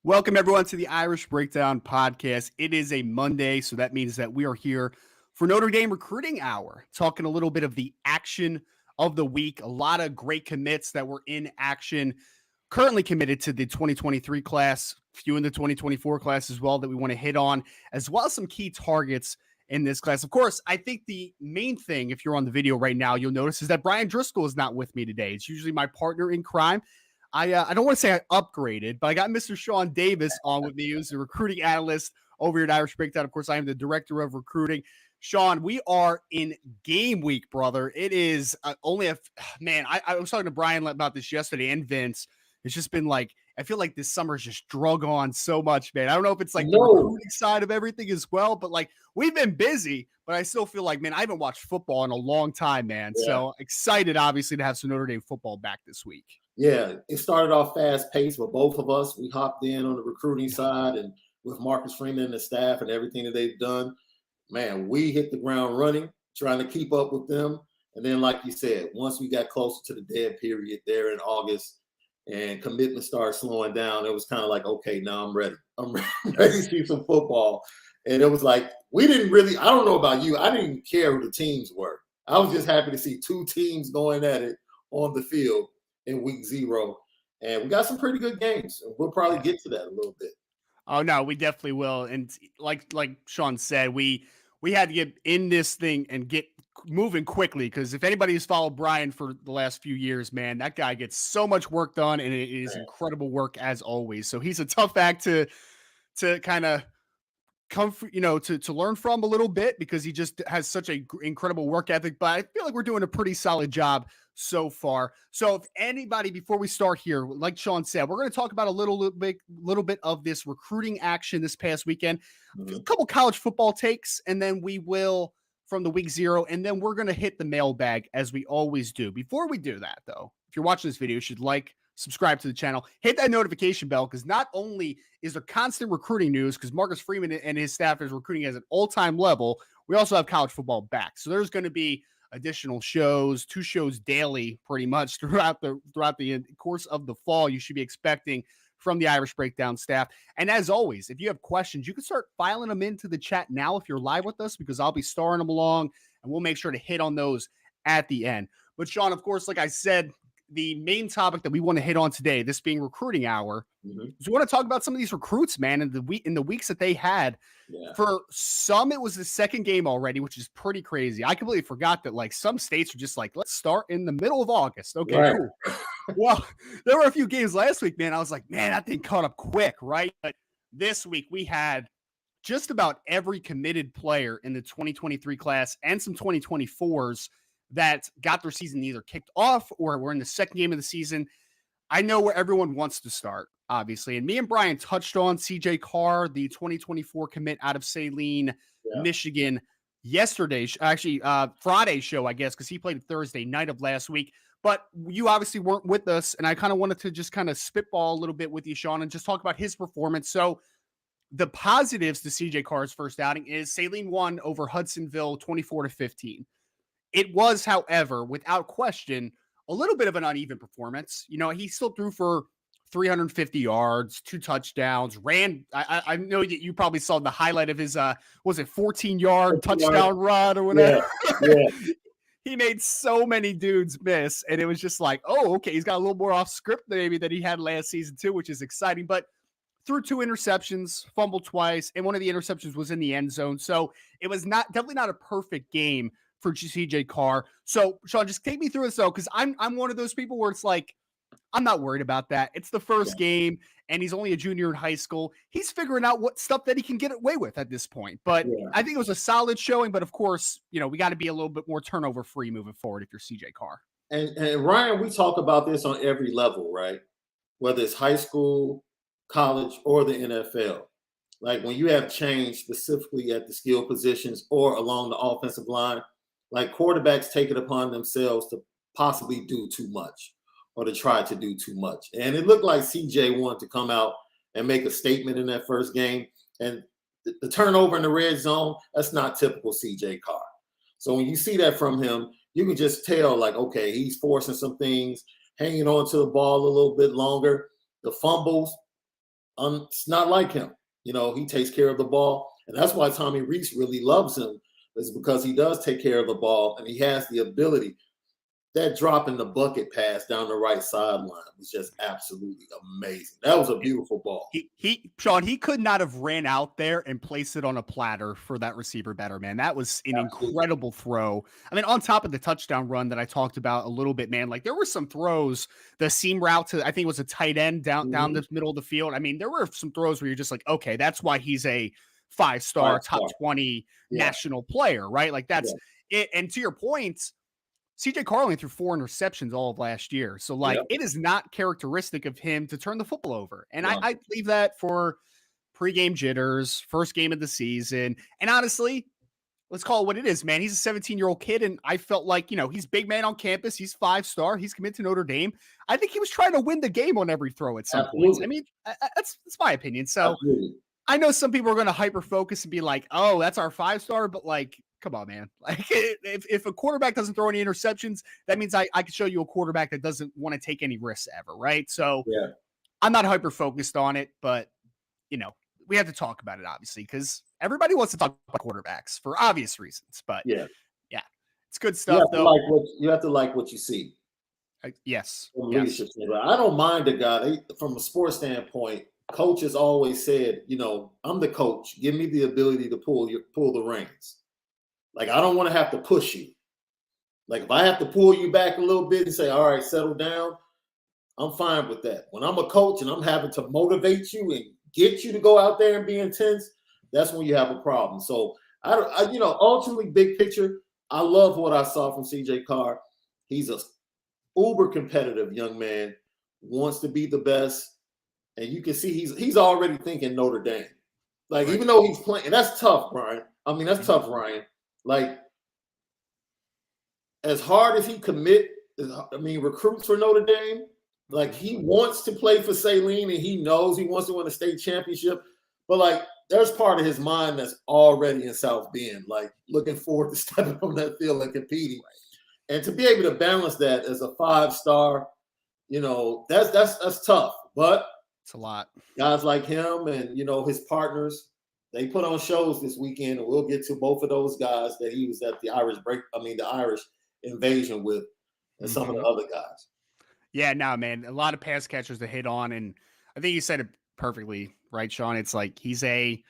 Welcome, everyone, to the Irish Breakdown podcast. It is a Monday, so that means that we are here for Notre Dame Recruiting Hour, talking a little bit of the action of the week. A lot of great commits that were in action, currently committed to the 2023 class, few in the 2024 class as well that we want to hit on, as well as some key targets in this class. Of course, I think the main thing, if you're on the video right now, you'll notice is that Brian Driscoll is not with me today. It's usually my partner in crime. I don't want to say I upgraded, but I got Mr. Shaun Davis on with me, who's the recruiting analyst over here at Irish Breakdown. Of course, I am the director of recruiting. Shaun, we are in game week, brother. It is only man. I was talking to Brian about this yesterday and Vince. It's just been like, I feel like this summer's just drug on so much, man. I don't know if it's like the recruiting side of everything as well, but like we've been busy, but I still feel like, man, I haven't watched football in a long time, man. Yeah. So excited, obviously, to have some Notre Dame football back this week. Yeah, it started off fast paced for both of us. We hopped in on the recruiting side and with Marcus Freeman and the staff and everything that they've done, man, we hit the ground running, trying to keep up with them. And then, like you said, once we got closer to the dead period there in August and commitment started slowing down, it was kind of like, okay, now I'm ready. I'm ready to see some football. And it was like, we didn't really, I don't know about you, I didn't even care who the teams were. I was just happy to see two teams going at it on the field in week 0, and we got some pretty good games. We'll probably get to that a little bit. Oh no, we definitely will. And like Shaun said, we had to get in this thing and get moving quickly, because if anybody has followed Brian for the last few years, man, that guy gets so much work done, and it is incredible work as always. So he's a tough act to kind of come, to learn from a little bit, because he just has such a incredible work ethic. But I feel like we're doing a pretty solid job so far. So if anybody, before we start here, like Shaun said, we're going to talk about a little bit of this recruiting action this past weekend, a couple college football takes, and then we will from the week 0, and then we're going to hit the mailbag as we always do. Before we do that, though, if you're watching this video, you should subscribe to the channel, hit that notification bell, because not only is there constant recruiting news, because Marcus Freeman and his staff is recruiting at an all-time level, we also have college football back. So there's going to be additional shows, 2 shows daily, pretty much throughout the course of the fall. You should be expecting from the Irish Breakdown staff. And as always, if you have questions, you can start filing them into the chat now if you're live with us, because I'll be starring them along, and we'll make sure to hit on those at the end. But Shaun, of course, like I said, the main topic that we want to hit on today, this being recruiting hour, is we want to talk about some of these recruits, man, in the weeks that they had. Yeah. For some, it was the second game already, which is pretty crazy. I completely forgot that, like, some states are just like, let's start in the middle of August. Okay, cool. Well, there were a few games last week, man. I was like, man, that thing caught up quick, right? But this week we had just about every committed player in the 2023 class and some 2024s that got their season either kicked off or were in the second game of the season. I know where everyone wants to start, obviously. And me and Brian touched on CJ Carr, the 2024 commit out of Saline, Michigan, yesterday, actually Friday show, I guess, because he played Thursday night of last week. But you obviously weren't with us, and I kind of wanted to just kind of spitball a little bit with you, Shaun, and just talk about his performance. So the positives to CJ Carr's first outing is Saline won over Hudsonville 24-15. It was, however, without question, a little bit of an uneven performance. You know, he still threw for 350 yards, 2 touchdowns, ran. I know that you probably saw the highlight of his, was it 14-yard touchdown run or whatever? Yeah. He made so many dudes miss, and it was just like, oh, okay, he's got a little more off script maybe than he had last season too, which is exciting. But threw 2 interceptions, fumbled twice, and one of the interceptions was in the end zone. So it was definitely not a perfect game for CJ Carr. So Shaun, just take me through this though, because I'm one of those people where it's like, I'm not worried about that. It's the first game, and he's only a junior in high school. He's figuring out what stuff that he can get away with at this point. But I think it was a solid showing. But of course, you know, we got to be a little bit more turnover free moving forward if you're CJ Carr. And Ryan, we talk about this on every level, right? Whether it's high school, college, or the NFL. Like when you have change specifically at the skill positions or along the offensive line, like quarterbacks take it upon themselves to possibly do too much or to try to do too much. And it looked like CJ wanted to come out and make a statement in that first game. And the turnover in the red zone, that's not typical CJ Carr. So when you see that from him, you can just tell, like, okay, he's forcing some things, hanging on to the ball a little bit longer. The fumbles, it's not like him. He takes care of the ball. And that's why Tommy Rees really loves him, is because he does take care of the ball and he has the ability. That drop in the bucket pass down the right sideline was just absolutely amazing. That was a beautiful ball. Shaun, he could not have ran out there and placed it on a platter for that receiver better, man. That was an incredible throw. I mean, on top of the touchdown run that I talked about a little bit, man, like there were some throws, the seam route to, I think it was a tight end down the middle of the field. I mean, there were some throws where you're just like, okay, that's why he's a five-star top 20 national player, right? Like that's it. And to your point, CJ Carr only threw 4 interceptions all of last year. So, like, it is not characteristic of him to turn the football over. And I leave that for pregame jitters, first game of the season. And honestly, let's call it what it is, man. He's a 17-year-old kid, and I felt like, he's big man on campus. He's 5-star. He's committed to Notre Dame. I think he was trying to win the game on every throw at some point. I mean, that's my opinion. So, I know some people are going to hyper-focus and be like, oh, that's our 5-star, but, like, come on, man. Like if a quarterback doesn't throw any interceptions, that means I can show you a quarterback that doesn't want to take any risks ever, right? So I'm not hyper focused on it, but we have to talk about it obviously because everybody wants to talk about quarterbacks for obvious reasons. But it's good stuff though. You have to like what you see. Yes. From leadership standpoint. I don't mind a guy from a sports standpoint. Coach has always said, I'm the coach. Give me the ability to pull the reins. Like, I don't want to have to push you. Like, if I have to pull you back a little bit and say, all right, settle down, I'm fine with that. When I'm a coach and I'm having to motivate you and get you to go out there and be intense, that's when you have a problem. So, ultimately, big picture, I love what I saw from CJ Carr. He's a uber competitive young man, wants to be the best. And you can see he's already thinking Notre Dame. Like, even though he's playing, and that's tough, Brian. I mean, that's tough, Ryan. Like, as hard as he recruits for Notre Dame, like he wants to play for Saline and he knows he wants to win a state championship. But like, there's part of his mind that's already in South Bend, like looking forward to stepping on that field and competing. And to be able to balance that as a 5-star, that's tough. But it's a lot. Guys like him and his partners, they put on shows this weekend, and we'll get to both of those guys that he was at the Irish invasion with, and some of the other guys. Yeah, no, man, a lot of pass catchers to hit on, and I think you said it perfectly, right, Shaun? It's like he's a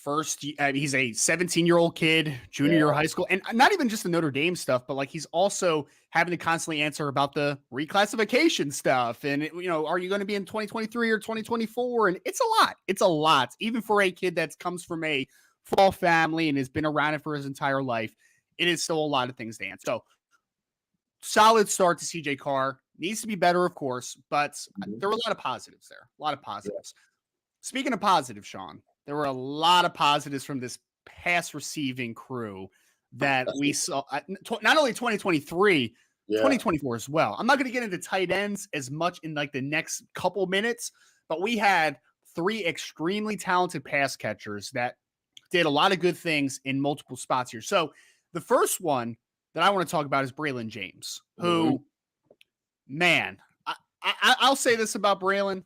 17-year-old kid, junior year of high school, and not even just the Notre Dame stuff, but like he's also having to constantly answer about the reclassification stuff. And are you going to be in 2023 or 2024? And it's a lot, even for a kid that comes from a football family and has been around it for his entire life. It is still a lot of things to answer. So solid start to CJ Carr. Needs to be better, of course, but there were a lot of positives there. A lot of positives. Speaking of positives, Shaun, there were a lot of positives from this pass receiving crew that we saw, not only 2023, 2024 as well. I'm not going to get into tight ends as much in like the next couple minutes, but we had 3 extremely talented pass catchers that did a lot of good things in multiple spots here. So the first one that I want to talk about is Braylon James, who, man, I'll say this about Braylon.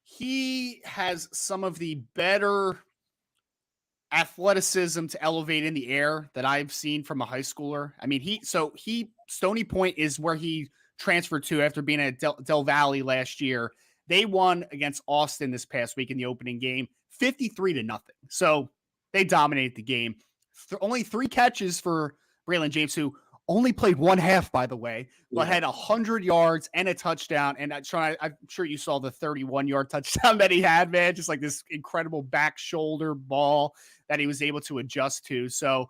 He has some of the better athleticism to elevate in the air that I've seen from a high schooler. I mean, Stony Point is where he transferred to after being at Del Valle last year. They won against Austin this past week in the opening game, 53-0. So they dominated the game. Only 3 catches for Braylon James, who only played 1 half, by the way, but had 100 yards and a touchdown. And Shaun, I'm sure you saw the 31-yard touchdown that he had, man. Just like this incredible back shoulder ball that he was able to adjust to. So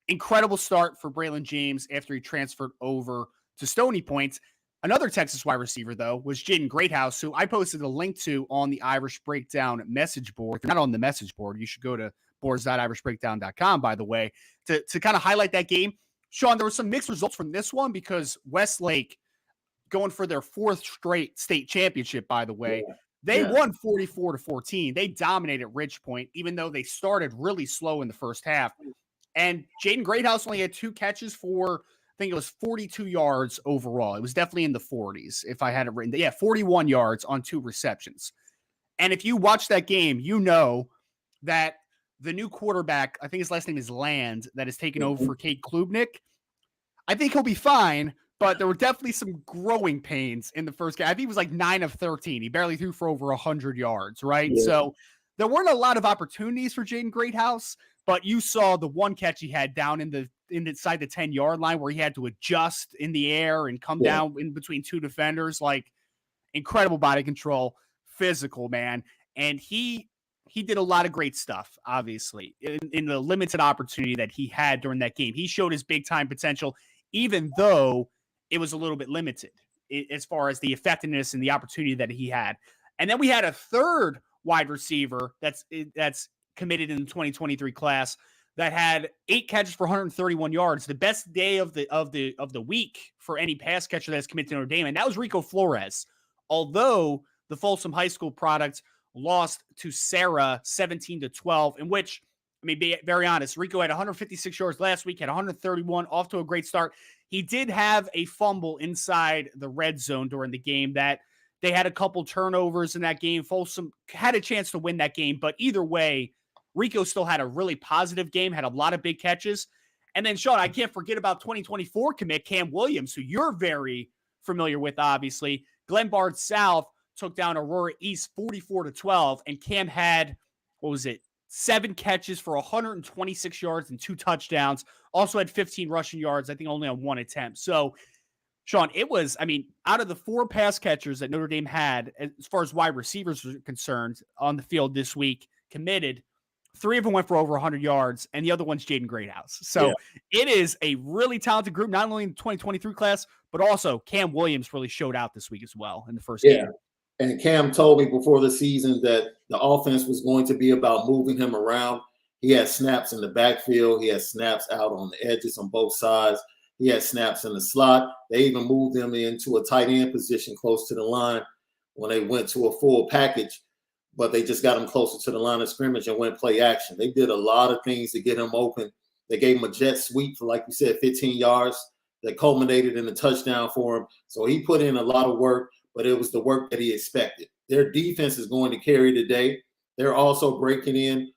incredible start for Braylon James after he transferred over to Stony Point. Another Texas wide receiver, though, was Jaden Greathouse, who I posted a link to on the Irish Breakdown message board. If you're not on the message board, you should go to boards.irishbreakdown.com, by the way, to kind of highlight that game. Shaun, there were some mixed results from this one because Westlake, going for their 4th straight state championship, by the way, they won 44-14. They dominated Ridge Point, even though they started really slow in the first half. And Jaden Greathouse only had 2 catches for, I think it was 42 yards overall. It was definitely in the 40s, if I had it written. Yeah, 41 yards on 2 receptions. And if you watch that game, you know that the new quarterback, I think his last name is Land, that has taken over for Kate Klubnik. I think he'll be fine, but there were definitely some growing pains in the first game. I think he was like 9 of 13. He barely threw for over 100 yards, right? Yeah. So there weren't a lot of opportunities for Jaden Greathouse, but you saw the one catch he had down inside the 10-yard line where he had to adjust in the air and come down in between two defenders. Like, incredible body control, physical, man. And he did a lot of great stuff, obviously, in the limited opportunity that he had during that game. He showed his big-time potential, even though it was a little bit limited as far as the effectiveness and the opportunity that he had. And then we had a third wide receiver that's committed in the 2023 class that had 8 catches for 131 yards, the best day of the week for any pass catcher that's committed to Notre Dame, and that was Rico Flores. Although the Folsom High School product lost to Sarah 17-12, in which, I mean, be very honest, Rico had 156 yards last week, had 131, off to a great start. He did have a fumble inside the red zone during the game that they had a couple turnovers in that game. Folsom had a chance to win that game, but either way, Rico still had a really positive game, had a lot of big catches. And then, Shaun, I can't forget about 2024 commit Cam Williams, who you're very familiar with, obviously. Glenbard South took down Aurora East 44-12, and Cam had, 7 catches for 126 yards and 2 touchdowns. Also had 15 rushing yards, I think only on 1 attempt. So, Shaun, it was, I mean, out of the 4 pass catchers that Notre Dame had, as far as wide receivers are concerned, on the field this week, committed, 3 of them went for over 100 yards, and the other one's Jaden Greathouse. So It is a really talented group, not only in the 2023 class, but also Cam Williams really showed out this week as well in the first game. And Cam told me before the season that the offense was going to be about moving him around. He had snaps in the backfield. He had snaps out on the edges on both sides. He had snaps in the slot. They even moved him into a tight end position close to the line when they went to a full package, but they just got him closer to the line of scrimmage and went play action. They did a lot of things to get him open. They gave him a jet sweep for, like you said, 15 yards that culminated in a touchdown for him. So he put in a lot of work, but it was the work that he expected. Their defense is going to carry today. They're also breaking in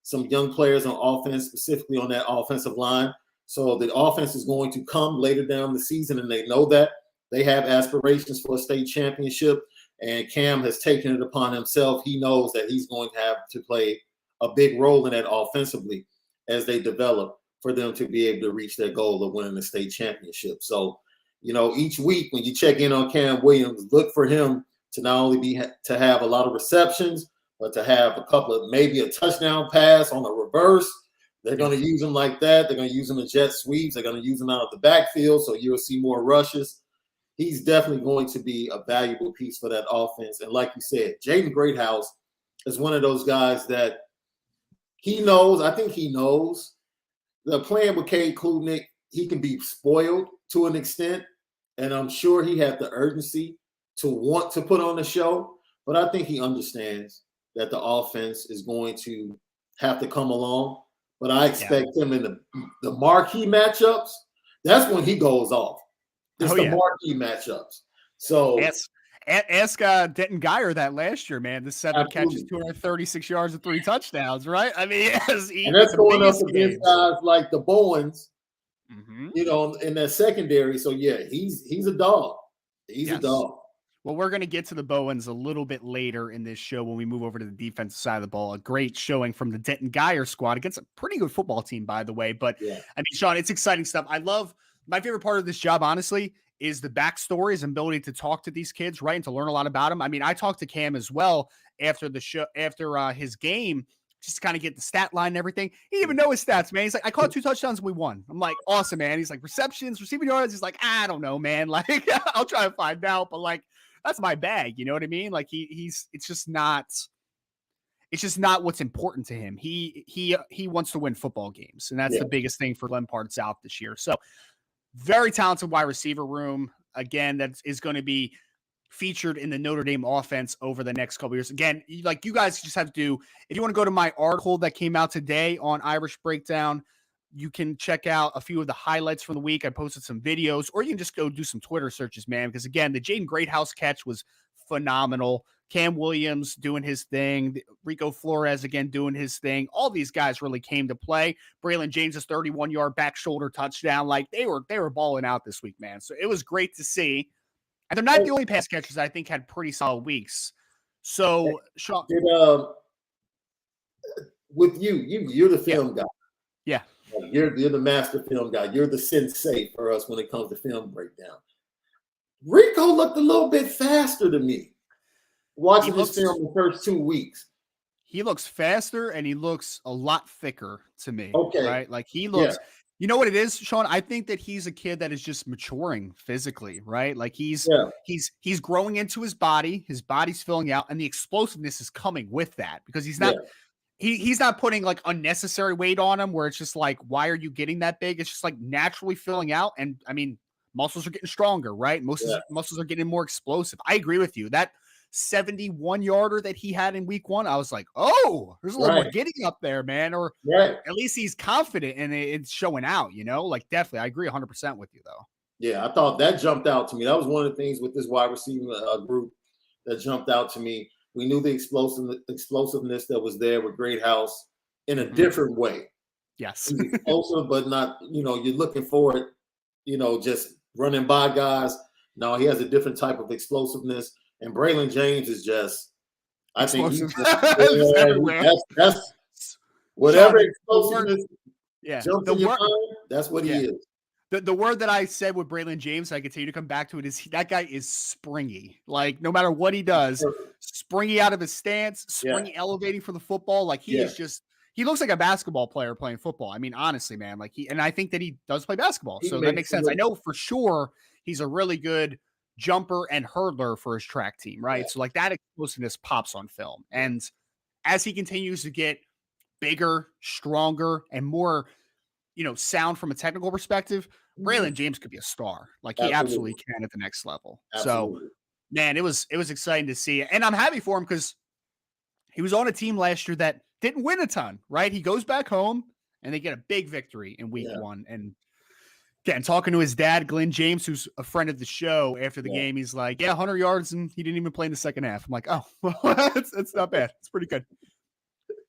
some young players on offense, specifically on that offensive line. So the offense is going to come later down the season, and they know that. They have aspirations for a state championship, and Cam has taken it upon himself. He knows that he's going to have to play a big role in that offensively as they develop for them to be able to reach their goal of winning the state championship. So, you know, each week when you check in on Cam Williams, look for him to not only to have a lot of receptions, but to have a couple of, maybe a touchdown pass on a reverse. They're going to use him like that. They're going to use him in jet sweeps. They're going to use him out of the backfield, so you'll see more rushes. He's definitely going to be a valuable piece for that offense. And like you said, Jaden Greathouse is one of those guys that he knows. I think he knows that playing with Cade Klubnik, he can be spoiled to an extent. And I'm sure he had the urgency to want to put on the show. But I think he understands that the offense is going to have to come along. But I expect him in the marquee matchups. That's when he goes off. It's marquee matchups. So ask Denton Geyer that last year, man. The 7 catches, 236 yards, and 3 touchdowns, right? I mean, and that's going up against guys like the Bowens, you know, in that secondary. So he's a dog. He's a dog. Well, we're going to get to the Bowens a little bit later in this show when we move over to the defensive side of the ball. A great showing from the Denton Geyer squad against a pretty good football team, by the way. But, I mean, Shaun, it's exciting stuff. I love my favorite part of this job, honestly, is the backstories and ability to talk to these kids, right, and to learn a lot about them. I mean, I talked to Cam as well after the show, after his game, just to kind of get the stat line and everything. He didn't even know his stats, man. He's like, I caught 2 touchdowns and we won. I'm like, awesome, man. He's like, receptions, receiving yards. He's like, I don't know, man. Like, I'll try to find out, but like, that's my bag. You know what I mean? Like it's just not what's important to him. He wants to win football games. And that's the biggest thing for Glenbard South this year. So very talented wide receiver room. Again, that is going to be featured in the Notre Dame offense over the next couple of years. Again, like you guys just have to, if you want to go to my article that came out today on Irish Breakdown, you can check out a few of the highlights from the week. I posted some videos, or you can just go do some Twitter searches, man. Because again, the Jaden Greathouse catch was phenomenal. Cam Williams doing his thing, Rico Flores again doing his thing. All these guys really came to play. Braylon James' 31-yard back shoulder touchdown. Like they were balling out this week, man. So it was great to see. And they're not the only pass catchers I think had pretty solid weeks. So Shaun, with you're the film guy. Yeah. You're the master film guy. You're the sensei for us when it comes to film breakdown. Rico looked a little bit faster to me watching his film the first 2 weeks. He looks faster and he looks a lot thicker to me. Okay. Right? Like he looks, you know what it is, Shaun? I think that he's a kid that is just maturing physically, right? Like he's growing into his body. His body's filling out, and the explosiveness is coming with that because he's not he's not putting like unnecessary weight on him where it's just like, why are you getting that big? It's just like naturally filling out. And I mean, muscles are getting stronger, right? Muscles are getting more explosive. I agree with you. That 71-yarder that he had in week 1, I was like, oh, there's a little more getting up there, man. Or at least he's confident and it's showing out, you know? Like definitely, I agree 100% with you though. Yeah, I thought that jumped out to me. That was one of the things with this wide receiver group that jumped out to me. We knew the explosiveness that was there with Greathouse in a different way. Yes. He's explosive, but not, you're looking for it, just running by guys. No, he has a different type of explosiveness. And Braylon James is just, I think he's just, that's whatever explosiveness jumps in your mind, that's what he is. The word that I said with Braylon James, I continue to come back to it, is that guy is springy. Like no matter what he does, springy out of his stance, springy elevating for the football. Like he is just, he looks like a basketball player playing football. I mean, honestly, man, like and I think that he does play basketball. So that makes sense. I know for sure he's a really good jumper and hurdler for his track team, right? So like that explosiveness pops on film. And as he continues to get bigger, stronger, and more, sound from a technical perspective, Braylon James could be a star. Like he absolutely can at the next level. So man, it was exciting to see. And I'm happy for him because he was on a team last year that didn't win a ton, right? He goes back home and they get a big victory in week 1. And again, talking to his dad, Glenn James, who's a friend of the show, after the game, he's like, 100 yards and he didn't even play in the second half. I'm like, oh, well, that's not bad. It's pretty good.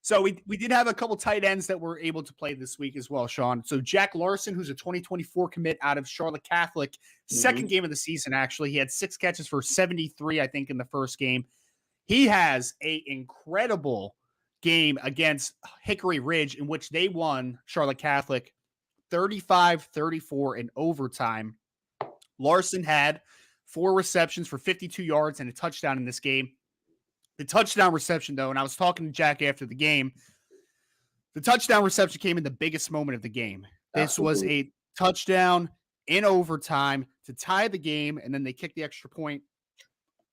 So we did have a couple tight ends that were able to play this week as well, Shaun. So Jack Larson, who's a 2024 commit out of Charlotte Catholic, second game of the season, actually. He had 6 catches for 73, I think, in the first game. He has an incredible game against Hickory Ridge in which they won, Charlotte Catholic, 35-34 in overtime. Larson had 4 receptions for 52 yards and a touchdown in this game. The touchdown reception, though, and I was talking to Jack after the game, the touchdown reception came in the biggest moment of the game. This was a touchdown in overtime to tie the game, and then they kicked the extra point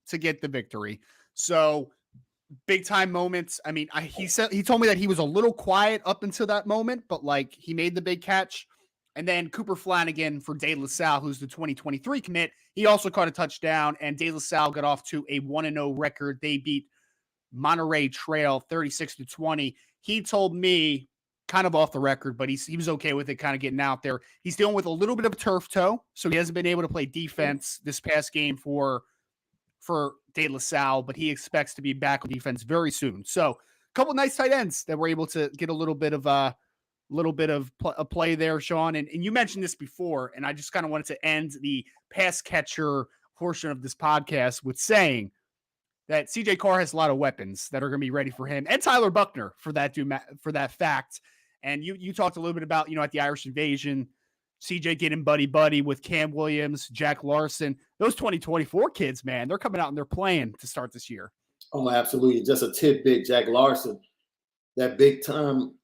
to get the victory. So big time moments. I mean, he told me that he was a little quiet up until that moment, but like he made the big catch. And then Cooper Flanagan for De La Salle, who's the 2023 commit, he also caught a touchdown, and De La Salle got off to a 1-0 record. They beat Monterey Trail 36-20. He told me, kind of off the record, but he was okay with it, kind of getting out there. He's dealing with a little bit of a turf toe, so he hasn't been able to play defense this past game for De La Salle, but he expects to be back on defense very soon. So a couple nice tight ends that were able to get a little bit of a play there, Shaun. And you mentioned this before, and I just kind of wanted to end the pass catcher portion of this podcast with saying that CJ Carr has a lot of weapons that are going to be ready for him, and Tyler Buckner for that fact. And you talked a little bit about, at the Irish Invasion, CJ getting buddy with Cam Williams, Jack Larson, those 2024 kids, man, they're coming out and they're playing to start this year. Oh, absolutely. Just a tidbit, Jack Larson, that big time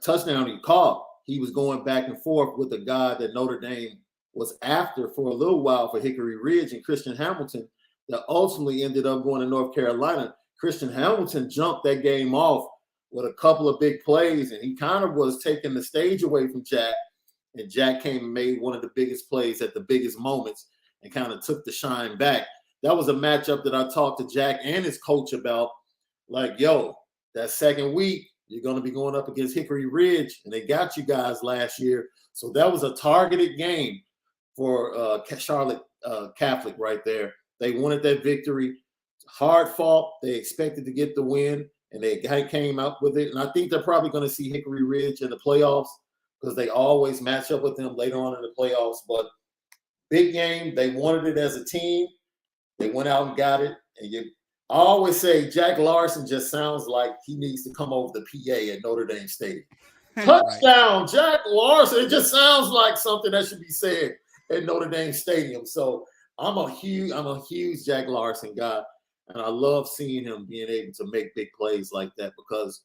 touchdown he caught, he was going back and forth with a guy that Notre Dame was after for a little while for Hickory Ridge and Christian Hamilton, that ultimately ended up going to North Carolina. Christian Hamilton jumped that game off with a couple of big plays, and he kind of was taking the stage away from Jack, and Jack came and made one of the biggest plays at the biggest moments and kind of took the shine back. That was a matchup that I talked to Jack and his coach about, like, that second week, you're going to be going up against Hickory Ridge, and they got you guys last year. So that was a targeted game for Charlotte Catholic right there. They wanted that victory. hard fought. They expected to get the win, and they came out with it. And I think they're probably going to see Hickory Ridge in the playoffs because they always match up with them later on in the playoffs. But big game, they wanted it as a team. They went out and got it. And I always say Jack Larson just sounds like he needs to come over the PA at Notre Dame Stadium. Touchdown, right. Jack Larson. It just sounds like something that should be said at Notre Dame Stadium. So I'm a huge Jack Larson guy, and I love seeing him being able to make big plays like that because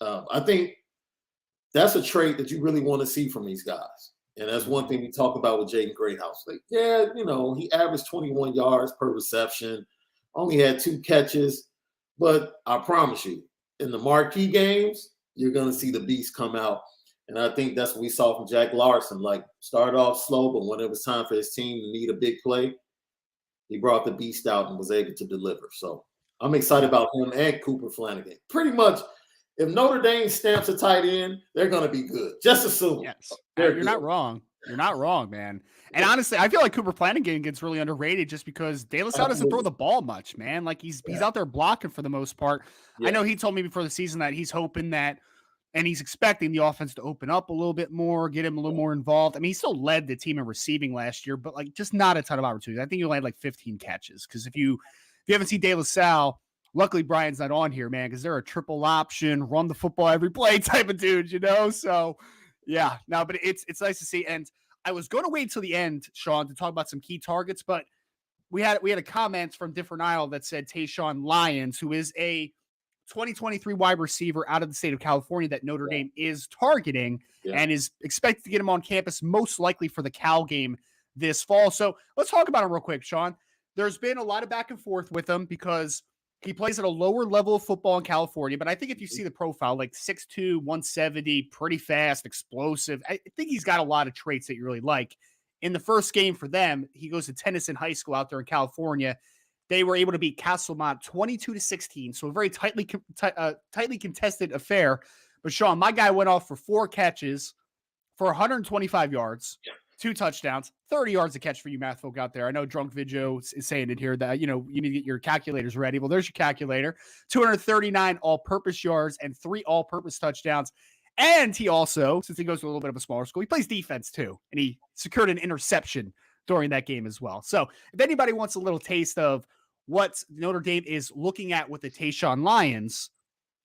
I think that's a trait that you really want to see from these guys. And that's one thing we talk about with Jaden Greathouse. Like, yeah, he averaged 21 yards per reception, only had 2 catches, but I promise you, in the marquee games, you're going to see the beast come out. And I think that's what we saw from Jack Larson. Like, started off slow, but when it was time for his team to need a big play, he brought the beast out and was able to deliver. So I'm excited about him and Cooper Flanagan. Pretty much, if Notre Dame stamps a tight end, they're going to be good. Just assume. Yes. You're not wrong. You're not wrong, man. And honestly, I feel like Cooper Flanagan gets really underrated just because De La Salle doesn't throw the ball much, man. Like he's out there blocking for the most part. Yeah. I know he told me before the season that he's hoping that, and he's expecting the offense to open up a little bit more, get him a little more involved. I mean, he still led the team in receiving last year, but like just not a ton of opportunities. I think he only had like 15 catches. Because if you haven't seen De La Salle, luckily Brian's not on here, man, because they're a triple option, run the football every play type of dude, So yeah, no, but it's nice to see. And I was going to wait till the end, Shaun, to talk about some key targets, but we had a comment from Different Isle that said Tayshaun Lyons, who is a 2023 wide receiver out of the state of California that Notre Dame is targeting and is expected to get him on campus most likely for the Cal game this fall. So let's talk about him real quick, Shaun. There's been a lot of back and forth with him because he plays at a lower level of football in California, but I think if you see the profile, like 6'2", 170, pretty fast, explosive, I think he's got a lot of traits that you really like. In the first game for them, he goes to Tennyson High School out there in California. They were able to beat Castlemont 22-16, so a very tightly contested affair. But Shaun, my guy went off for 4 catches for 125 yards. 2 touchdowns, 30 yards a catch for you math folk out there. I know Drunk Video is saying it here that, you need to get your calculators ready. Well, there's your calculator. 239 all-purpose yards and 3 all-purpose touchdowns. And he also, since he goes to a little bit of a smaller school, he plays defense too. And he secured an interception during that game as well. So if anybody wants a little taste of what Notre Dame is looking at with the Tayshaun Lyons,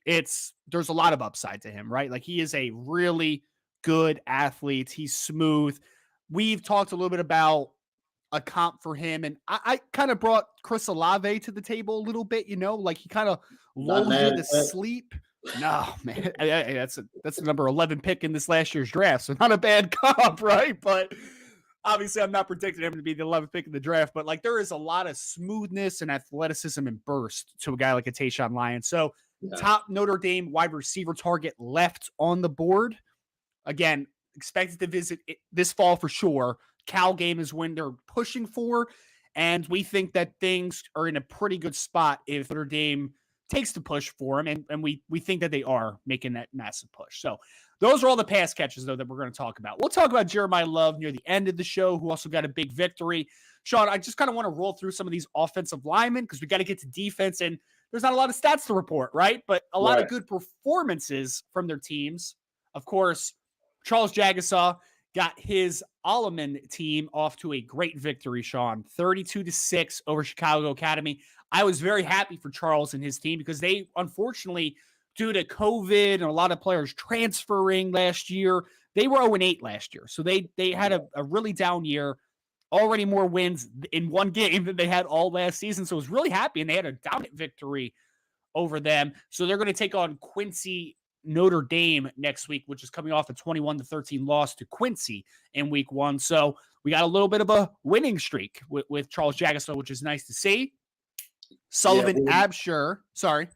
there's a lot of upside to him, right? Like he is a really good athlete. He's smooth. We've talked a little bit about a comp for him, and I kind of brought Chris Olave to the table a little bit, like he kind of lulls you to sleep. No, man, that's the number 11 pick in this last year's draft, so not a bad comp, right? But obviously, I'm not predicting him to be the 11th pick in the draft, but like there is a lot of smoothness and athleticism and burst to a guy like a Tayshaun Lyons. So top Notre Dame wide receiver target left on the board. Again, expected to visit this fall for sure. Cal game is when they're pushing for, and we think that things are in a pretty good spot if Notre Dame takes the push for him, and we think that they are making that massive push. So those are all the pass catches, though, that we're going to talk about. We'll talk about Jeremiah Love near the end of the show, who also got a big victory. Shaun, I just kind of want to roll through some of these offensive linemen because we got to get to defense, and there's not a lot of stats to report, right? But a lot of good performances from their teams. Of course, Charles Jagasaw got his Alleman team off to a great victory, Shaun, 32-6 over Chicago Academy. I was very happy for Charles and his team because they, unfortunately, due to COVID and a lot of players transferring last year, they were 0-8 last year. So they had a really down year, already more wins in one game than they had all last season. So I was really happy, and they had a dominant victory over them. So they're going to take on Quincy Notre Dame next week, which is coming off a 21-13 loss to Quincy in week 1. So we got a little bit of a winning streak with Charles Jagasaw, which is nice to see. Sullivan Absher. Sorry.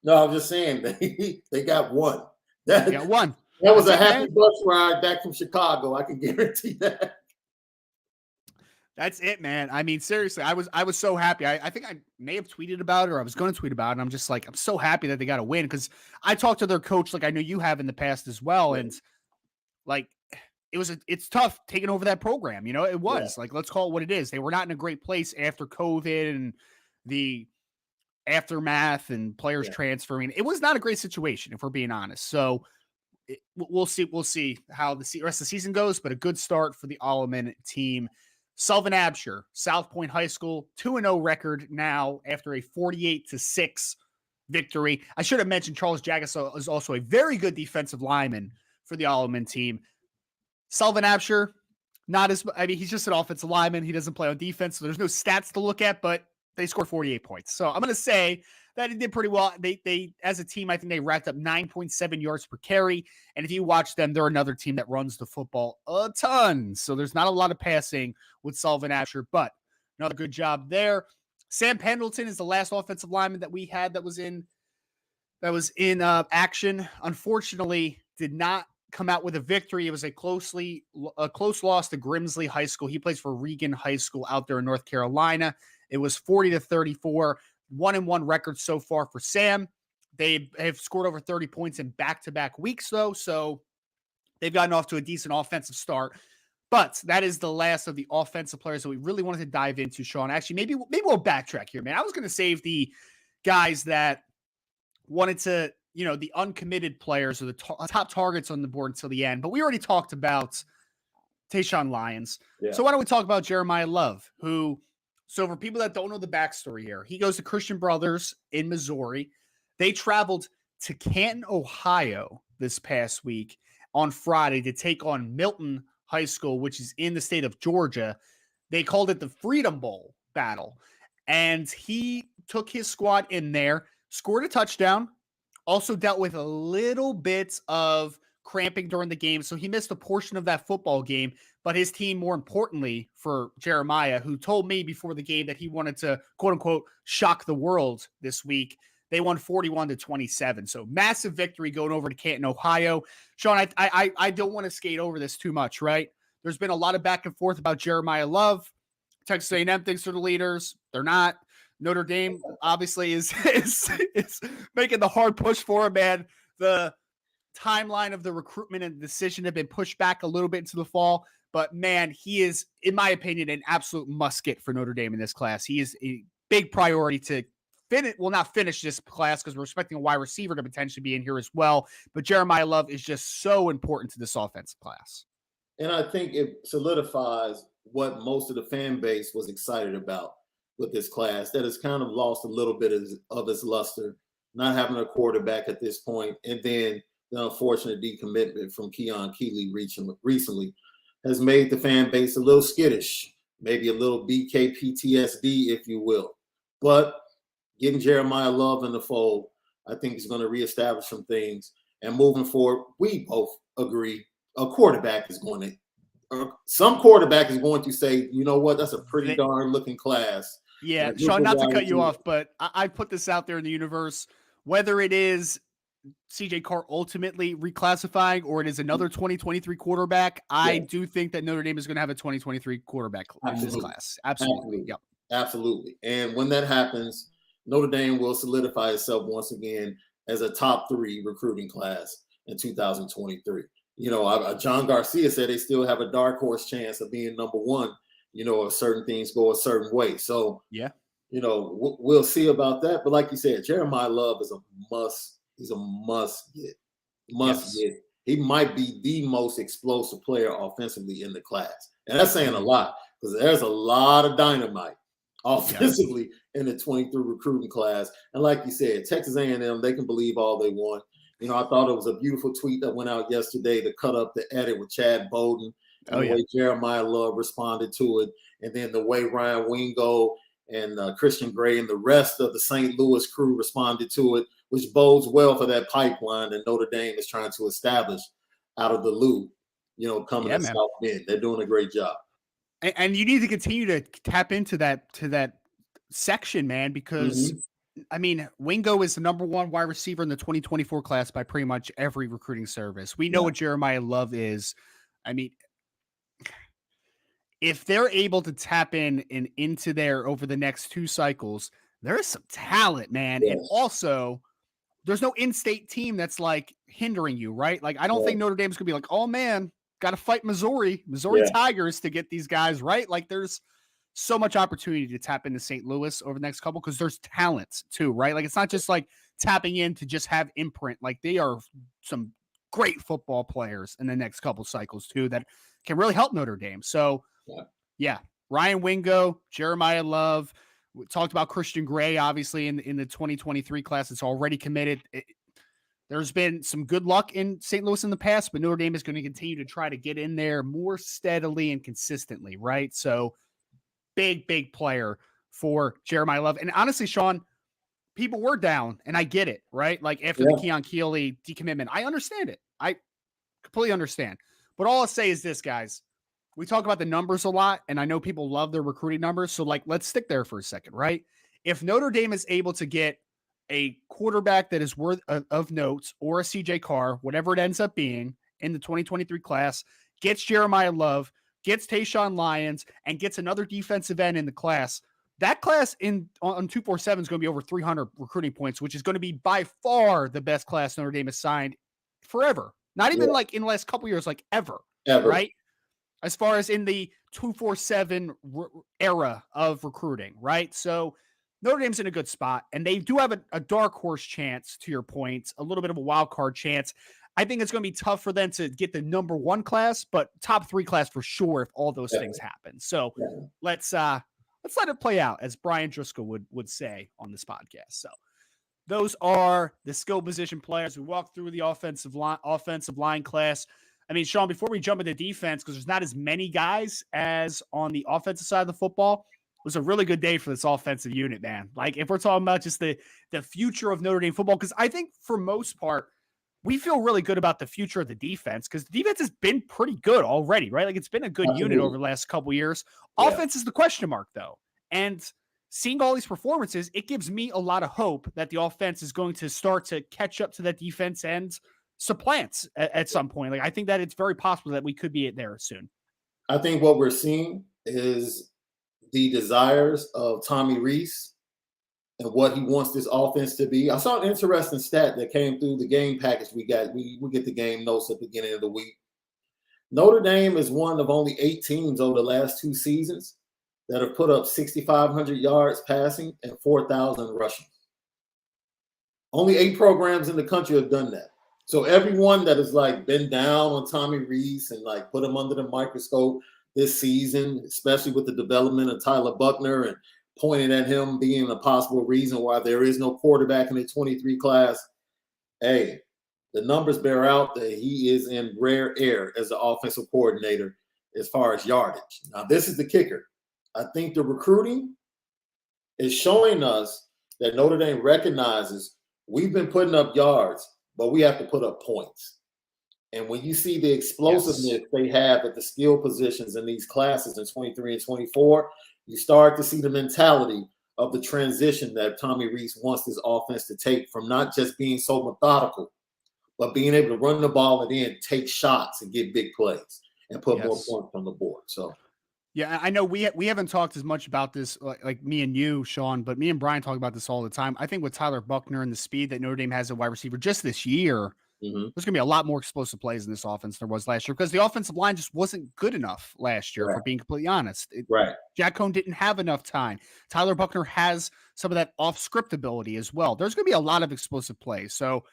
No, I'm just saying they got one. They got one. That was a happy bus ride back from Chicago. I can guarantee that. That's it, man. I mean, seriously, I was so happy. I think I may have tweeted about it, or I was going to tweet about it. And I'm just like, I'm so happy that they got a win because I talked to their coach, like I know you have in the past as well. And like, it's tough taking over that program. It was like, let's call it what it is. They were not in a great place after COVID and the aftermath and players transferring. It was not a great situation, if we're being honest. So we'll see. We'll see how the rest of the season goes, but a good start for the Alleman team. Sullivan Absher, South Point High School, 2-0 record now after a 48-6 victory. I should have mentioned Charles Jagas is also a very good defensive lineman for the Alleman team. Sullivan Absher, he's just an offensive lineman. He doesn't play on defense, so there's no stats to look at, but they scored 48 points. So I'm going to say that he did pretty well. They as a team, I think they racked up 9.7 yards per carry. And if you watch them, they're another team that runs the football a ton. So there's not a lot of passing with Sullivan Absher, but another good job there. Sam Pendleton is the last offensive lineman that we had that was in action. Unfortunately, did not come out with a victory. It was a close loss to Grimsley High School. He plays for Regan High School out there in North Carolina. It was 40-34, 1-1 record so far for Sam. They have scored over 30 points in back-to-back weeks, though, so they've gotten off to a decent offensive start. But that is the last of the offensive players that we really wanted to dive into, Shaun. Actually, maybe we'll backtrack here, man. I was going to save the guys that wanted to, the uncommitted players or the top targets on the board until the end. But we already talked about Tayshawn Lyons. Yeah. So why don't we talk about Jeremiah Love, who, so for people that don't know the backstory here, he goes to Christian Brothers in Missouri. They traveled to Canton, Ohio this past week on Friday to take on Milton High School, which is in the state of Georgia. They called it the Freedom Bowl battle. And he took his squad in there, scored a touchdown, also dealt with a little bit of cramping during the game. So he missed a portion of that football game. But his team, more importantly for Jeremiah, who told me before the game that he wanted to, quote unquote, shock the world this week, they won 41-27. So massive victory going over to Canton, Ohio. Shaun, I don't want to skate over this too much, right? There's been a lot of back and forth about Jeremiah Love. Texas A&M thinks they're the leaders. They're not. Notre Dame obviously is making the hard push for him, man. The timeline of the recruitment and decision have been pushed back a little bit into the fall. But, man, he is, in my opinion, an absolute must-get for Notre Dame in this class. He is a big priority to not finish this class because we're expecting a wide receiver to potentially be in here as well. But Jeremiah Love is just so important to this offensive class. And I think it solidifies what most of the fan base was excited about with this class, that has kind of lost a little bit of its luster, not having a quarterback at this point, and then the unfortunate decommitment from Kian recently has made the fan base a little skittish, maybe a little BK PTSD, if you will. But getting Jeremiah Love in the fold, I think is going to reestablish some things. And moving forward, we both agree some quarterback is going to say, you know what, that's a pretty darn looking class. Yeah, Shaun, not to cut you off, but I put this out there in the universe, whether it is CJ Carr ultimately reclassifying or it is another 2023 quarterback, I do think that Notre Dame is going to have a 2023 quarterback in this class. Absolutely. Yep. Absolutely. And when that happens, Notre Dame will solidify itself once again as a top 3 recruiting class in 2023. John Garcia said they still have a dark horse chance of being number 1, if certain things go a certain way. So, we'll see about that. But like you said, Jeremiah Love is a must. He's a must get. Get. He might be the most explosive player offensively in the class. And that's saying a lot because there's a lot of dynamite offensively in the 23 recruiting class. And like you said, Texas A&M, they can believe all they want. I thought it was a beautiful tweet that went out yesterday to cut up the edit with Chad Bowden and the way Jeremiah Love responded to it. And then the way Ryan Wingo and Christian Gray and the rest of the St. Louis crew responded to it, which bodes well for that pipeline that Notre Dame is trying to establish out of the loop, coming to South Bend. They're doing a great job. And you need to continue to tap into that section, man, because Wingo is the number 1 wide receiver in the 2024 class by pretty much every recruiting service. We know what Jeremiah Love is. If they're able to tap into there over the next 2 cycles, there is some talent, man. Yes. And also, there's no in-state team that's like hindering you, right? Like, I don't think Notre Dame's gonna be like, oh man, got to fight Missouri Tigers to get these guys, right? Like, there's so much opportunity to tap into St. Louis over the next couple because there's talent too, right? Like it's not just like tapping in to just have imprint. Like they are some great football players in the next couple cycles too that can really help Notre Dame. So yeah, Ryan Wingo, Jeremiah Love. We talked about Christian Gray, obviously in the 2023 class. It's already committed. There's been some good luck in St. Louis in the past, but Notre Dame is going to continue to try to get in there more steadily and consistently, right? So big player for Jeremiah Love. And honestly, Shaun, people were down, and I get it, right? Like after the Kian Keeley decommitment, I understand it. I completely understand. But all I'll say is this, guys. We talk about the numbers a lot, and I know people love their recruiting numbers. So, like, let's stick there for a second, right? If Notre Dame is able to get a quarterback that is worth of notes or a CJ Carr, whatever it ends up being in the 2023 class, gets Jeremiah Love, gets Tayshawn Lyons, and gets another defensive end in the class, that class on 247 is going to be over 300 recruiting points, which is going to be by far the best class Notre Dame has signed forever. Not even like in the last couple years, like ever. Right? As far as in the 247 era of recruiting, right? So Notre Dame's in a good spot, and they do have a dark horse chance, to your point, a little bit of a wild card chance. I think it's going to be tough for them to get the number one class, but top three class for sure if all those things happen. So let's let it play out, as Brian Driscoll would say on this podcast. So those are the skill position players. We walked through the offensive line class. I mean, Shaun, before we jump into defense, because there's not as many guys as on the offensive side of the football, it was a really good day for this offensive unit, man. Like, if we're talking about just the future of Notre Dame football, because I think for most part, we feel really good about the future of the defense, because the defense has been pretty good already, right? Like, it's been a good unit over the last couple of years. Offense is the question mark, though. And seeing all these performances, it gives me a lot of hope that the offense is going to start to catch up to that defense and supplants at some point. Like, I think that it's very possible that we could be there soon. I think what we're seeing is the desires of Tommy Rees and what he wants this offense to be. I saw an interesting stat that came through the game package we got. We get the game notes at the beginning of the week. Notre Dame is one of only 8 teams over the last 2 seasons that have put up 6,500 yards passing and 4,000 rushing. Only 8 programs in the country have done that. So everyone that has like been down on Tommy Rees and like put him under the microscope this season, especially with the development of Tyler Buckner and pointing at him being a possible reason why there is no quarterback in the 23 class. Hey, the numbers bear out that he is in rare air as the offensive coordinator as far as yardage. Now, this is the kicker. I think the recruiting is showing us that Notre Dame recognizes we've been putting up yards, but we have to put up points. And when you see the explosiveness they have at the skill positions in these classes in 23 and 24, you start to see the mentality of the transition that Tommy Rees wants this offense to take from not just being so methodical, but being able to run the ball and then take shots and get big plays and put more points on the board. So, yeah, I know we haven't talked as much about this, like me and you, Shaun, but me and Brian talk about this all the time. I think with Tyler Buckner and the speed that Notre Dame has at wide receiver just this year, there's going to be a lot more explosive plays in this offense than there was last year, because the offensive line just wasn't good enough last year, for being completely honest. Jack Cohn didn't have enough time. Tyler Buckner has some of that off-script ability as well. There's going to be a lot of explosive plays. So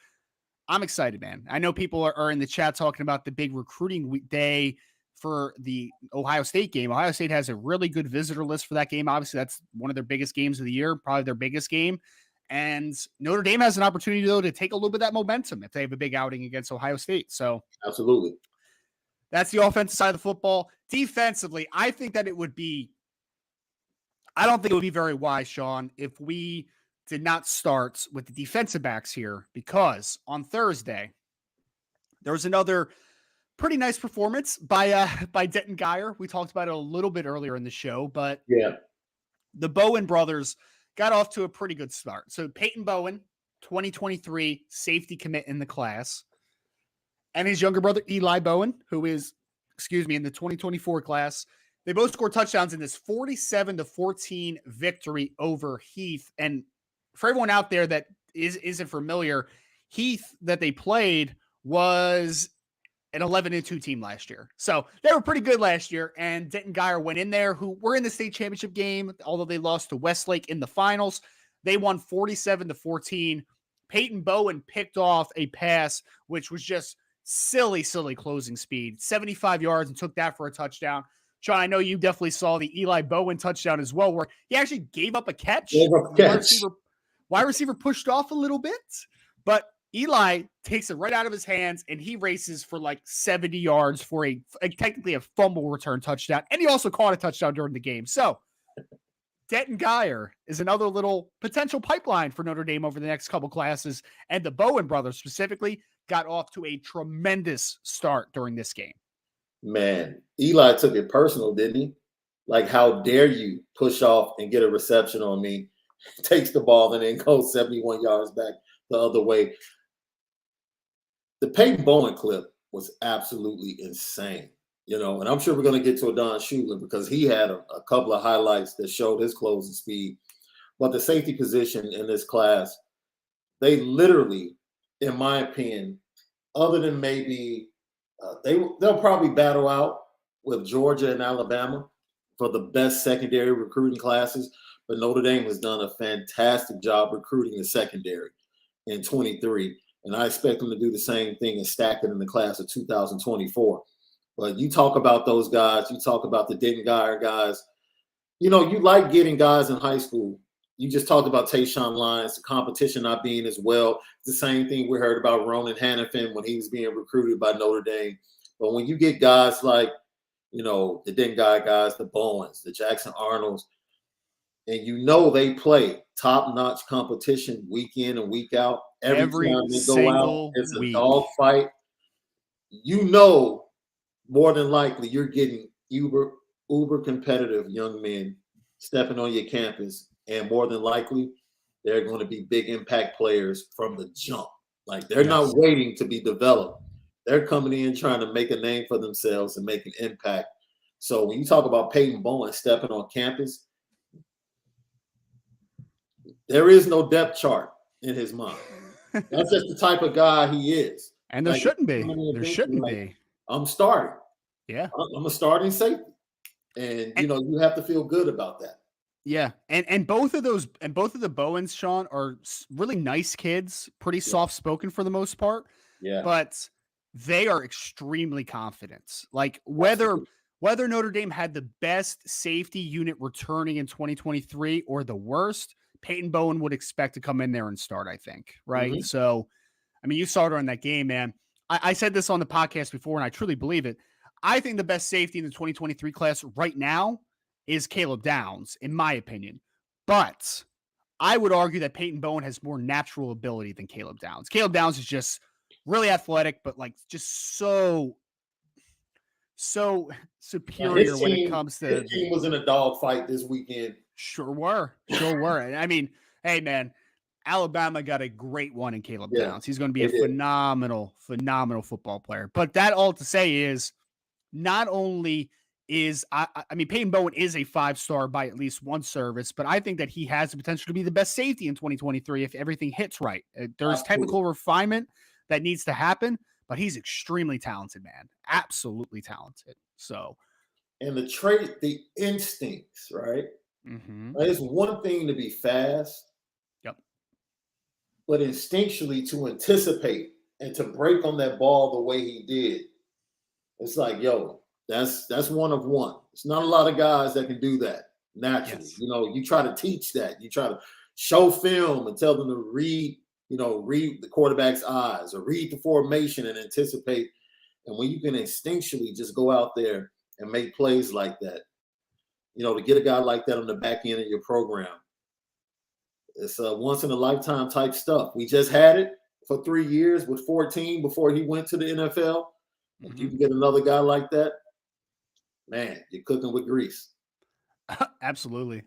I'm excited, man. I know people are in the chat talking about the big recruiting day for the Ohio State game. Ohio State has a really good visitor list for that game. Obviously, that's one of their biggest games of the year, probably their biggest game. And Notre Dame has an opportunity, though, to take a little bit of that momentum if they have a big outing against Ohio State. So absolutely. That's the offensive side of the football. Defensively, I think that it would be, I don't think it would be very wise, Shaun, if we did not start with the defensive backs here, because on Thursday, there was another pretty nice performance by Denton Geyer. We talked about it a little bit earlier in the show, but the Bowen brothers got off to a pretty good start. So Peyton Bowen, 2023 safety commit in the class, and his younger brother, Eli Bowen, who is, in the 2024 class. They both scored touchdowns in this 47-14 victory over Heath. And for everyone out there that isn't familiar, Heath that they played was an 11-2 team last year. So they were pretty good last year. And Denton Guyer went in there, who were in the state championship game, although they lost to Westlake in the finals. They won 47-14. Peyton Bowen picked off a pass, which was just silly closing speed, 75 yards, and took that for a touchdown. Shaun, I know you definitely saw the Eli Bowen touchdown as well, where he actually gave up a catch. Wide receiver pushed off a little bit, but Eli takes it right out of his hands, and he races for like 70 yards for a technically a fumble return touchdown. And he also caught a touchdown during the game. So Denton Guyer is another little potential pipeline for Notre Dame over the next couple classes. And the Bowen brothers specifically got off to a tremendous start during this game. Man, Eli took it personal, didn't he? Like, how dare you push off and get a reception on me? Takes the ball and then goes 71 yards back the other way. The Peyton Bowen clip was absolutely insane, and I'm sure we're going to get to Adon Schuler because he had a couple of highlights that showed his closing speed. But the safety position in this class, they literally, in my opinion, other than maybe they'll probably battle out with Georgia and Alabama for the best secondary recruiting classes. But Notre Dame has done a fantastic job recruiting the secondary in 23. And I expect them to do the same thing and stack it in the class of 2024. But you talk about those guys, you talk about the Denton Guyer guys. You like getting guys in high school. You just talked about Tayshawn Lyons, the competition not being as well. It's the same thing we heard about Ronan Hannafin when he was being recruited by Notre Dame. But when you get guys like, the Denton Guyer guys, the Bowens, the Jackson Arnolds, and they play top-notch competition week in and week out. Every time they go out, it's a dogfight. More than likely you're getting uber competitive young men stepping on your campus, and more than likely they're going to be big impact players from the jump. Like, they're not waiting to be developed. They're coming in trying to make a name for themselves and make an impact. So when you talk about Peyton Bowen stepping on campus, there is no depth chart in his mind. That's just the type of guy he is. And there shouldn't be. There shouldn't be. I'm starting. Yeah. I'm a starting safety. And you have to feel good about that. Yeah. And both of the Bowens, Shaun, are really nice kids, pretty soft-spoken for the most part. Yeah. But they are extremely confident. Like, whether Notre Dame had the best safety unit returning in 2023 or the worst, Peyton Bowen would expect to come in there and start, I think. Right. Mm-hmm. So, I mean, you saw it on that game, man. I said this on the podcast before, and I truly believe it. I think the best safety in the 2023 class right now is Caleb Downs, in my opinion. But I would argue that Peyton Bowen has more natural ability than Caleb Downs. Caleb Downs is just really athletic, but like just so superior when it comes to. His team was in a dogfight this weekend. Sure were. I mean, hey, man, Alabama got a great one in Caleb Downs. He's going to be a phenomenal football player. But that all to say is, not only is, I mean, Peyton Bowen is a 5-star by at least one service, but I think that he has the potential to be the best safety in 2023 if everything hits right. There's technical refinement that needs to happen, but he's extremely talented, man. Absolutely talented. So, and the instincts, right? Mm-hmm. It's one thing to be fast, but instinctually to anticipate and to break on that ball the way he did. It's like, that's one of one. It's not a lot of guys that can do that naturally. Yes. You try to teach that. You try to show film and tell them to read the quarterback's eyes or read the formation and anticipate. And when you can instinctually just go out there and make plays like that, to get a guy like that on the back end of your program, it's a once-in-a-lifetime type stuff. We just had it for 3 years with 14 before he went to the NFL. Mm-hmm. If you can get another guy like that, man, you're cooking with grease. Absolutely.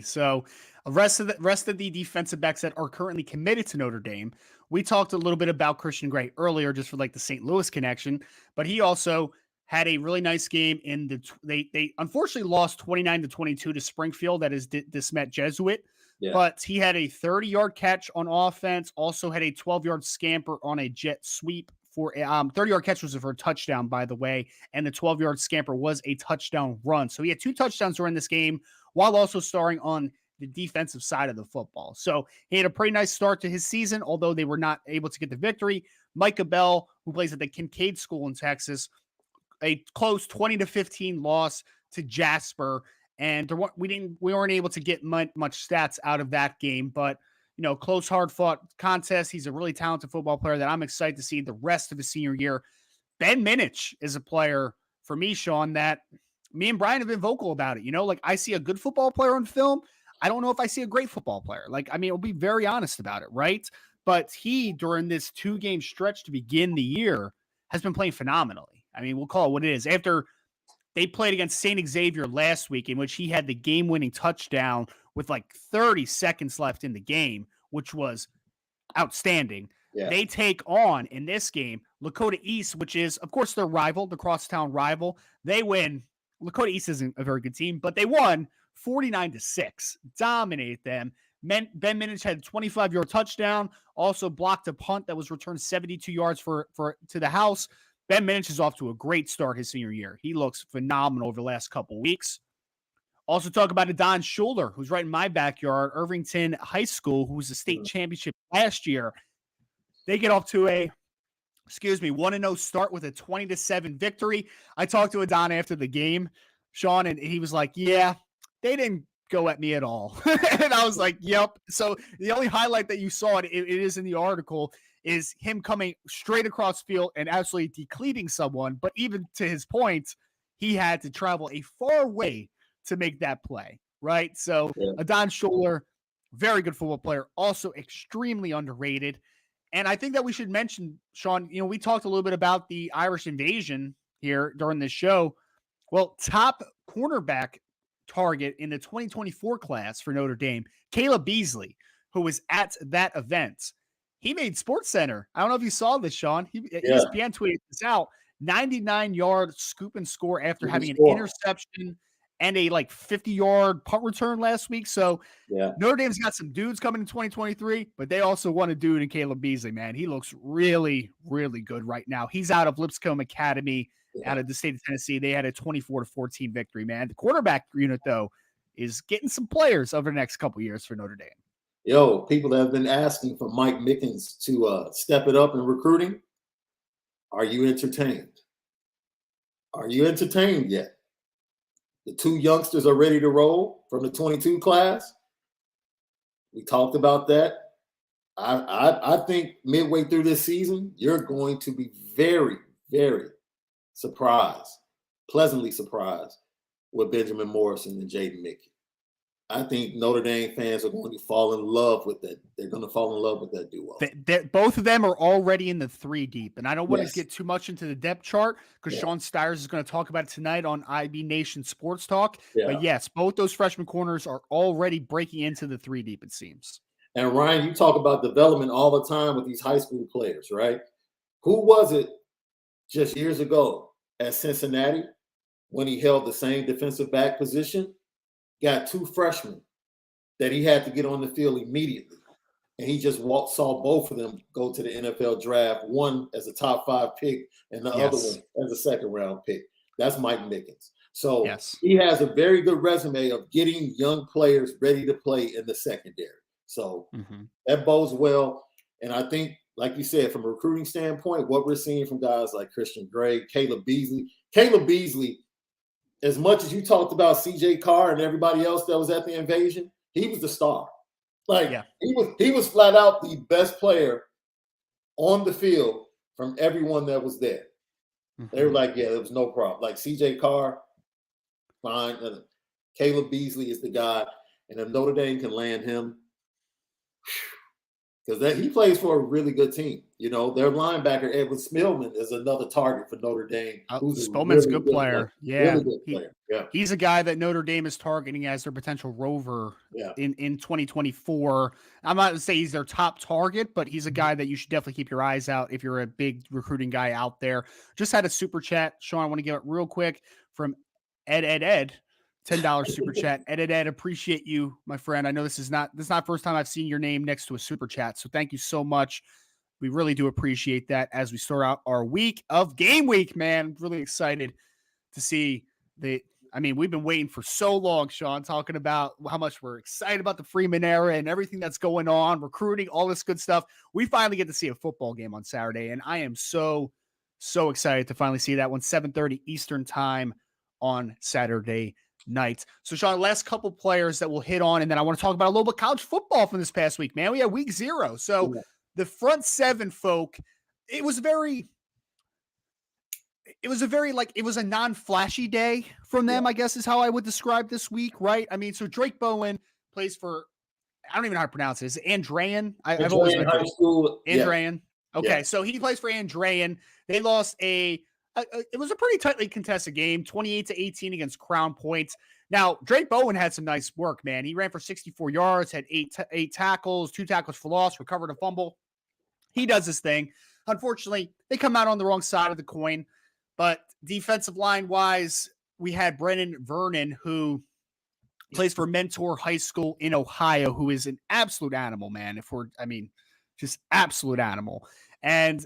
So, rest of the defensive backs that are currently committed to Notre Dame. We talked a little bit about Christian Gray earlier, just for like the St. Louis connection, but he also had a really nice game in they unfortunately lost 29-22 to Springfield. That is DeSmet Jesuit. Yeah. But he had a 30-yard catch on offense, also had a 12-yard scamper on a jet sweep for 30-yard catch was for a touchdown, by the way, and the 12-yard scamper was a touchdown run. So he had 2 touchdowns during this game while also starring on the defensive side of the football. So he had a pretty nice start to his season, although they were not able to get the victory. Micah Bell, who plays at the Kincaid School in Texas, a close 20-15 loss to Jasper. And we weren't able to get much stats out of that game, but close, hard-fought contest. He's a really talented football player that I'm excited to see the rest of his senior year. Ben Minich is a player for me, Shaun, that me and Brian have been vocal about it. Like I see a good football player on film. I don't know if I see a great football player. We'll be very honest about it, right? But he, during this 2-game stretch to begin the year, has been playing phenomenally. We'll call it what it is. After they played against St. Xavier last week, in which he had the game-winning touchdown with 30 seconds left in the game, which was outstanding. Yeah. They take on, in this game, Lakota East, which is, of course, their rival, the crosstown rival. They win. Lakota East isn't a very good team, but they won 49-6, dominated them. Ben Minich had a 25-yard touchdown, also blocked a punt that was returned 72 yards to the house. Ben Minich is off to a great start his senior year. He looks phenomenal over the last couple weeks. Also talk about Adon Schuler, who's right in my backyard, Irvington High School, who was a state championship last year. They get off to a 1-0 start with a 20-7 victory. I talked to Adon after the game, Shaun, and he was like, yeah, they didn't go at me at all. And I was like, yep. So the only highlight that you saw, it is in the article, is him coming straight across field and absolutely decleating someone. But even to his point, he had to travel a far way to make that play, right? So Adon Schuler, very good football player, also extremely underrated. And I think that we should mention, Shaun, we talked a little bit about the Irish invasion here during this show. Well, top cornerback target in the 2024 class for Notre Dame, Caleb Beasley, who was at that event. He made SportsCenter. I don't know if you saw this, Shaun. ESPN tweeted this out. 99-yard scoop and score after having an interception and a 50-yard punt return last week. So Notre Dame's got some dudes coming in 2023, but they also want a dude in Caleb Beasley, man. He looks really, really good right now. He's out of Lipscomb Academy, out of the state of Tennessee. They had a 24-14 victory, man. The quarterback unit, though, is getting some players over the next couple years for Notre Dame. People have been asking for Mike Mickens to step it up in recruiting. Are you entertained? Are you entertained yet? The 2 youngsters are ready to roll from the 22 class. We talked about that. I think midway through this season, you're going to be very, very pleasantly surprised with Benjamin Morrison and Jaden Mickey. I think Notre Dame fans are going to fall in love with that. They're going to fall in love with that duo. Both of them are already in the 3 deep, and I don't want to get too much into the depth chart because Shaun Stiers is going to talk about it tonight on IB Nation Sports Talk. Yeah. But yes, both those freshman corners are already breaking into the 3 deep, it seems. And Ryan, you talk about development all the time with these high school players, right? Who was it just years ago at Cincinnati when he held the same defensive back position? Got 2 freshmen that he had to get on the field immediately. And he just saw both of them go to the NFL draft, one as a top 5 pick and the other one as a second-round pick. That's Mike Mickens. So he has a very good resume of getting young players ready to play in the secondary. So that bodes well. And I think, like you said, from a recruiting standpoint, what we're seeing from guys like Christian Gray, Caleb Beasley, as much as you talked about CJ Carr and everybody else that was at the invasion, he was the star. He was flat out the best player on the field from everyone that was there. They were like, there was no problem. Like CJ Carr, fine. Caleb Beasley is the guy. And if Notre Dame can land him, because he plays for a really good team. Their linebacker, Edward Spillman, is another target for Notre Dame. Spillman's a good player. Yeah. Really good player. He's a guy that Notre Dame is targeting as their potential rover in 2024. I'm not going to say he's their top target, but he's a guy that you should definitely keep your eyes out if you're a big recruiting guy out there. Just had a super chat, Shaun. I want to give it real quick from Ed. $10 super chat. Ed, appreciate you, my friend. I know this is not the first time I've seen your name next to a super chat. So thank you so much. We really do appreciate that as we start out our week of game week, man. Really excited to see we've been waiting for so long, Shaun, talking about how much we're excited about the Freeman era and everything that's going on, recruiting, all this good stuff. We finally get to see a football game on Saturday, and I am so excited to finally see that one, 7:30 Eastern time on Saturday night. So, Shaun, last couple players that we'll hit on, and then I want to talk about a little bit of college football from this past week, man. We had week 0. So the front seven folk, it was a very non-flashy day from them, I guess is how I would describe this week, right? I mean, so Drake Bowen plays for, I don't even know how to pronounce it. Is it Andrean? I've always been high school. Andrean. Yeah. Okay, so he plays for Andrean. They lost it was a pretty tightly contested game, 28-18 against Crown Point. Now, Drake Bowen had some nice work, man. He ran for 64 yards, had eight tackles, 2 tackles for loss, recovered a fumble. He does his thing. Unfortunately, they come out on the wrong side of the coin. But defensive line wise, we had Vernon, who plays for Mentor High School in Ohio, who is an absolute animal, man. Just absolute animal.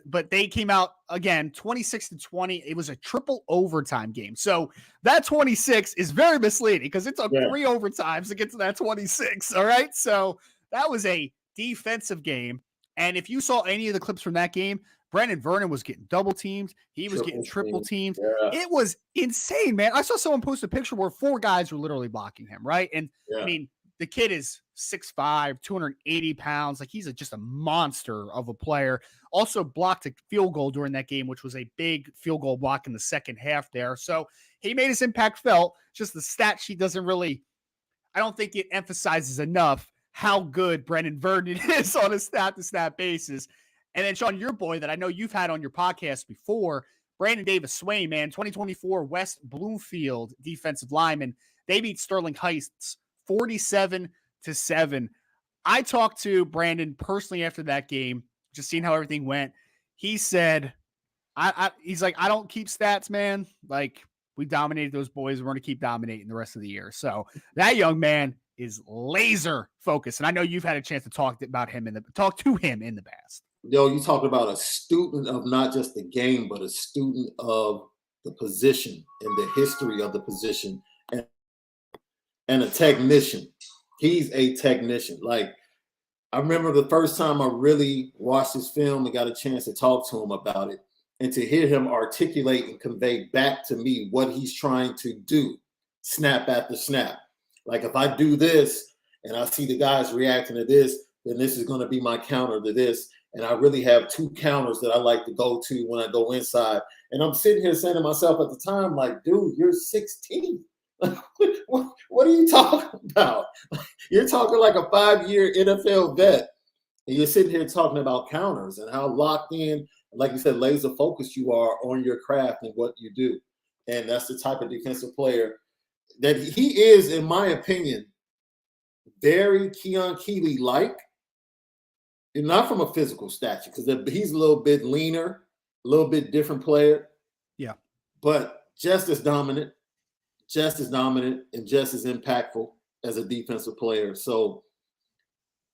But they came out again, 26-20. It was a triple overtime game. So that 26 is very misleading because it took 3 overtimes to get to that 26. All right. So that was a defensive game. And if you saw any of the clips from that game, Vernon was getting double teamed. He was getting triple teamed. Yeah. It was insane, man. I saw someone post a picture where 4 guys were literally blocking him, right? And I mean, the kid is 6'5", 280 pounds. Like, he's just a monster of a player. Also blocked a field goal during that game, which was a big field goal block in the second half there. So he made his impact felt. Just the stat sheet doesn't really, I don't think it emphasizes enough how good Vernon is on a stat-to-stat basis. And then, Shaun, your boy that I know you've had on your podcast before, Brandon Davis Swain, man, 2024 West Bloomfield defensive lineman. They beat Sterling Heights 47-7. I talked to Brandon personally after that game, just seeing how everything went. He said, he's like, I don't keep stats, man. Like, we dominated those boys. We're going to keep dominating the rest of the year. So that young man is laser focused. And I know you've had a chance to talk to him in the past. Yo, you talk about a student of not just the game, but a student of the position and the history of the position, and a technician. He's a technician. Like, I remember the first time I really watched his film and got a chance to talk to him about it, and to hear him articulate and convey back to me what he's trying to do, snap after snap. Like, if I do this and I see the guys reacting to this, then this is going to be my counter to this. And I really have 2 counters that I like to go to when I go inside. And I'm sitting here saying to myself at the time, like, dude, you're 16. What are you talking about? You're talking like a 5-year NFL vet. And you're sitting here talking about counters and how locked in, like you said, laser focused you are on your craft and what you do. And that's the type of defensive player that he is, in my opinion, very Kian Keeley-like. Not from a physical stature, because he's a little bit leaner, a little bit different player. Yeah. But just as dominant, and just as impactful as a defensive player. So,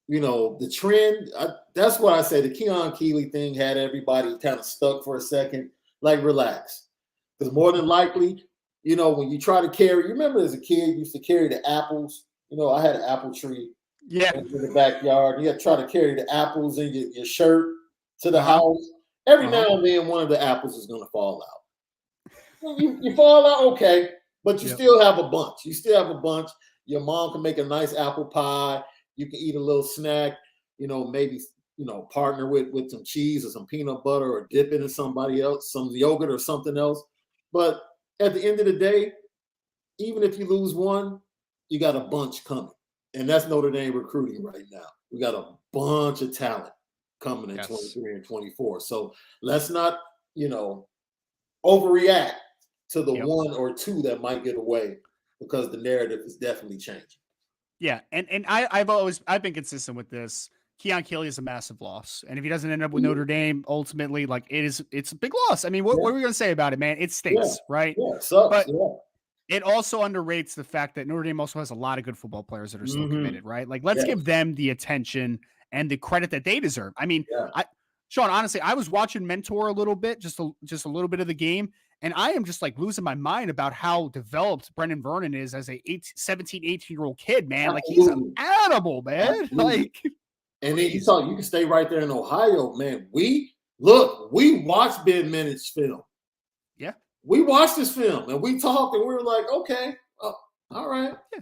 the trend, that's what I say. The Kian Keeley thing had everybody kind of stuck for a second. Like, relax. Because more than likely, when you try to carry, you remember as a kid, you used to carry the apples. I had an apple tree. Yeah, in the backyard. You got to try to carry the apples in your shirt to the house. Every now and then, one of the apples is going to fall out. You fall out, okay, but you still have a bunch. Your mom can make a nice apple pie. You can eat a little snack. Maybe partner with some cheese or some peanut butter, or dip it in somebody else, some yogurt or something else. But at the end of the day, even if you lose one, you got a bunch coming. And that's Notre Dame recruiting right now. We got a bunch of talent coming in 23 and 24. So let's not, overreact to the 1 or 2 that might get away, because the narrative is definitely changing. Yeah, and I've been consistent with this. Kian Keeley is a massive loss, and if he doesn't end up with Notre Dame, ultimately, like, it's a big loss. I mean, what are we gonna say about it, man? It stinks, right? Yeah, it sucks. But it also underrates the fact that Notre Dame also has a lot of good football players that are still committed, right? Like, let's give them the attention and the credit that they deserve. I mean, Shaun, honestly, I was watching Mentor a little bit, just a little bit of the game, and I am just like losing my mind about how developed Brendan Vernon is as a 17, 18-year-old kid, man. Like he's an Absolutely. animal, man. Absolutely. Like, and then you can stay right there in Ohio, man. We watched Ben Minich's film. Yeah. We watched this film and we talked and we were like, okay, all right. Yeah.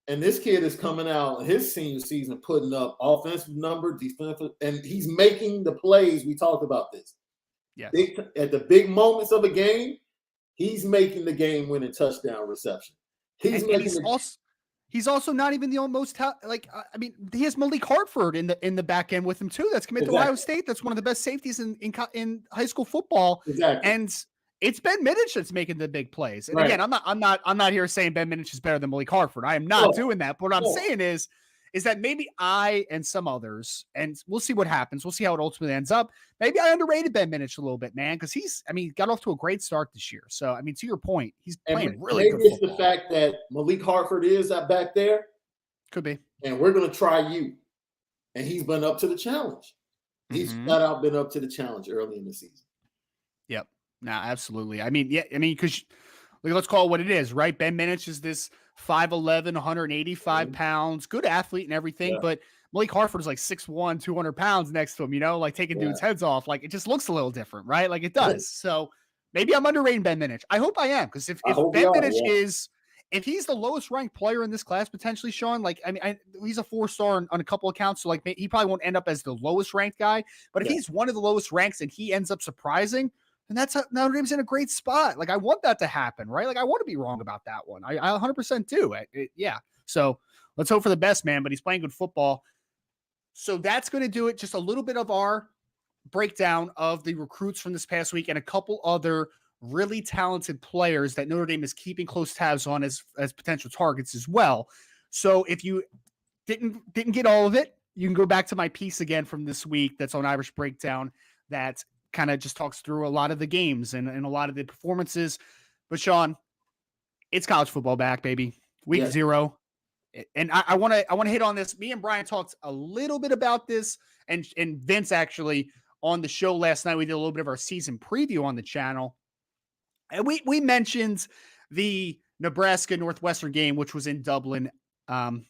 And this kid is coming out his senior season, putting up offensive number, defensive, and he's making the plays. We talked about this. Yeah. At the big moments of a game, he's making the game-winning touchdown reception. He's also not even the most he has Malik Hartford in the back end with him too. That's committed to Ohio State. That's one of the best safeties in high school football. Exactly. And it's Ben Minich that's making the big plays. And again, I'm not here saying Ben Minich is better than Malik Hartford. I am not doing that. But what I'm saying is that maybe I and some others, and we'll see what happens. We'll see how it ultimately ends up. Maybe I underrated Ben Minich a little bit, man, because he got off to a great start this year. So, to your point, he's playing really good football. Maybe it's the fact that Malik Hartford is back there. Could be. And we're going to try you. And he's been up to the challenge. He's flat out been up to the challenge early in the season. Yep. No, absolutely. Because let's call it what it is, right? Ben Minich is this 5'11", 185 pounds, good athlete and everything, but Malik Hartford is like 6'1", 200 pounds next to him, like taking dudes' heads off. Like it just looks a little different, right? Like it does. So maybe I'm underrating Ben Minich. I hope I am, because if Ben Minich if he's the lowest ranked player in this class, potentially, Shaun, he's a 4-star on a couple of counts, so he probably won't end up as the lowest ranked guy. But if he's one of the lowest ranks and he ends up surprising, and Notre Dame's in a great spot. Like I want that to happen, right? Like I want to be wrong about that one. I 100% do. So let's hope for the best, man. But he's playing good football. So that's going to do it. Just a little bit of our breakdown of the recruits from this past week and a couple other really talented players that Notre Dame is keeping close tabs on as potential targets as well. So if you didn't get all of it, you can go back to my piece again from this week that's on Irish Breakdown that kind of just talks through a lot of the games and a lot of the performances. But Shaun, it's college football back, baby. Week 0. And I want to hit on this. Me and Brian talked a little bit about this, and Vince actually on the show last night. We did a little bit of our season preview on the channel. And we mentioned the Nebraska Northwestern game, which was in Dublin, Ireland,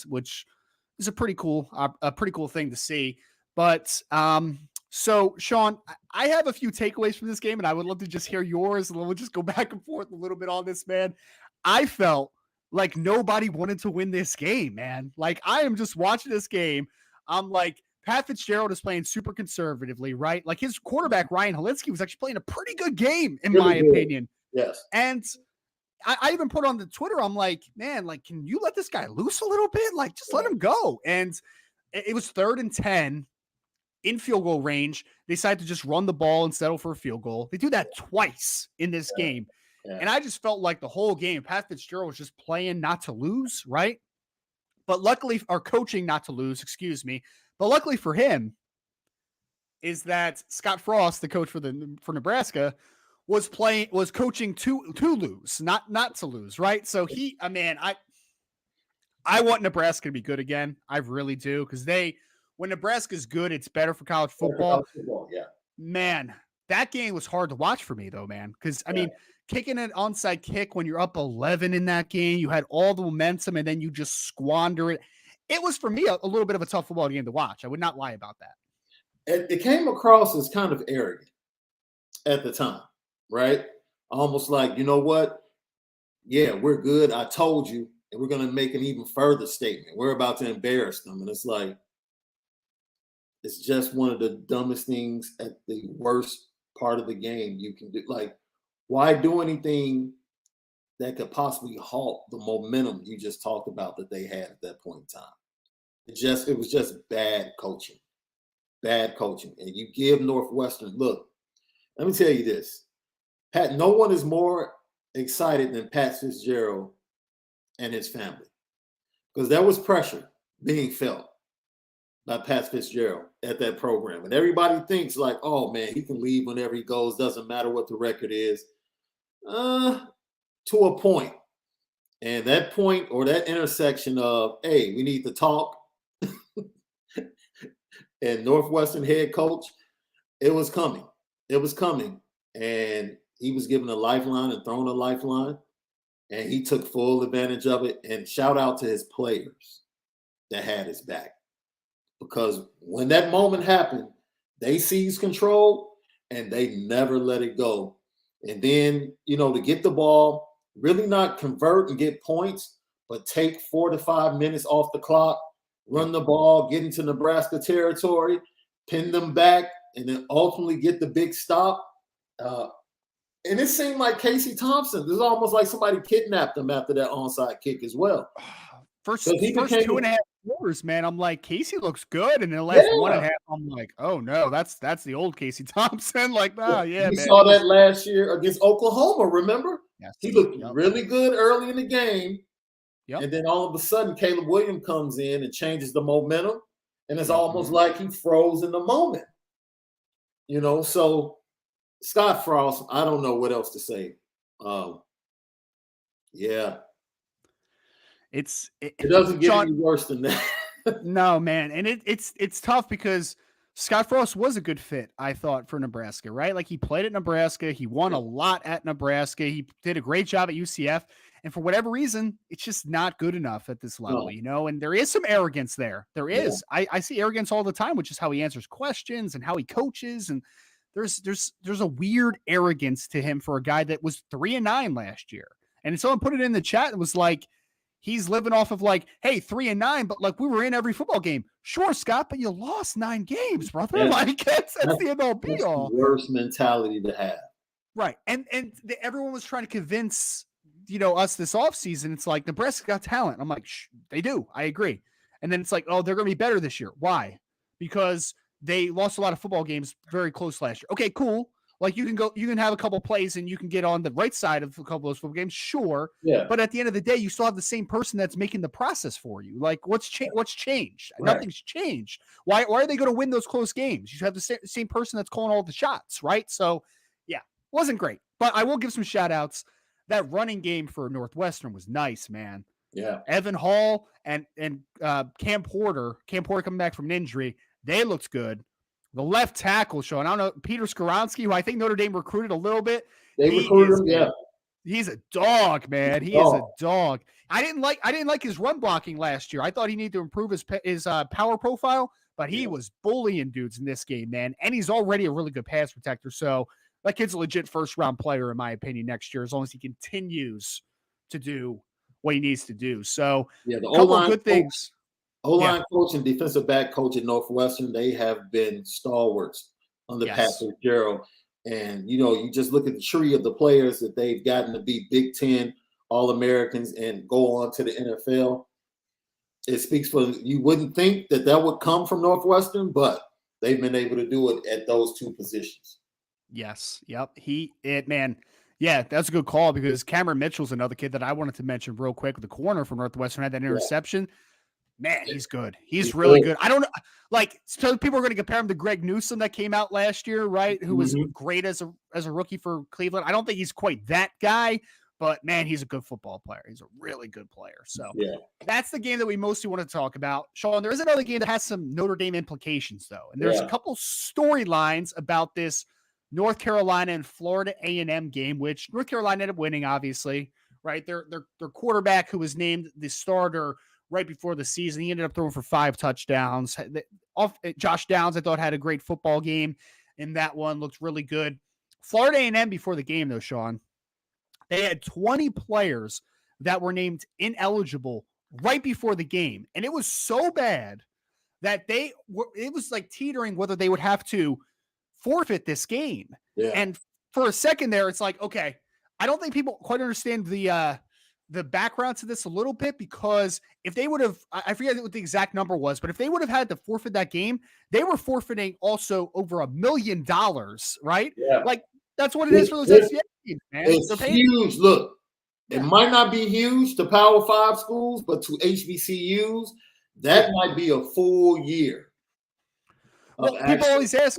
which is a pretty cool thing to see. But so, Shaun, I have a few takeaways from this game, and I would love to just hear yours, and we'll just go back and forth a little bit on this, man. I felt like nobody wanted to win this game, man. Like, I am just watching this game. I'm like, Pat Fitzgerald is playing super conservatively, right? Like, his quarterback, Ryan Helinski, was actually playing a pretty good game, in my opinion. Yes. And I even put on the Twitter, I'm like, man, like, can you let this guy loose a little bit? Like, just let him go. And it was 3rd and 10. In field goal range, they decide to just run the ball and settle for a field goal. They do that twice in this game. Yeah. And I just felt like the whole game, Pat Fitzgerald was just playing not to lose, right? But luckily, or coaching not to lose, excuse me. But luckily for him is that Scott Frost, the coach for Nebraska, was coaching to lose, not to lose, right? So I want Nebraska to be good again. I really do, because when Nebraska's good, it's better for college football. Yeah. Man, that game was hard to watch for me, though, man. Because, kicking an onside kick when you're up 11 in that game, you had all the momentum, and then you just squander it. It was, for me, a little bit of a tough football game to watch. I would not lie about that. It came across as kind of arrogant at the time, right? Almost like, you know what? Yeah, we're good. I told you. And we're going to make an even further statement. We're about to embarrass them. And it's like, it's just one of the dumbest things at the worst part of the game you can do. Like, why do anything that could possibly halt the momentum you just talked about that they had at that point in time? It was just bad coaching. Bad coaching. And you give Northwestern, look, let me tell you this. Pat, no one is more excited than Pat Fitzgerald and his family, because there was pressure being felt by Pat Fitzgerald at that program. And everybody thinks like, oh, man, he can leave whenever he goes. Doesn't matter what the record is. To a point. And that point, or that intersection of, hey, we need to talk, and Northwestern head coach, it was coming. It was coming. And he was given a lifeline and thrown a lifeline. And he took full advantage of it. And shout out to his players that had his back. Because when that moment happened, they seized control and they never let it go. And then, to get the ball, really not convert and get points, but take 4 to 5 minutes off the clock, run the ball, get into Nebraska territory, pin them back, and then ultimately get the big stop. And it seemed like Casey Thompson, this is almost like somebody kidnapped him after that onside kick as well. First 2.5 quarters, man, I'm like, Casey looks good. And then the last 1.5, I'm like, oh no, that's the old Casey Thompson. Like, we saw that last year against Oklahoma, remember? Yes. He looked really good early in the game. Yep. And then all of a sudden, Caleb Williams comes in and changes the momentum. And it's almost like he froze in the moment. So Scott Frost, I don't know what else to say. It doesn't get any worse than that. No, man. And it's tough because Scott Frost was a good fit, I thought, for Nebraska, right? Like, he played at Nebraska. He won a lot at Nebraska. He did a great job at UCF. And for whatever reason, it's just not good enough at this level, and there is some arrogance there. There is. Yeah. I see arrogance all the time, which is how he answers questions and how he coaches. And there's a weird arrogance to him for a guy that was 3-9 last year. And someone put it in the chat and was like, he's living off of like, hey, 3-9, but like, we were in every football game. Sure, Scott, but you lost 9 games, brother. Yeah. Like, that's the end all be all. Worst mentality to have. Right. And everyone was trying to convince us this offseason. It's like, Nebraska got talent. I'm like, they do. I agree. And then it's like, oh, they're going to be better this year. Why? Because they lost a lot of football games very close last year. Okay, cool. Like, you can have a couple plays and you can get on the right side of a couple of those football games. Sure. Yeah. But at the end of the day, you still have the same person that's making the process for you. Like, what's changed? Right. Nothing's changed. Why are they going to win those close games? You have the same person that's calling all the shots, right? So, yeah, wasn't great. But I will give some shout outs. That running game for Northwestern was nice, man. Yeah. Evan Hall and Cam Porter coming back from an injury, they looked good. The left tackle, Shaun, I don't know, Peter Skoronsky, who I think Notre Dame recruited a little bit. They recruited him, yeah. He's a dog, man. He is a dog. I didn't like his run blocking last year. I thought he needed to improve his power profile, but he was bullying dudes in this game, man. And he's already a really good pass protector. So that kid's a legit first-round player, in my opinion, next year, as long as he continues to do what he needs to do. So, a couple of good things. O-line coach and defensive back coach at Northwestern, they have been stalwarts under Pat Fitzgerald. And, you just look at the tree of the players that they've gotten to be Big Ten All-Americans and go on to the NFL. It speaks for, you wouldn't think that would come from Northwestern, but they've been able to do it at those 2 positions. Yes. Yep. Man. Yeah, that's a good call, because Cameron Mitchell's another kid that I wanted to mention real quick. The corner from Northwestern had that interception. Man, he's good. He's really good. I don't know. Like, so people are going to compare him to Greg Newsome that came out last year, right? Who was great as a rookie for Cleveland. I don't think he's quite that guy, but man, he's a good football player. He's a really good player. So that's the game that we mostly want to talk about. Shaun, there is another game that has some Notre Dame implications, though. And there's a couple storylines about this North Carolina and Florida A&M game, which North Carolina ended up winning, obviously, right? Their quarterback, who was named the starter right before the season, he ended up throwing for 5 touchdowns. Josh Downs, I thought, had a great football game in that one. Looked really good. Florida A&M before the game, though, Shaun, they had 20 players that were named ineligible right before the game. And it was so bad that it was like teetering whether they would have to forfeit this game. Yeah. And for a second there, it's like, okay, I don't think people quite understand the background to this a little bit, because if they would have, I forget what the exact number was, but if they would have had to forfeit that game, they were forfeiting also over $1 million, right? Yeah. Like, that's what it is for those FCS teams, man. It's huge. Look, it might not be huge to Power 5 schools, but to HBCUs, that might be a full year. Well, people always ask,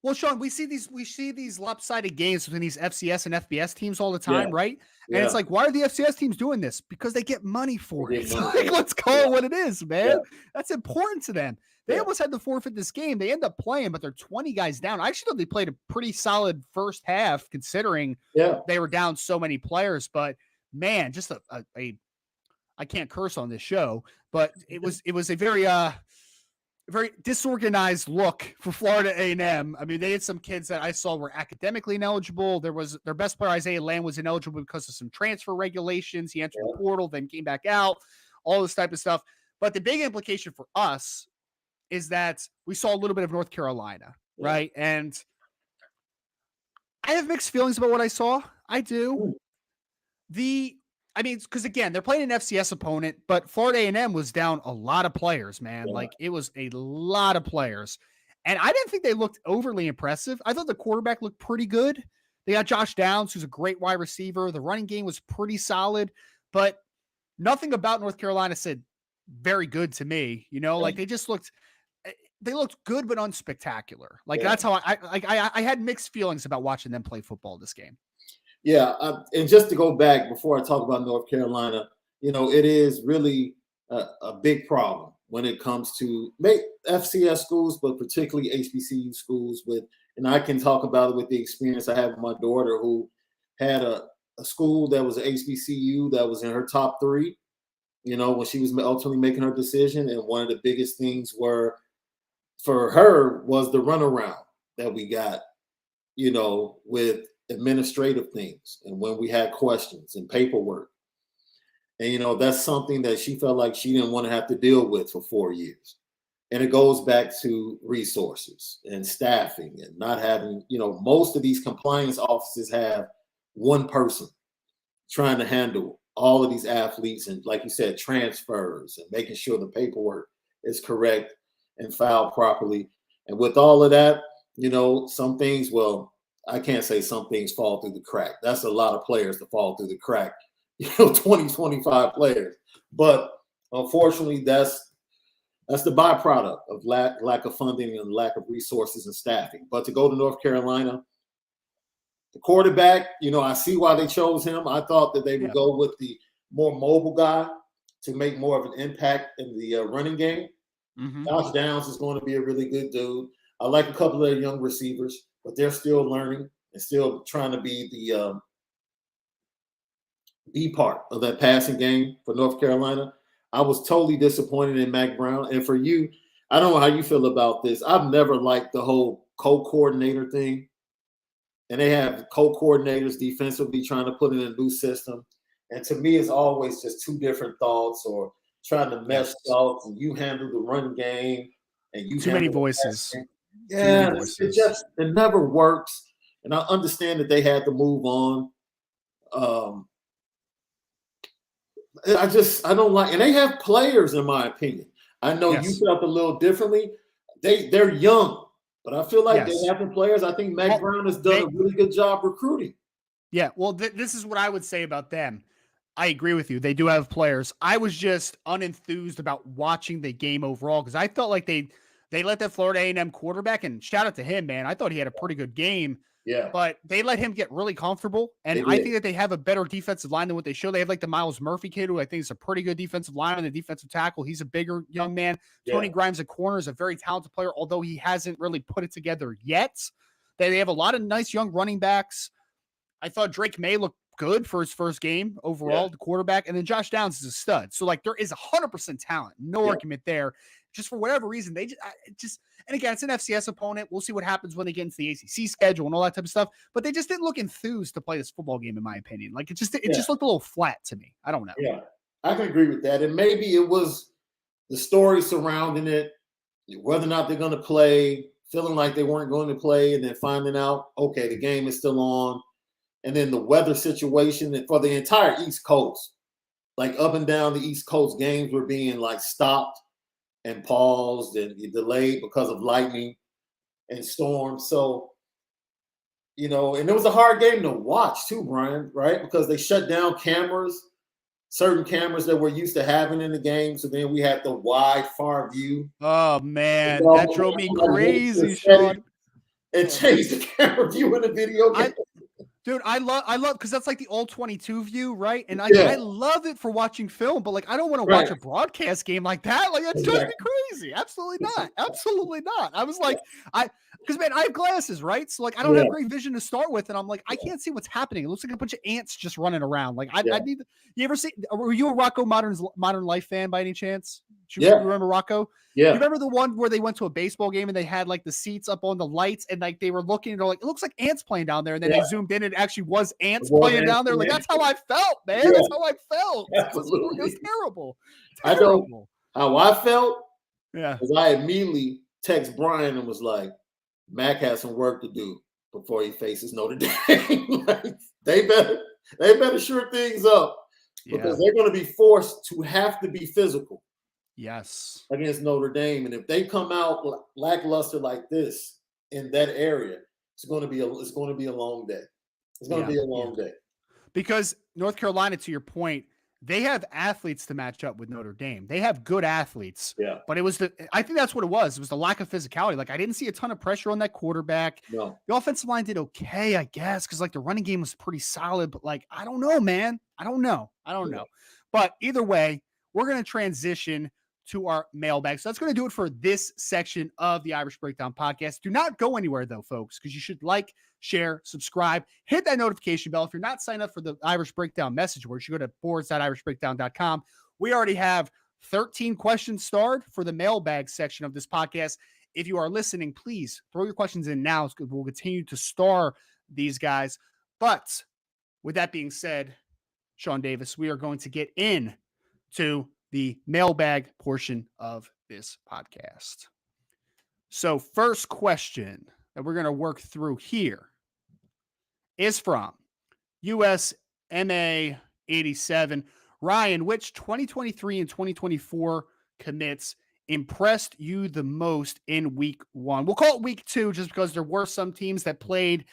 Well, Shaun, we see these lopsided games between these FCS and FBS teams all the time, Yeah. right? And Yeah. it's like, why are the FCS teams doing this? Because they get money for They it. get money Like, for it. let's call Yeah. it what it is, man. Yeah. That's important to them. They Yeah. almost had to forfeit this game. They end up playing, but they're 20 guys down. I actually thought they played a pretty solid first half, considering Yeah. they were down so many players. But man, just a I can't curse on this show, but it was a very disorganized look for Florida A&M. I mean, they had some kids that I saw were academically ineligible. There was their best player, Isaiah Lamb, was ineligible because of some transfer regulations. He entered the portal, then came back out, all this type of stuff. But the big implication for us is that we saw a little bit of North Carolina, right? And I have mixed feelings about what I saw. I do. Because again, they're playing an FCS opponent, but Florida A&M was down a lot of players, man. Yeah. Like, it was a lot of players. And I didn't think they looked overly impressive. I thought the quarterback looked pretty good. They got Josh Downs, who's a great wide receiver. The running game was pretty solid, but nothing about North Carolina said very good to me. Like they looked good, but unspectacular. Like that's how I had mixed feelings about watching them play football this game. Yeah, and just to go back before I talk about North Carolina, it is really a big problem when it comes to FCS schools, but particularly HBCU schools. And I can talk about it with the experience I have with my daughter, who had a school that was an HBCU that was in her top 3. When she was ultimately making her decision, and one of the biggest things for her was the runaround that we got, with administrative things and when we had questions and paperwork. And that's something that she felt like she didn't want to have to deal with for 4 years. And it goes back to resources and staffing and not having, most of these compliance offices have one person trying to handle all of these athletes and, like you said, transfers and making sure the paperwork is correct and filed properly. And with all of that, some things, I can't say some things fall through the crack. That's a lot of players to fall through the crack, 20, 25 players. But unfortunately, that's the byproduct of lack of funding and lack of resources and staffing. But to go to North Carolina, the quarterback, I see why they chose him. I thought that they would go with the more mobile guy to make more of an impact in the running game. Mm-hmm. Josh Downs is going to be a really good dude. I like a couple of their young receivers, but they're still learning and still trying to be the B part of that passing game for North Carolina. I was totally disappointed in Mac Brown. And for you, I don't know how you feel about this. I've never liked the whole co-coordinator thing. And they have co-coordinators defensively trying to put in a new system. And to me, it's always just two different thoughts or trying to mesh thoughts. And you handle the run game and you too many voices. Yeah, it never works. And I understand that they had to move on. I don't like, and they have players, in my opinion. I know you felt a little differently. They're young, but I feel like they have the players. I think Mac Brown has done a really good job recruiting. Yeah, well, this is what I would say about them. I agree with you. They do have players. I was just unenthused about watching the game overall because I felt like they let that Florida A&M quarterback, and shout out to him, man. I thought he had a pretty good game. Yeah. But they let him get really comfortable. And I think that they have a better defensive line than what they show. They have like the Miles Murphy kid, who I think is a pretty good defensive lineman, the defensive tackle. He's a bigger young man. Yeah. Tony Grimes at corner is a very talented player, although he hasn't really put it together yet. They have a lot of nice young running backs. I thought Drake May looked good for his first game overall, the quarterback. And then Josh Downs is a stud. So like there is 100% talent. No argument there. Just for whatever reason, they just and again, it's an FCS opponent. We'll see what happens when they get into the ACC schedule and all that type of stuff. But they just didn't look enthused to play this football game, in my opinion. Like it just looked a little flat to me. I don't know. Yeah, I can agree with that. And maybe it was the story surrounding it, whether or not they're going to play, feeling like they weren't going to play, and then finding out, okay, the game is still on. And then the weather situation for the entire East Coast, like up and down the East Coast, games were being like stopped and paused and delayed because of lightning and storms. So, and it was a hard game to watch too, Brian, right? Because they shut down certain cameras that we're used to having in the game. So then we had the wide, far view. Oh, man, that drove me crazy, Shaun. and change the camera view in the video game. Dude, I love because that's like the old 22 view, right? And I love it for watching film, but like I don't want to watch a broadcast game like that. Like that drives me crazy. Absolutely not. Absolutely not. I was like, because man, I have glasses, right? So like I don't have great vision to start with, and I'm like, I can't see what's happening. It looks like a bunch of ants just running around. Like I need. You ever see? Were you a Rocco Modern Life fan by any chance? Do you remember Rocco? Yeah. You remember the one where they went to a baseball game and they had like the seats up on the lights and like they were looking and they're like, it looks like ants playing down there. And then they zoomed in and it actually was ants playing down there. Like, that's how I felt, man. Yeah. That's how I felt. Absolutely. It was terrible. I know how I felt. Yeah. Because I immediately text Brian and was like, Mac has some work to do before he faces Notre Dame. Like, they better sure things up because they're going to be forced to have to be physical. Yes. Against Notre Dame. And if they come out lackluster like this in that area, it's going to be a long day. It's going to be a long day. Because North Carolina, to your point, they have athletes to match up with Notre Dame. They have good athletes. Yeah. But I think that's what it was. It was the lack of physicality. Like I didn't see a ton of pressure on that quarterback. No. The offensive line did okay, I guess, because like the running game was pretty solid. But like, I don't know, man. I don't know. But either way, we're going to transition to our mailbag. So that's going to do it for this section of the Irish Breakdown podcast. Do not go anywhere though, folks, because you should like, share, subscribe, hit that notification bell. If you're not signed up for the Irish Breakdown message board, you should go to boards.irishbreakdown.com. We already have 13 questions starred for the mailbag section of this podcast. If you are listening, please throw your questions in now. We'll continue to star these guys. But with that being said, Shaun Davis, we are going to get in to the mailbag portion of this podcast. So first question that we're going to work through here is from USMA 87. Ryan, which 2023 and 2024 commits impressed you the most in week one? We'll call it week two just because there were some teams that played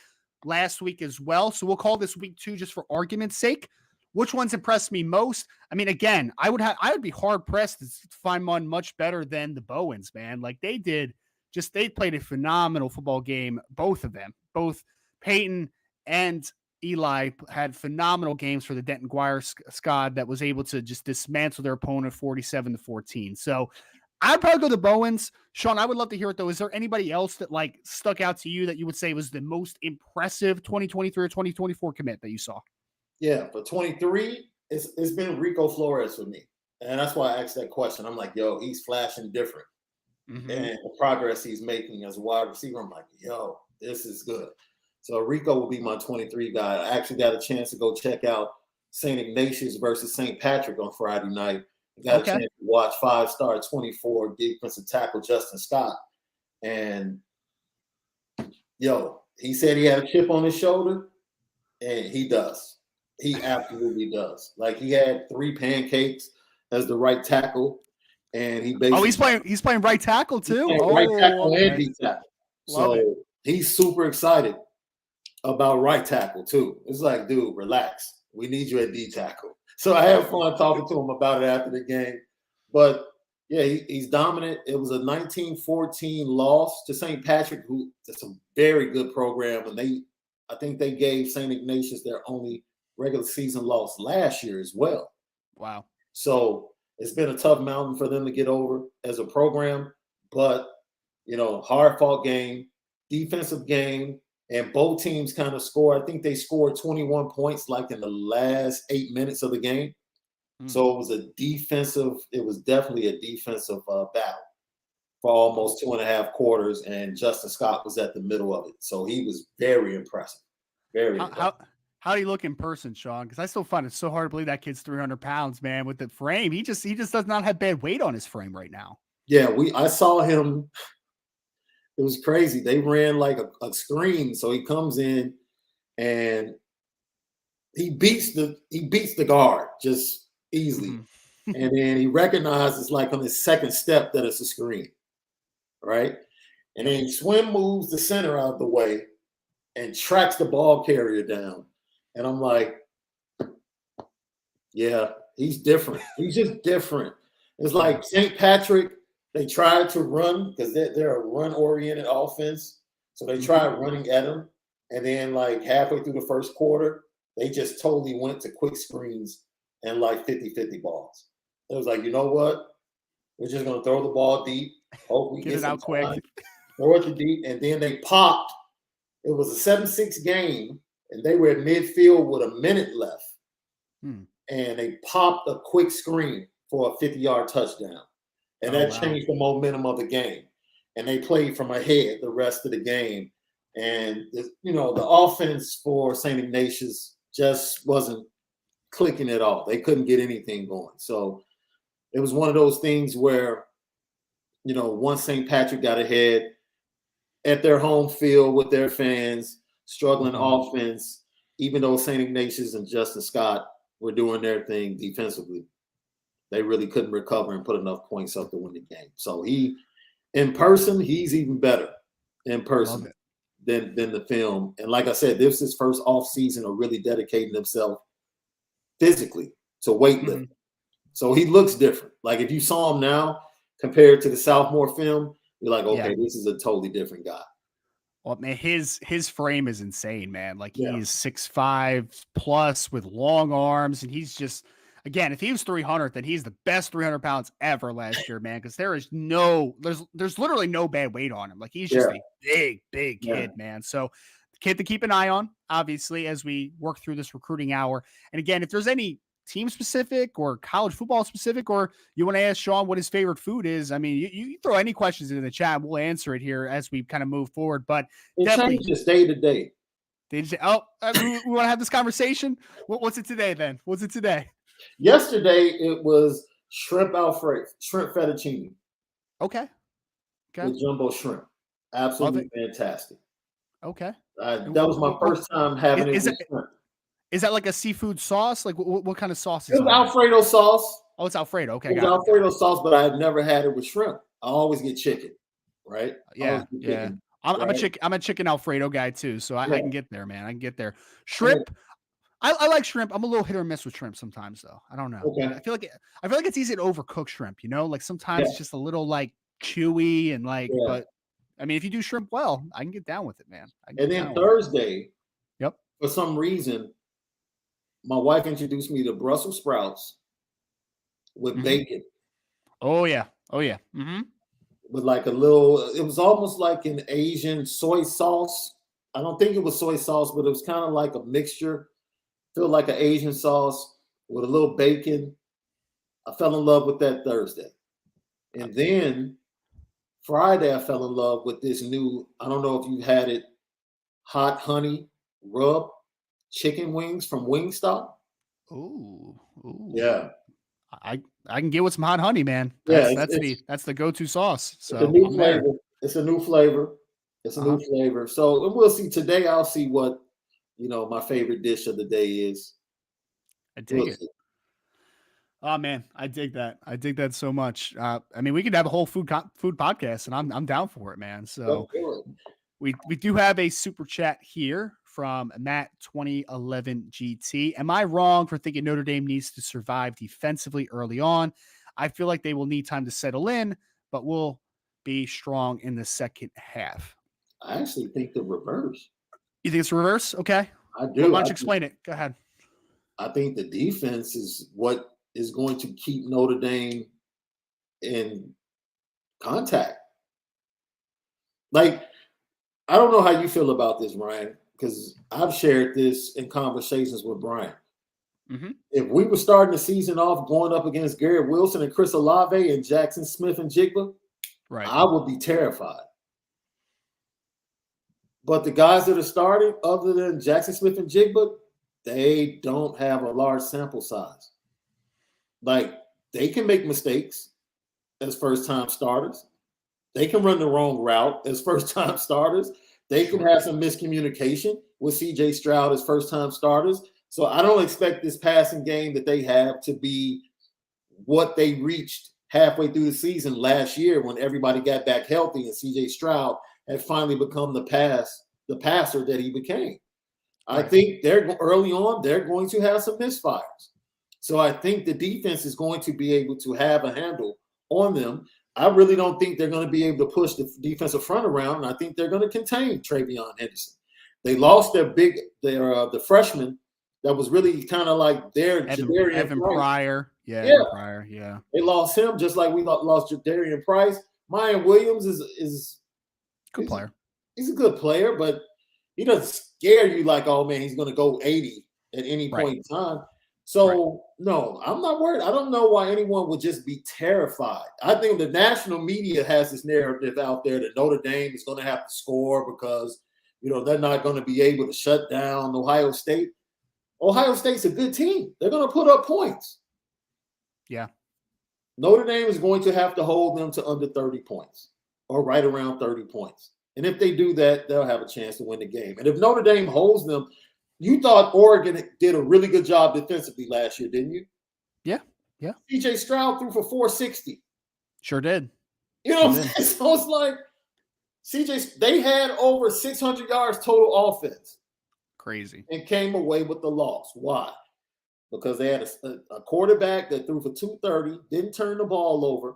last week as well. So we'll call this week two just for argument's sake. Which ones impressed me most? I mean, again, I would be hard pressed to find one much better than the Bowens, man. Like they played a phenomenal football game. Both of them, both Peyton and Eli had phenomenal games for the Denton-Guire squad that was able to just dismantle their opponent 47-14. So I'd probably go the Bowens. Shaun, I would love to hear it though. Is there anybody else that like stuck out to you that you would say was the most impressive 2023 or 2024 commit that you saw? Yeah, for 23, it's been Rico Flores for me. And that's why I asked that question. I'm like, yo, he's flashing different. Mm-hmm. And the progress he's making as a wide receiver, I'm like, yo, this is good. So Rico will be my 23 guy. I actually got a chance to go check out St. Ignatius versus St. Patrick on Friday night. I got a chance to watch 5-star 24 defensive tackle Justin Scott. And, yo, he said he had a chip on his shoulder, and he does. He absolutely does. Like he had 3 pancakes as the right tackle, and he basically he's playing right tackle too. Right tackle and D tackle. So he's super excited about right tackle too. It's like, dude, relax. We need you at D tackle. So I had fun talking to him about it after the game. But yeah, he's dominant. It was a 19-14 loss to St. Patrick, who it's a very good program, and I think they gave St. Ignatius their only regular season loss last year as well. Wow. So it's been a tough mountain for them to get over as a program, but, hard fought game, defensive game, and both teams kind of scored. I think they scored 21 points like in the last 8 minutes of the game. Mm. So it was definitely a defensive battle for almost 2.5 quarters, and Justin Scott was at the middle of it. So he was very impressive. Very impressive. How do you look in person, Shaun? Because I still find it so hard to believe that kid's 300 pounds, man, with the frame. He just does not have bad weight on his frame right now. Yeah, I saw him. It was crazy. They ran like a screen. So he comes in and he beats the guard just easily. Mm-hmm. And then he recognizes like on his second step that it's a screen. Right? And then he swim moves the center out of the way and tracks the ball carrier down. And I'm like, yeah, he's different. He's just different. It's like St. Patrick, they tried to run because they're a run-oriented offense. So they tried running at him, and then like halfway through the first quarter, they just totally went to quick screens and like 50-50 balls. It was like, you know what? We're just going to throw the ball deep. Hope we Get it out quick. Throw it to deep, and then they popped. It was a 7-6 game, and they were at midfield with a minute left. And they popped a quick screen for a 50-yard touchdown. And that changed the momentum of the game. And they played from ahead the rest of the game. And, the offense for St. Ignatius just wasn't clicking at all. They couldn't get anything going. So it was one of those things where, once St. Patrick got ahead at their home field with their fans, struggling offense, even though St. Ignatius and Justin Scott were doing their thing defensively, they really couldn't recover and put enough points up to win the game. So in person, he's even better in person than the film. And like I said, this is his first off season of really dedicating himself physically to weightlifting. So he looks different. Like if you saw him now compared to the sophomore film, you're like, okay, this is a totally different guy. Well, man, his frame is insane, man. Like he's 6'5" plus with long arms, and he's just, again, if he was 300, then he's the best 300 pounds ever last year, man. Because there's literally no bad weight on him. Like he's just a big kid, man. So kid to keep an eye on, obviously, as we work through this recruiting hour. And again, if there's any team specific or college football specific, or you want to ask Shaun what his favorite food is, I mean, you throw any questions into the chat, we'll answer it here as we kind of move forward. But it changes day to day. We want to have this conversation. What's it today then? What's it today? Yesterday it was shrimp Alfredo, shrimp fettuccine. Okay. With jumbo shrimp. Absolutely fantastic. Okay. That was my first time having it with shrimp. Is that like a seafood sauce? Like what kind of sauce is it? It was Alfredo sauce. Oh, it's Alfredo. Okay, it was Alfredo sauce, but I had never had it with shrimp. I always get chicken, right? Yeah. I'm a chicken Alfredo guy too, so I can get there, man. I can get there. Shrimp. I like shrimp. I'm a little hit or miss with shrimp sometimes, though. I don't know. Okay. I feel like it's easy to overcook shrimp. Like sometimes it's just a little like chewy and like. But I mean, if you do shrimp well, I can get down with it, man. And then Thursday, for some reason, my wife introduced me to Brussels sprouts with bacon. Oh yeah. With like a little, it was almost like an Asian soy sauce. I don't think it was soy sauce, but it was kind of like a mixture. Feel like an Asian sauce with a little bacon. I fell in love with that Thursday. And then Friday, I fell in love with this new, I don't know if you had it, hot honey rub chicken wings from Wingstop. Ooh. Yeah. I can get with some hot honey, man. That's the go-to sauce. So it's a new flavor. It's a new flavor. So we'll see. Today I'll see what my favorite dish of the day is. I dig it. Oh man, I dig that. I dig that so much. I mean, we could have a whole food podcast, and I'm down for it, man. So we do have a super chat here from Matt 2011 GT. Am I wrong for thinking Notre Dame needs to survive defensively early on? I feel like they will need time to settle in, but will be strong in the second half. I actually think the reverse. You think it's reverse? Okay. I do. Why don't you explain it? Go ahead. I think the defense is what is going to keep Notre Dame in contact. Like, I don't know how you feel about this, Ryan, because I've shared this in conversations with Brian. If we were starting the season off going up against Garrett Wilson and Chris Olave and Jackson Smith and Jigba, I would be terrified. But the guys that are starting, other than Jackson Smith and Jigba, they don't have a large sample size. Like, they can make mistakes as first-time starters. They can run the wrong route as first-time starters. They can have some miscommunication with C.J. Stroud as first-time starters. So I don't expect this passing game that they have to be what they reached halfway through the season last year when everybody got back healthy and C.J. Stroud had finally become the passer that he became. I think early on, they're going to have some misfires. So I think the defense is going to be able to have a handle on them. I really don't think they're going to be able to push the defensive front around. And I think they're going to contain Travion Henderson. They lost the freshman that was really kind of like their Evan Pryor. Yeah, yeah. Evan Pryor. Yeah. They lost him just like we lost Jadarian Price. Mayan Williams is good player. He's a good player, but he doesn't scare you like, oh man, he's going to go 80 at any point in time. So no, I'm not worried. I don't know why anyone would just be terrified. I think the national media has this narrative out there that Notre Dame is going to have to score because they're not going to be able to shut down Ohio State. Ohio State's a good team. They're going to put up points. Yeah. Notre Dame is going to have to hold them to under 30 points or right around 30 points. And if they do that, they'll have a chance to win the game. And if Notre Dame holds them, you thought Oregon did a really good job defensively last year, didn't you? Yeah. Yeah. CJ Stroud threw for 460. Sure did. You know what I'm saying? So it's like they had over 600 yards total offense. Crazy. And came away with the loss. Why? Because they had a quarterback that threw for 230, didn't turn the ball over,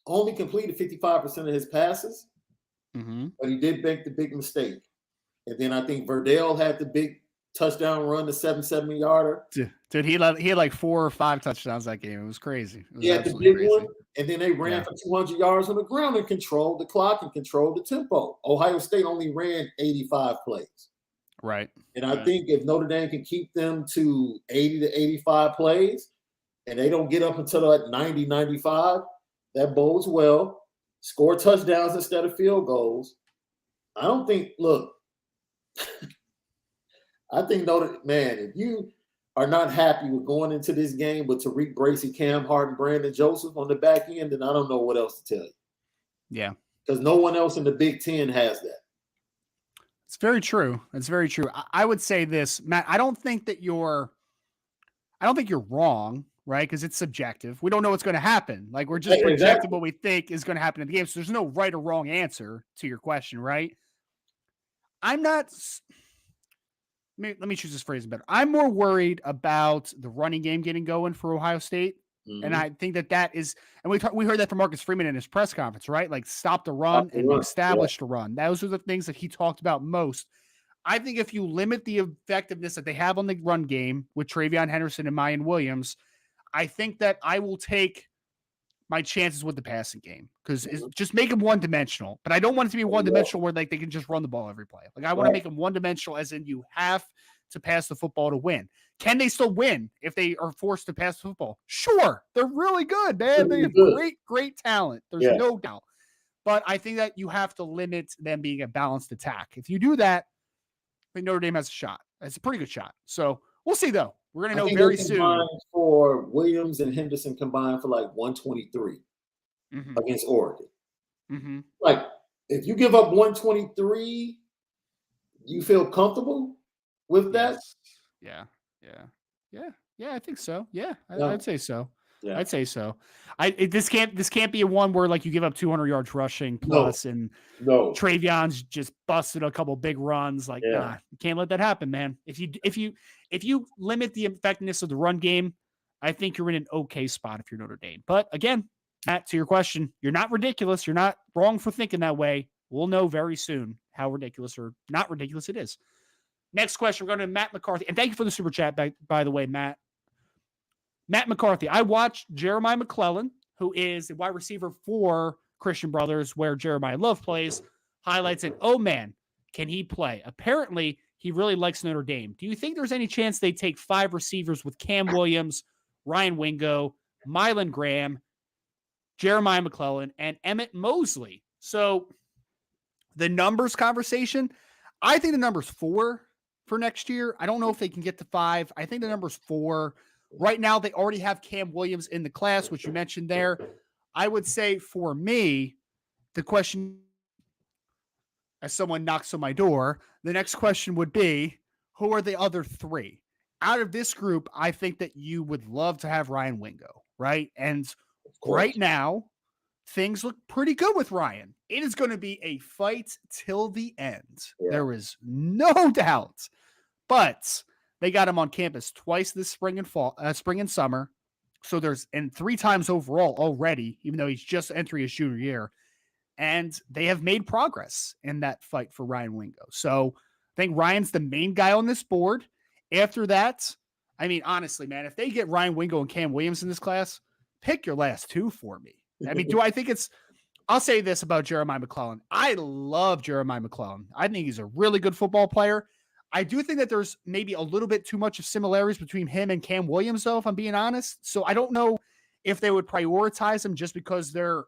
only completed 55% of his passes, but he did make the big mistake. And then I think Verdell had the big touchdown run, the 770-yarder. Dude, he had like 4 or 5 touchdowns that game. It was crazy. It was the big crazy one. And then they ran for 200 yards on the ground and controlled the clock and controlled the tempo. Ohio State only ran 85 plays. Right. And I think if Notre Dame can keep them to 80 to 85 plays and they don't get up until that 90, 95, that bodes well. Score touchdowns instead of field goals. I don't think, look, I think if you are not happy with going into this game with Tariq Bracy, Cam Hart, and Brandon Joseph on the back end, then I don't know what else to tell you. Yeah. Because no one else in the Big Ten has that. It's very true. It's very true. I would say this, Matt, I don't think you're wrong, right? Because it's subjective. We don't know what's going to happen. Like, we're just projecting what we think is going to happen in the game. So there's no right or wrong answer to your question, right? I'm not. Let me choose this phrase better. I'm more worried about the running game getting going for Ohio State. And I think that is, and we heard that from Marcus Freeman in his press conference, right? Like, stop the run and establish the run. Those are the things that he talked about most. I think if you limit the effectiveness that they have on the run game with Travion Henderson and Mayan Williams, I think that I will take my chances with the passing game because just make them one-dimensional. But I don't want it to be one-dimensional where like they can just run the ball every play. Like, I want to make them one-dimensional, as in you have to pass the football to win. Can they still win if they are forced to pass the football? Sure. They're really good, man. They have great talent. There's no doubt. But I think that you have to limit them being a balanced attack. If you do that, I think Notre Dame has a shot. It's a pretty good shot. So we'll see, though. We're going to know very soon. For Williams and Henderson combined for like 123 against Oregon. Like, if you give up 123, you feel comfortable with that? Yeah, I think so. Yeah, I'd say so. Yeah. I'd say so. This can't be a one where like you give up 200 yards rushing plus and Travion's just busted a couple big runs. Like, nah, you can't let that happen, man. If you limit the effectiveness of the run game, I think you're in an okay spot if you're Notre Dame. But again, Matt, to your question, you're not ridiculous. You're not wrong for thinking that way. We'll know very soon how ridiculous or not ridiculous it is. Next question, we're going to Matt McCarthy. And thank you for the super chat, by the way, Matt. Matt McCarthy. I watched Jeremiah Mcclellan, who is a wide receiver for Christian Brothers, where Jeremiah Love plays, highlights it. Oh, man, can he play? Apparently, he really likes Notre Dame. Do you think there's any chance they take 5 receivers with Cam Williams, Ryan Wingo, Mylan Graham, Jeremiah McClellan, and Emmett Mosley? So the numbers conversation, I think the number's 4 for next year. I don't know if they can get to 5. I think the number's 4. Right now, they already have Cam Williams in the class, which you mentioned there. I would say for me, the question, as someone knocks on my door, the next question would be, who are the other 3? Out of this group, I think that you would love to have Ryan Wingo, right? And right now, things look pretty good with Ryan. It is going to be a fight till the end. Yeah. There is no doubt. But they got him on campus twice this spring and summer. So and 3 times overall already, even though he's just entering his junior year. And they have made progress in that fight for Ryan Wingo. So I think Ryan's the main guy on this board. After that, I mean, honestly, man, if they get Ryan Wingo and Cam Williams in this class, pick your last 2 for me. I mean, do I think I'll say this about Jeremiah Mcclellan. I love Jeremiah Mcclellan. I think he's a really good football player. I do think that there's maybe a little bit too much of similarities between him and Cam Williams, though, if I'm being honest. So I don't know if they would prioritize him just because their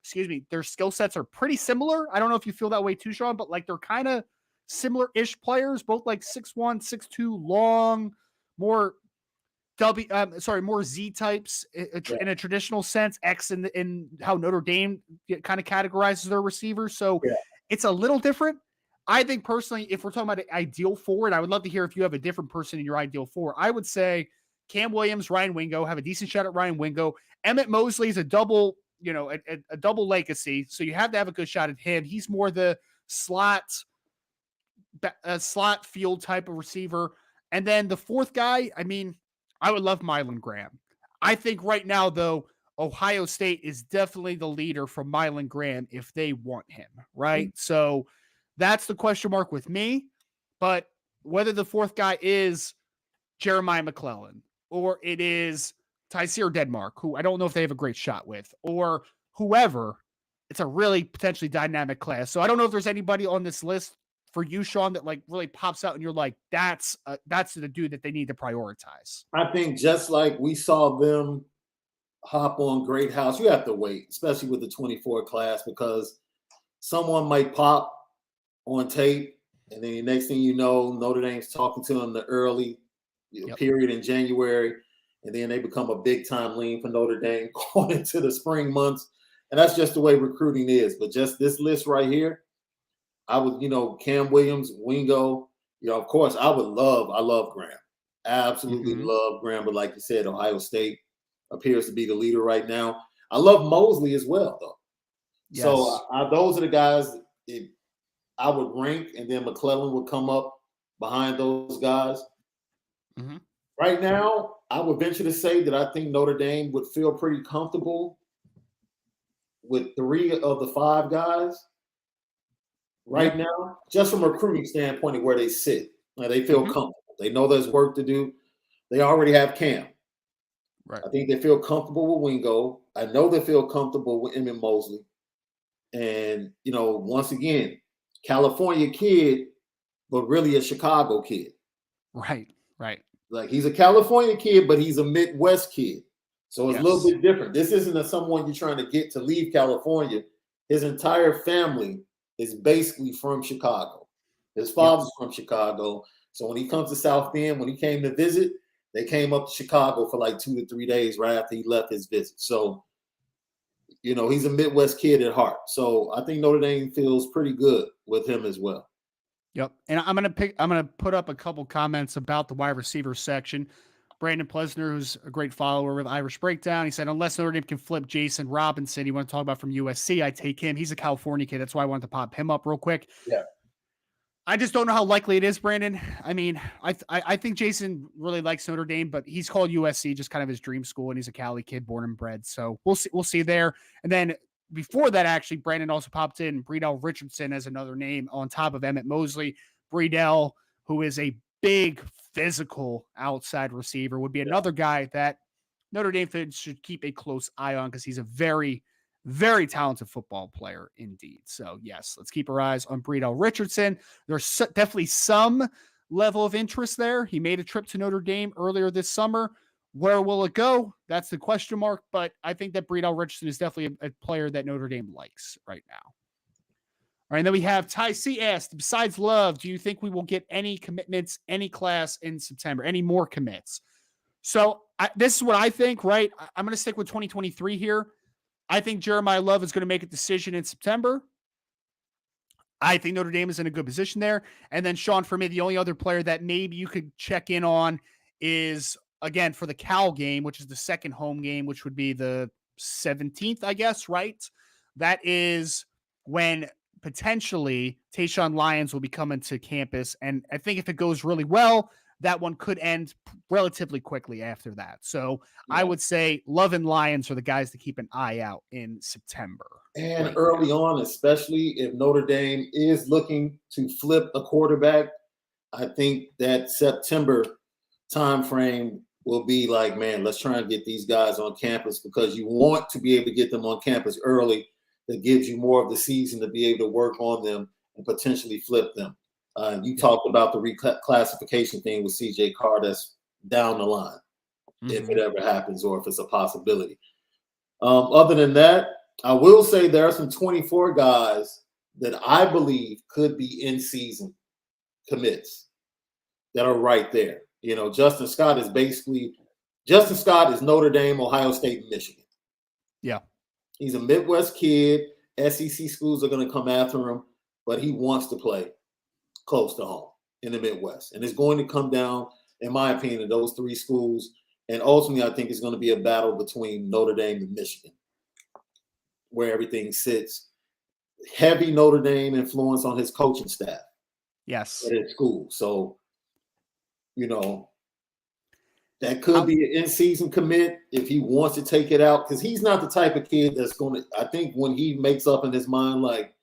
skill sets are pretty similar. I don't know if you feel that way too, Shaun, but like they're kind of similar-ish players, both like 6'1", 6'2", long, more more Z types in a traditional sense, X in how Notre Dame kind of categorizes their receivers. So it's a little different. I think personally, if we're talking about an ideal forward, I would love to hear if you have a different person in your ideal forward. I would say Cam Williams, Ryan Wingo, have a decent shot at Ryan Wingo. Emmett Mosley is a double, a double legacy. So you have to have a good shot at him. He's more the slot field type of receiver. And then the fourth guy, I mean, I would love Mylon Graham. I think right now, though, Ohio State is definitely the leader for Mylon Graham if they want him, right? Mm-hmm. So that's the question mark with me. But whether the fourth guy is Jeremiah Mcclellan or it is Tyseer Denmark, who I don't know if they have a great shot with, or whoever, it's a really potentially dynamic class. So I don't know if there's anybody on this list for you, Shaun, that like really pops out and you're like, that's the dude that they need to prioritize. I think just like we saw them hop on Greathouse, you have to wait, especially with the 24 class, because someone might pop on tape, and then the next thing you know, Notre Dame's talking to them the early period in January, and then they become a big-time lean for Notre Dame going into the spring months. And that's just the way recruiting is. But just this list right here, I would, Cam Williams, Wingo, of course, I love Graham. Absolutely love Graham. But like you said, Ohio State appears to be the leader right now. I love Mosley as well, though. Yes. So those are the guys I would rank, and then Mcclellan would come up behind those guys. Mm-hmm. Right now, I would venture to say that I think Notre Dame would feel pretty comfortable with 3 of the 5 guys right now, just from a recruiting standpoint of where they sit. Now, they feel comfortable. They know there's work to do. They already have Cam. Right. I think they feel comfortable with Wingo. I know they feel comfortable with Emmett Mosley. And, once again, California kid, but really a Chicago kid. Right. Like he's a California kid, but he's a Midwest kid. So it's a little bit different. This isn't someone you're trying to get to leave California. His entire family is basically from Chicago. His father's from Chicago. So when he comes to South Bend, when he came to visit, they came up to Chicago for like 2 to 3 days right after he left his visit. So, he's a Midwest kid at heart. So I think Notre Dame feels pretty good with him as well. Yep. And I'm going to put up a couple comments about the wide receiver section. Brandon Plesner, who's a great follower of Irish Breakdown, he said, unless Notre Dame can flip Jason Robinson, you want to talk about from USC, I take him. He's a California kid. That's why I wanted to pop him up real quick. Yeah. I just don't know how likely it is, Brandon. I mean, I think Jason really likes Notre Dame, but he's called USC just kind of his dream school, and he's a Cali kid, born and bred. So we'll see there. And then before that, actually, Brandon also popped in Breto Richardson as another name on top of Emmett Mosley. Breto, who is a big physical outside receiver, would be another guy that Notre Dame fans should keep a close eye on because he's a very, very talented football player indeed. So, yes, let's keep our eyes on Breto Richardson. There's definitely some level of interest there. He made a trip to Notre Dame earlier this summer. Where will it go? That's the question mark. But I think that Breto Richardson is definitely a player that Notre Dame likes right now. All right, and then we have Ty C asked, besides Love, do you think we will get any commitments, any class in September, any more commits? So this is what I think, right? I'm going to stick with 2023 here. I think Jeremiah Love is going to make a decision in September. I think Notre Dame is in a good position there. And then, Shaun, for me, the only other player that maybe you could check in on is, again, for the Cal game, which is the second home game, which would be the 17th, I guess, right? That is when potentially Tayshaun Lyons will be coming to campus. And I think if it goes really well, that one could end relatively quickly after that. So Yeah. I would say Love and Lions are the guys to keep an eye out in September. And early on, especially if Notre Dame is looking to flip a quarterback, I think that September timeframe will be like, man, let's try and get these guys on campus, because you want to be able to get them on campus early. That gives you more of the season to be able to work on them and potentially flip them. You talked about the reclassification thing with CJ Carr. That's down the line, if it ever happens or if it's a possibility. Other than that, I will say there are some 24 guys that I believe could be in season commits that are right there. You know, Justin Scott is Notre Dame, Ohio State, and Michigan. Yeah. He's a Midwest kid. SEC schools are going to come after him, but he wants to play close to home in the Midwest. And it's going to come down, in my opinion, to those three schools. And ultimately, I think it's going to be a battle between Notre Dame and Michigan, where everything sits. Heavy Notre Dame influence on his coaching staff. Yes. At his school. So, you know, that could be an in-season commit if he wants to take it out, because he's not the type of kid that's going to – I think when he makes up in his mind, like,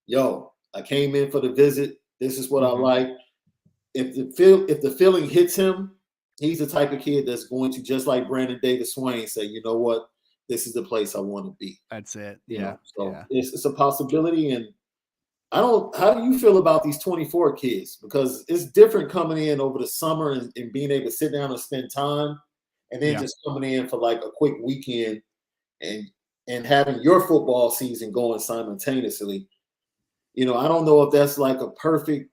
yo, I came in for the visit. This is what I like. If the feeling hits him, he's the type of kid that's going to, just like Brandon Davis Swain, say, you know what? This is the place I want to be. That's it. You know? So it's a possibility. And how do you feel about these 24 kids? Because it's different coming in over the summer and being able to sit down and spend time, and then just coming in for like a quick weekend and having your football season going simultaneously. You know, I don't know if that's like a perfect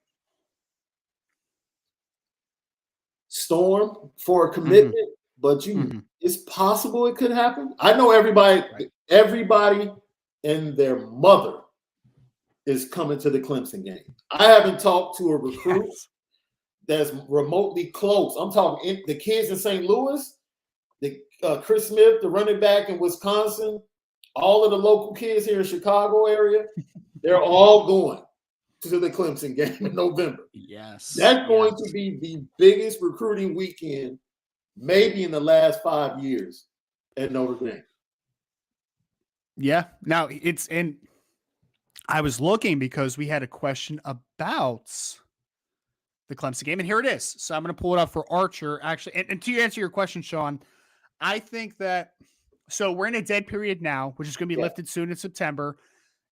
storm for a commitment, but it's possible it could happen. I know everybody and their mother is coming to the Clemson game. I haven't talked to a recruit that's remotely close. I'm talking the kids in St. Louis, the Chris Smith, the running back in Wisconsin, all of the local kids here in Chicago area, they're all going to the Clemson game in November. Yes. That's going to be the biggest recruiting weekend maybe in the last 5 years at Notre Dame. Yeah. Now I was looking because we had a question about the Clemson game, and here it is. So I'm going to pull it up for Archer, actually. And to answer your question, Shaun, I think that so we're in a dead period now, which is going to be lifted soon in September.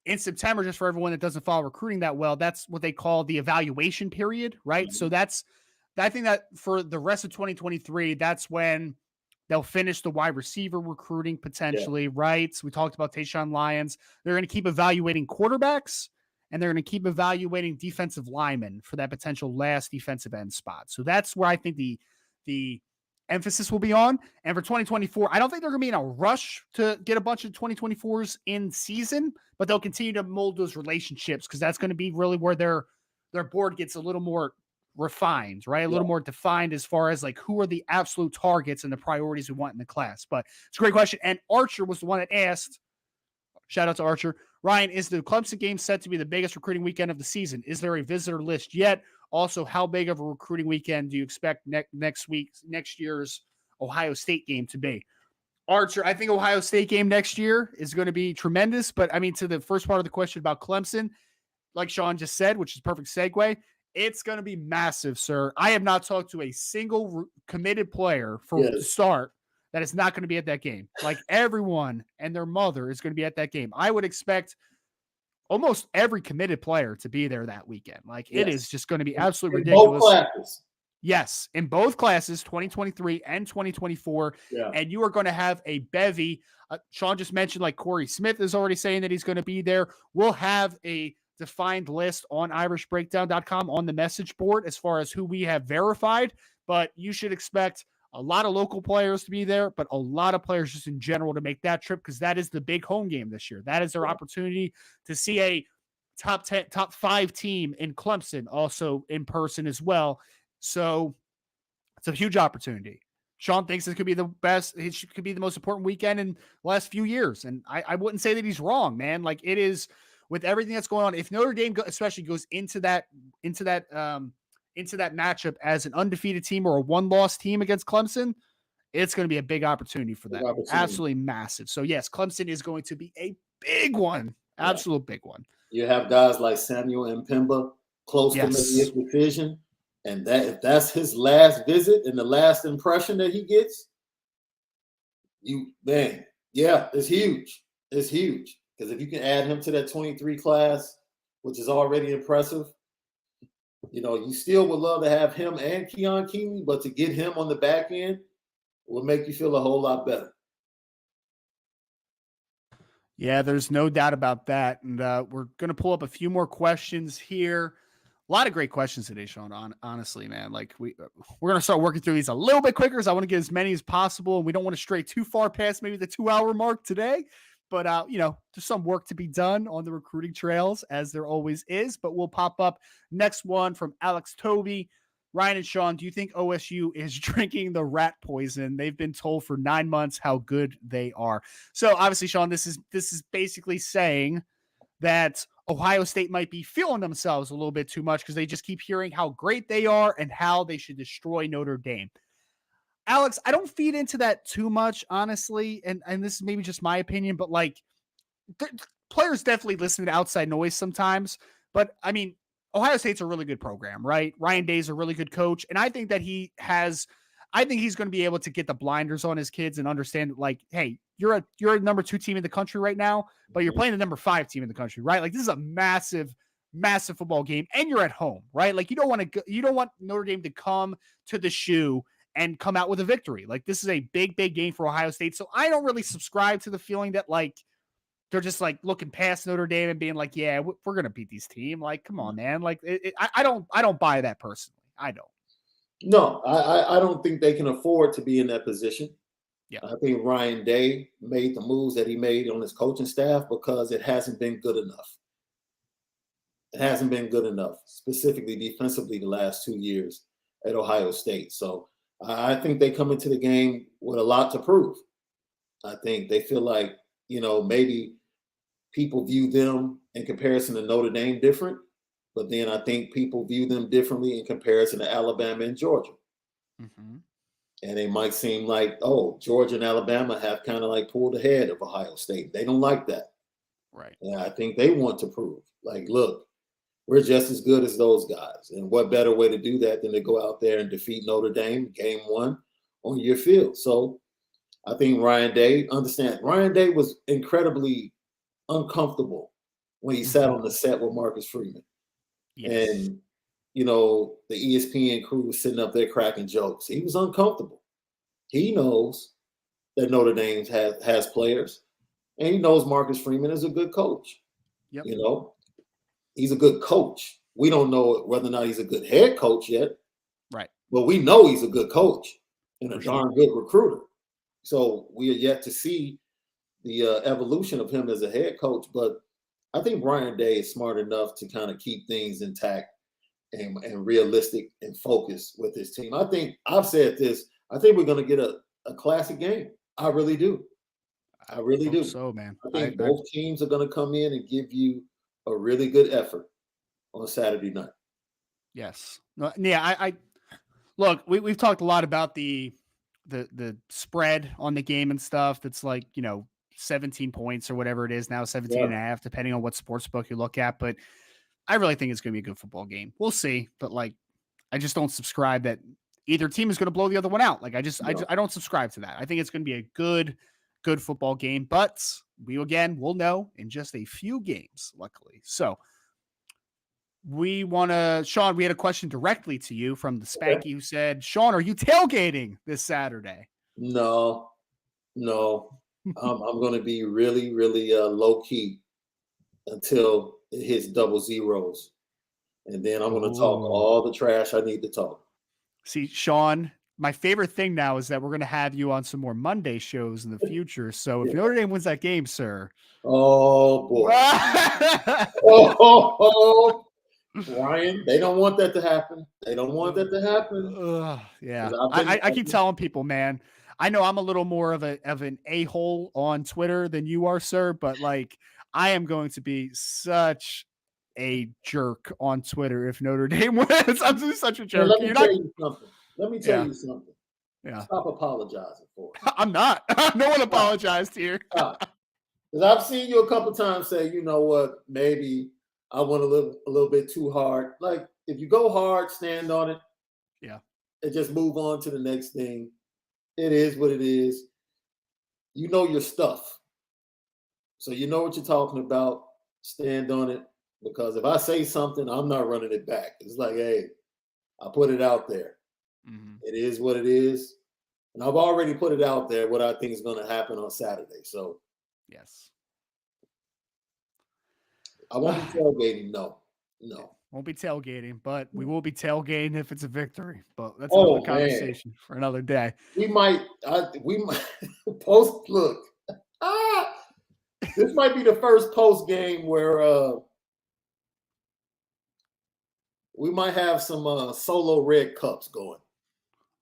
In September, just for everyone that doesn't follow recruiting that well, that's what they call the evaluation period, right? So I think that for the rest of 2023, that's when they'll finish the wide receiver recruiting potentially, right? So we talked about Tayshaun Lyons. They're going to keep evaluating quarterbacks, and they're going to keep evaluating defensive linemen for that potential last defensive end spot. So that's where I think the emphasis will be on. And for 2024, I don't think they're going to be in a rush to get a bunch of 2024s in season, but they'll continue to mold those relationships, because that's going to be really where their board gets a little more refined, right? A little more defined as far as like who are the absolute targets and the priorities we want in the class. But it's a great question. And Archer was the one that asked, shout out to Archer, Ryan, is the Clemson game set to be the biggest recruiting weekend of the season? Is there a visitor list yet? Also, how big of a recruiting weekend do you expect next year's Ohio State game to be? Archer, I think Ohio State game next year is going to be tremendous. But I mean, to the first part of the question about Clemson, like Shaun just said, which is a perfect segue, it's going to be massive, sir. I have not talked to a single committed player to start that is not going to be at that game. Like everyone and their mother is going to be at that game. I would expect almost every committed player to be there that weekend. Like it is just going to be absolutely ridiculous. Both classes. Yes, in both classes, 2023 and 2024. And you are going to have a bevy. Shaun just mentioned like Corey Smith is already saying that he's going to be there. We'll have a defined list on irishbreakdown.com on the message board as far as who we have verified, but you should expect a lot of local players to be there, but a lot of players just in general to make that trip, because that is the big home game this year. That is their opportunity to see a top 10, top 5 team in Clemson also in person as well. So it's a huge opportunity. Shaun thinks it could be the best. It could be the most important weekend in the last few years. And I wouldn't say that he's wrong, man. Like it is, with everything that's going on. If Notre Dame especially goes into that into that matchup as an undefeated team or a one-loss team against Clemson, it's going to be a big opportunity for them. Absolutely massive. So yes, Clemson is going to be a big one. Absolute big one. You have guys like Samuel and Pemba close to making his decision. And that if that's his last visit and the last impression that he gets, it's huge. It's huge. Because if you can add him to that 23 class, which is already impressive, you still would love to have him and Kian Keeley, but to get him on the back end will make you feel a whole lot better. Yeah, there's no doubt about that. And we're going to pull up a few more questions here. A lot of great questions today, Shaun. Honestly, man, like we're going to start working through these a little bit quicker because I want to get as many as possible. And we don't want to stray too far past maybe the 2-hour mark today. But, there's some work to be done on the recruiting trails, as there always is. But we'll pop up next one from Alex Toby. Ryan and Shaun, do you think OSU is drinking the rat poison? They've been told for 9 months how good they are. So, obviously, Shaun, this is basically saying that Ohio State might be feeling themselves a little bit too much because they just keep hearing how great they are and how they should destroy Notre Dame. Alex, I don't feed into that too much, honestly, and this is maybe just my opinion, but players definitely listen to outside noise sometimes. But I mean, Ohio State's a really good program, right? Ryan Day's a really good coach, and I think that he's going to be able to get the blinders on his kids and understand, hey, you're a number 2 team in the country right now, but you're playing the number 5 team in the country, right? Like, this is a massive, massive football game, and you're at home, right? Like, you don't want Notre Dame to come to the shoe and come out with a victory. Like, this is a big, big game for Ohio State. So I don't really subscribe to the feeling that they're just looking past Notre Dame and being like, yeah, we're going to beat this team. Like, come on, man. Like, I don't buy that personally. I don't. No, I don't think they can afford to be in that position. Yeah. I think Ryan Day made the moves that he made on his coaching staff because it hasn't been good enough. It hasn't been good enough, specifically defensively the last 2 years at Ohio State. So I think they come into the game with a lot to prove. I think they feel like, maybe people view them in comparison to Notre Dame different, but then I think people view them differently in comparison to Alabama and Georgia. Mm-hmm. And it might seem like, Georgia and Alabama have kind of pulled ahead of Ohio State. They don't like that. Right. And I think they want to prove, look, we're just as good as those guys. And what better way to do that than to go out there and defeat Notre Dame game 1 on your field? So I think Ryan Day was incredibly uncomfortable when he sat on the set with Marcus Freeman. Yes. And, the ESPN crew was sitting up there cracking jokes. He was uncomfortable. He knows that Notre Dame has players, and he knows Marcus Freeman is a good coach. Yep. He's a good coach. We don't know whether or not he's a good head coach yet. Right. But we know he's a good coach and a darn good recruiter. So we are yet to see the evolution of him as a head coach. But I think Ryan Day is smart enough to kind of keep things intact and realistic and focused with his team. I think I've said this. I think we're going to get a classic game. I really do. I really do. So, man. I think both teams are going to come in and give you a really good effort on Saturday night. Yes. No, yeah. I look. We've talked a lot about the spread on the game and stuff. That's 17 points or whatever it is now, 17 and a half, depending on what sports book you look at. But I really think it's going to be a good football game. We'll see. But I just don't subscribe that either team is going to blow the other one out. I don't subscribe to that. I think it's going to be a good football game, but we'll know in just a few games, luckily. So Shaun, we had a question directly to you from the Spanky who said, Shaun, are you tailgating this Saturday? No. I'm going to be really, really low key until it hits double zeros. And then I'm going to talk all the trash I need to talk. See, Shaun, my favorite thing now is that we're going to have you on some more Monday shows in the future. So if Notre Dame wins that game, sir. Oh, boy. Ryan, they don't want that to happen. Yeah. I keep telling people, man, I know I'm a little more of an a-hole on Twitter than you are, sir, but I am going to be such a jerk on Twitter if Notre Dame wins. I'm just such a jerk. Let me tell you something. Let me tell you something. Yeah. Stop apologizing for it. I'm not. No one apologized here. Stop. Because I've seen you a couple times say, you know what, maybe I went a little bit too hard. Like, if you go hard, stand on it. Yeah. And just move on to the next thing. It is what it is. You know your stuff. So you know what you're talking about. Stand on it. Because if I say something, I'm not running it back. It's like, hey, I put it out there. Mm-hmm. It is what it is. And I've already put it out there what I think is going to happen on Saturday. So, yes. I won't be tailgating. No. Won't be tailgating, but we will be tailgating if it's a victory. But that's another conversation for another day. We might post look. This might be the first post game where we might have some solo red cups going.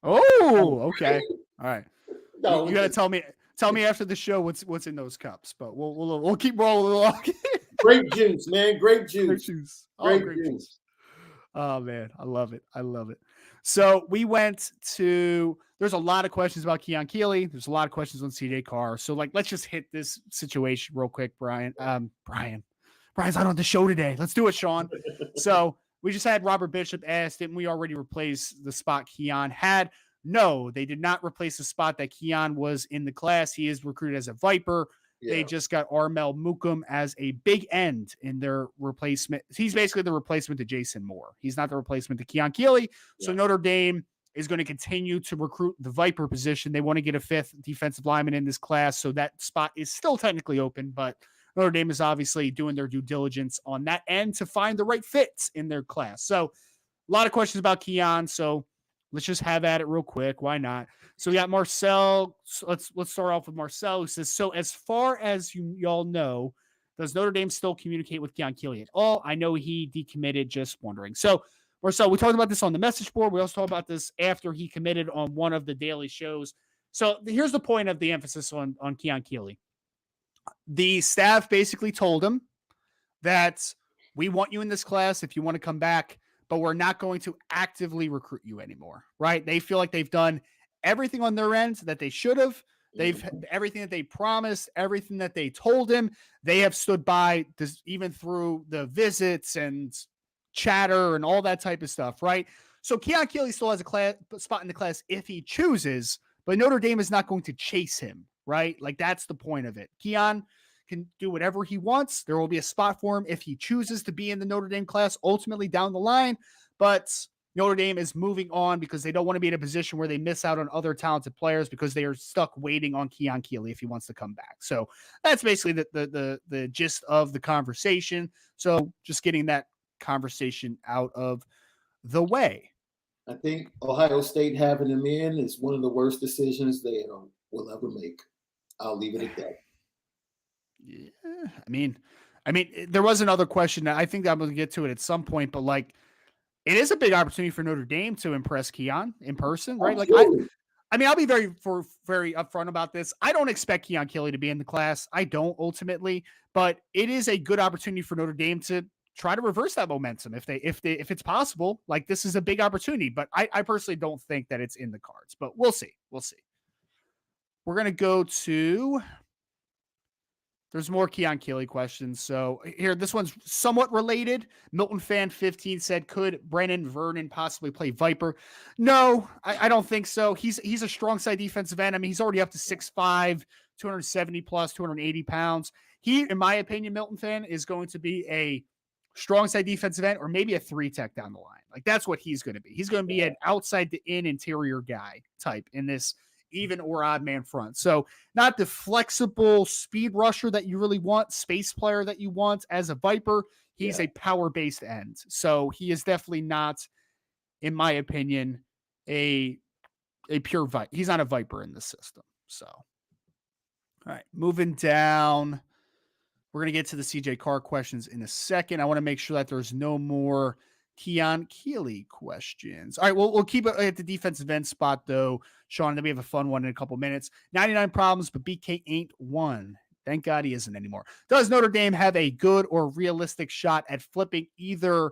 Oh, okay. All right. No, you got to tell me after the show what's in those cups, but we'll keep rolling along. Grape juice, man. Grape juice. Grape juice. Oh man, I love it. So we went to. There's a lot of questions about Kian Keeley. There's a lot of questions on CJ Carr. So let's just hit this situation real quick, Brian. Brian's not on the show today. Let's do it, Shaun. So we just had Robert Bishop ask, didn't we already replace the spot Kian had? No, they did not replace the spot that Kian was in the class. He is recruited as a Viper. Yeah. They just got Armel Mukum as a big end in their replacement. He's basically the replacement to Jason Moore. He's not the replacement to Kian Keeley. So Notre Dame is going to continue to recruit the Viper position. They want to get a fifth defensive lineman in this class. So that spot is still technically open, but Notre Dame is obviously doing their due diligence on that end to find the right fits in their class. So a lot of questions about Kian. So let's just have at it real quick. Why not? So we got Marcel. So let's start off with Marcel, who says, so as far as y'all know, does Notre Dame still communicate with Kian Keeley at all? I know he decommitted, just wondering. So Marcel, we talked about this on the message board. We also talked about this after he committed on one of the daily shows. So here's the point of the emphasis on Kian Keeley. The staff basically told him that we want you in this class if you want to come back, but we're not going to actively recruit you anymore, right? They feel like they've done everything on their end that they should have. They've everything that they promised, everything that they told him, they have stood by this, even through the visits and chatter and all that type of stuff, right? So Kian Keeley still has a spot in the class if he chooses, but Notre Dame is not going to chase him, right? Like that's the point of it. Kian can do whatever he wants. There will be a spot for him if he chooses to be in the Notre Dame class ultimately down the line, but Notre Dame is moving on because they don't want to be in a position where they miss out on other talented players because they are stuck waiting on Kian Keeley if he wants to come back. So that's basically the gist of the conversation. So just getting that conversation out of the way. I think Ohio State having him in is one of the worst decisions they will ever make. I'll leave it at that. Yeah, I mean, there was another question that I think I'm going to get to it at some point, but like, it is a big opportunity for Notre Dame to impress Kian in person, right? Absolutely. Like, I'll be very upfront about this. I don't expect Kian Keeley to be in the class. I don't ultimately, but it is a good opportunity for Notre Dame to try to reverse that momentum if it's possible. Like, this is a big opportunity, but I personally don't think that it's in the cards. But we'll see. We're gonna go to. There's more Kian Keeley questions. So here, this one's somewhat related. Milton Fan 15 said, could Vernon possibly play Viper? No, I don't think so. He's a strong side defensive end. I mean, he's already up to 6'5", 270 plus, 280 pounds. He, in my opinion, Milton Fan is going to be a strong side defensive end or maybe a 3-tech down the line. Like that's what he's going to be. He's going to be an outside the in interior guy type in this even or odd man front. So not the flexible speed rusher that you really want, space player that you want as a Viper. He's a power-based end. So he is definitely not, in my opinion, a pure Viper. He's not a Viper in the system. So, all right, moving down. We're going to get to the CJ Carr questions in a second. I want to make sure that there's no more Kian Keeley questions. All right, we'll keep it at the defensive end spot, though, Shaun, and then we have a fun one in a couple minutes. 99 problems, but BK ain't one. Thank God he isn't anymore. Does Notre Dame have a good or realistic shot at flipping either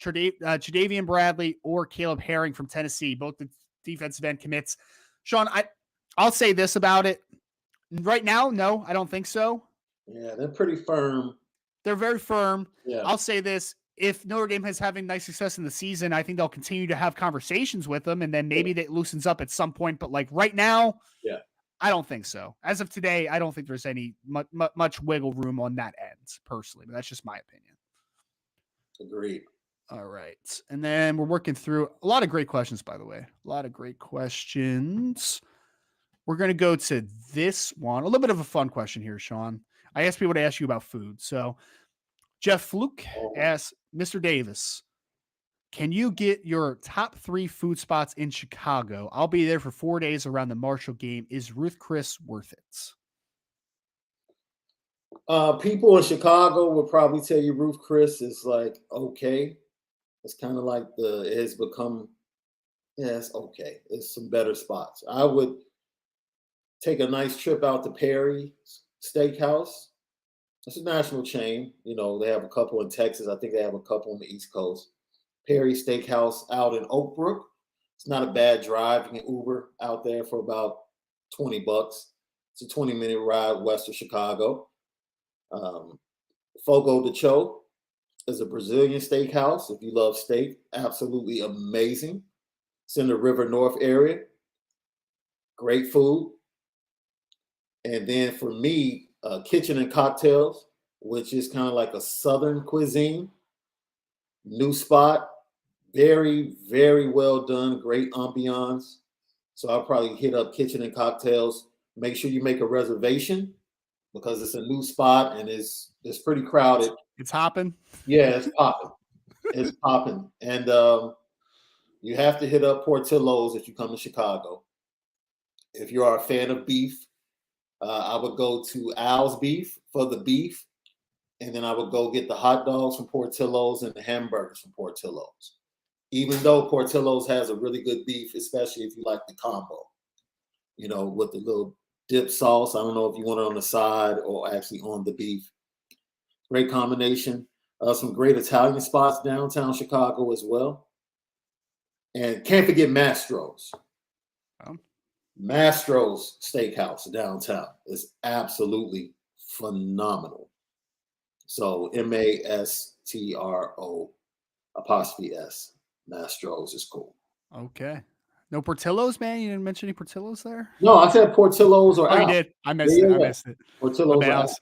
Tre'Davian Bradley or Caleb Herring from Tennessee, both the defensive end commits? Shaun, I'll say this about it. Right now, no, I don't think so. Yeah, they're pretty firm. They're very firm. Yeah. I'll say this. If Notre Dame is having nice success in the season, I think they'll continue to have conversations with them, and then maybe that loosens up at some point. But like right now, yeah, I don't think so. As of today, I don't think there's any much wiggle room on that end, personally. But that's just my opinion. Agreed. All right. And then we're working through a lot of great questions, by the way. A lot of great questions. We're going to go to this one. A little bit of a fun question here, Shaun. I asked people to ask you about food. So Jeff Fluke asks, Mr. Davis, can you get your top 3 food spots in Chicago? I'll be there for 4 days around the Marshall game. Is Ruth Chris worth it? People in Chicago will probably tell you Ruth Chris is like, okay. It's kind of like it has become, it's okay. It's some better spots. I would take a nice trip out to Perry's Steakhouse. It's a national chain. You know, they have a couple in Texas. I think they have a couple on the East Coast. Perry's Steakhouse out in Oak Brook. It's not a bad drive. You can Uber out there for about $20. It's a 20-minute ride west of Chicago. Fogo de Chão is a Brazilian steakhouse. If you love steak, absolutely amazing. It's in the River North area. Great food. And then for me, Kitchen and Cocktails, which is kind of like a Southern cuisine. New spot. Very, very well done. Great ambiance. So I'll probably hit up Kitchen and Cocktails. Make sure you make a reservation because it's a new spot and it's pretty crowded. It's hopping. Yeah, it's popping. It's popping. And you have to hit up Portillo's if you come to Chicago. If you are a fan of beef, I would go to Al's Beef for the beef. And then I would go get the hot dogs from Portillo's and the hamburgers from Portillo's. Even though Portillo's has a really good beef, especially if you like the combo, you know, with the little dip sauce. I don't know if you want it on the side or actually on the beef. Great combination. Some great Italian spots downtown Chicago as well. And can't forget Mastro's. Mastro's Steakhouse downtown is absolutely phenomenal. So MASTRO''S. Mastro's is cool. Okay. No Portillo's, man? You didn't mention any Portillo's there? No, I said Portillo's or you did. I missed it. I missed it. Portillo's.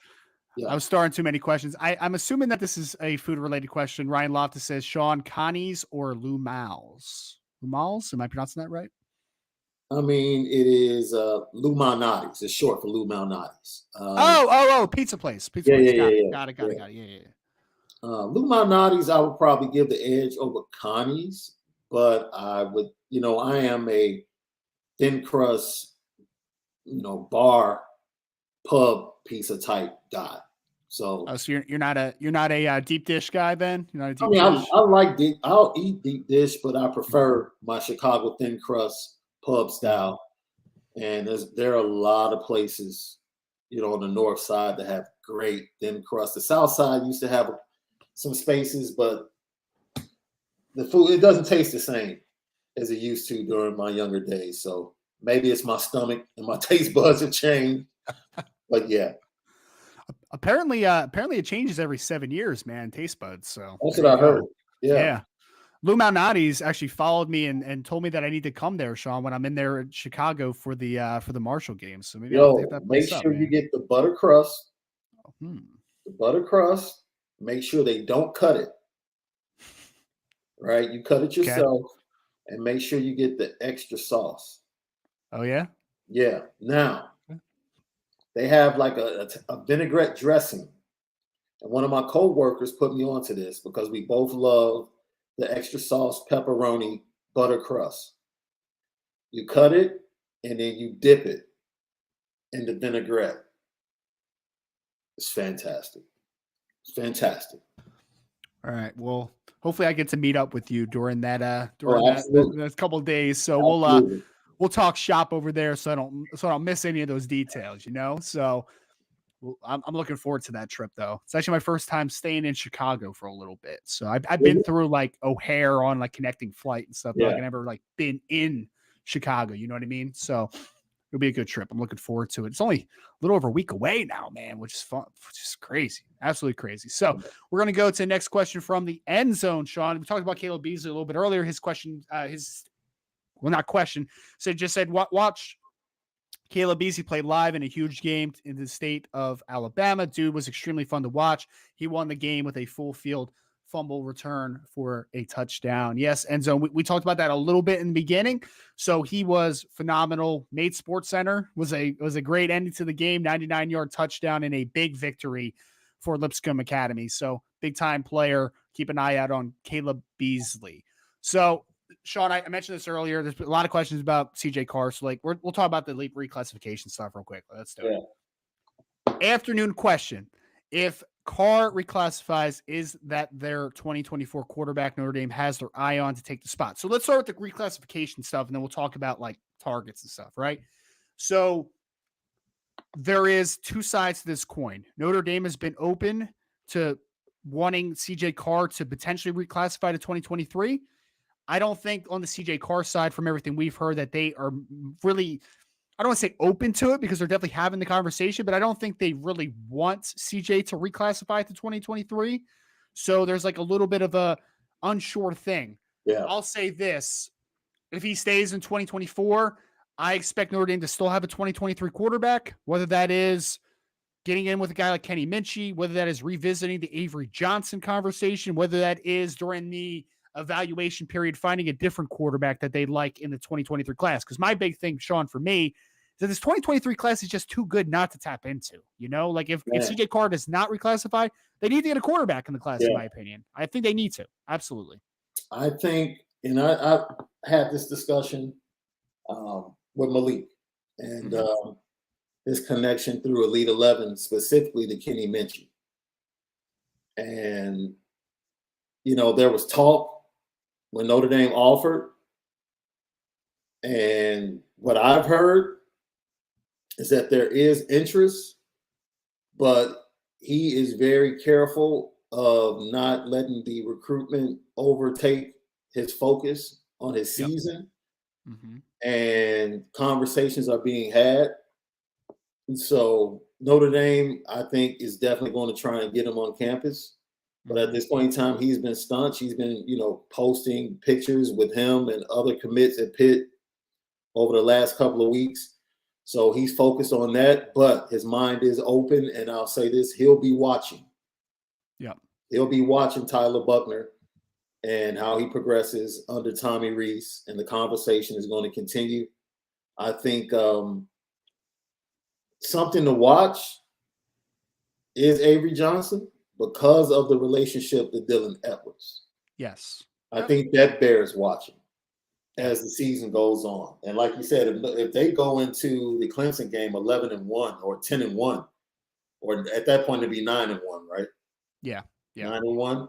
I was starting too many questions. I'm assuming that this is a food-related question. Ryan Loftus says, Shaun, Connie's or Lou Mal's? Lou Mal's? Am I pronouncing that right? I mean, it is Lou Malnati's. It's short for Lou Malnati's. Pizza place. Got it. Yeah. Lou Malnati's, I would probably give the edge over Connie's, but I would, I am a thin crust, bar, pub pizza type guy. So, so you're not a deep dish guy, then? You're not a deep dish? I like deep. I'll eat deep dish, but I prefer my Chicago thin crust pub style. And there are a lot of places, on the north side that have great thin crust. The south side used to have some spaces, but the food, it doesn't taste the same as it used to during my younger days. So maybe it's my stomach and my taste buds have changed. But yeah. Apparently it changes every 7 years, man. Taste buds. So that's what I heard. Yeah. Lou Malnati's actually followed me and told me that I need to come there, Shaun, when I'm in there in Chicago for the Marshall game. So maybe I'll take that place make sure you get the butter crust. The butter crust. Make sure they don't cut it. Right? You cut it yourself and make sure you get the extra sauce. Oh, yeah? Yeah. Now, they have like a vinaigrette dressing. And one of my co-workers put me onto this because we both love the extra sauce, pepperoni, butter crust. You cut it and then you dip it in the vinaigrette. It's fantastic. It's fantastic. All right. Well, hopefully I get to meet up with you during that that couple of days. So we'll talk shop over there so I don't miss any of those details, So I'm looking forward to that trip, though. It's actually my first time staying in Chicago for a little bit. So I've been through like O'Hare on like connecting flight and stuff, but like I never like been in Chicago. You know what I mean? So it'll be a good trip. I'm looking forward to it. It's only a little over a week away now, man, which is fun, which is crazy. Absolutely crazy. So we're going to go to the next question from the end zone, Shaun. We talked about Caleb Beasley a little bit earlier. His question, not question. So just said, watch Caleb Beasley played live in a huge game in the state of Alabama. Dude was extremely fun to watch. He won the game with a full field fumble return for a touchdown. Yes, end zone. We talked about that a little bit in the beginning. So he was phenomenal. Made Sports Center was a great ending to the game. 99-yard touchdown and a big victory for Lipscomb Academy. So big time player. Keep an eye out on Caleb Beasley. So Shaun, I mentioned this earlier. There's a lot of questions about CJ Carr. So like we'll talk about the leap reclassification stuff real quick. Let's do it. Afternoon question. If Carr reclassifies, is that their 2024 quarterback Notre Dame has their eye on to take the spot? So let's start with the reclassification stuff, and then we'll talk about like targets and stuff, right? So there is two sides to this coin. Notre Dame has been open to wanting CJ Carr to potentially reclassify to 2023. I don't think on the CJ Carr side, from everything we've heard, that they are really, I don't want to say open to it because they're definitely having the conversation, but I don't think they really want CJ to reclassify to 2023. So there's like a little bit of a unsure thing. Yeah. I'll say this. If he stays in 2024, I expect Notre Dame to still have a 2023 quarterback, whether that is getting in with a guy like Kenny Minich, whether that is revisiting the Avery Johnson conversation, whether that is during the evaluation period, finding a different quarterback that they like in the 2023 class. Because my big thing, Shaun, for me, is that this 2023 class is just too good not to tap into. You know, like if CJ Carr does not reclassify, they need to get a quarterback in the class, in my opinion. I think they need to. Absolutely. I think, and I had this discussion with Malik and his connection through Elite 11, specifically to Kenny Minich. And, you know, there was talk when Notre Dame offered. And what I've heard is that there is interest, but he is very careful of not letting the recruitment overtake his focus on his season. And conversations are being had. And so Notre Dame, I think, is definitely going to try and get him on campus. But at this point in time, he's been staunch. He's been, you know, posting pictures with him and other commits at Pitt over the last couple of weeks. So he's focused on that, but his mind is open. And I'll say this, he'll be watching. Yeah. He'll be watching Tyler Buchner and how he progresses under Tommy Rees, and the conversation is going to continue. I think something to watch is Avery Johnson, because of the relationship to Dylan Edwards. Yes. I think that bears watching as the season goes on. And like you said, if they go into the Clemson game 11-1 or 10-1, or at that point it'd be 9-1, right? Yeah. 9-1.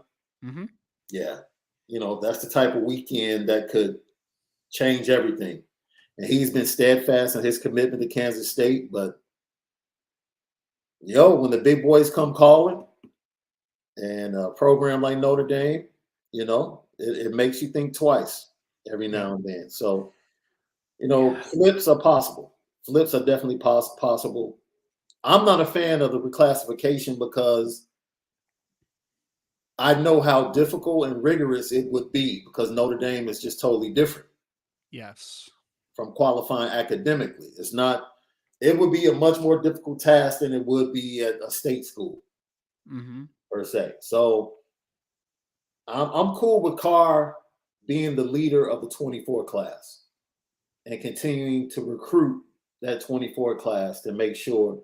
Yeah. You know, that's the type of weekend that could change everything. And he's been steadfast in his commitment to Kansas State, but when the big boys come calling, and a program like Notre Dame, you know, it makes you think twice every now and then. So, you know, flips are possible. Flips are definitely possible. I'm not a fan of the reclassification because I know how difficult and rigorous it would be, because Notre Dame is just totally different. Yes. From qualifying academically. It would be a much more difficult task than it would be at a state school. Per se. So I'm cool with Carr being the leader of the 24 class and continuing to recruit that 24 class to make sure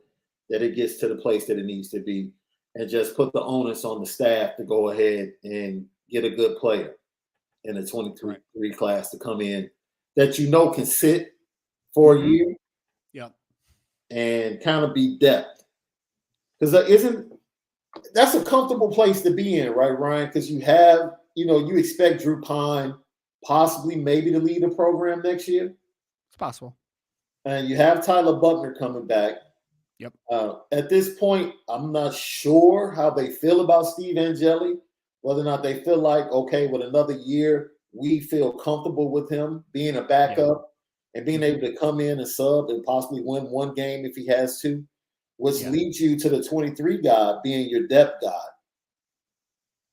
that it gets to the place that it needs to be, and just put the onus on the staff to go ahead and get a good player in the 23 class to come in that you know can sit for a year and kind of be depth. Because that's a comfortable place to be in, right, Ryan? Because you have, you expect Drew Pine possibly maybe to lead the program next year. It's possible. And you have Tyler Buchner coming back. Yep. At this point, I'm not sure how they feel about Steve Angeli, whether or not they feel like, okay, with another year, we feel comfortable with him being a backup and being able to come in and sub and possibly win one game if he has to, which leads you to the 23 guy being your depth guy,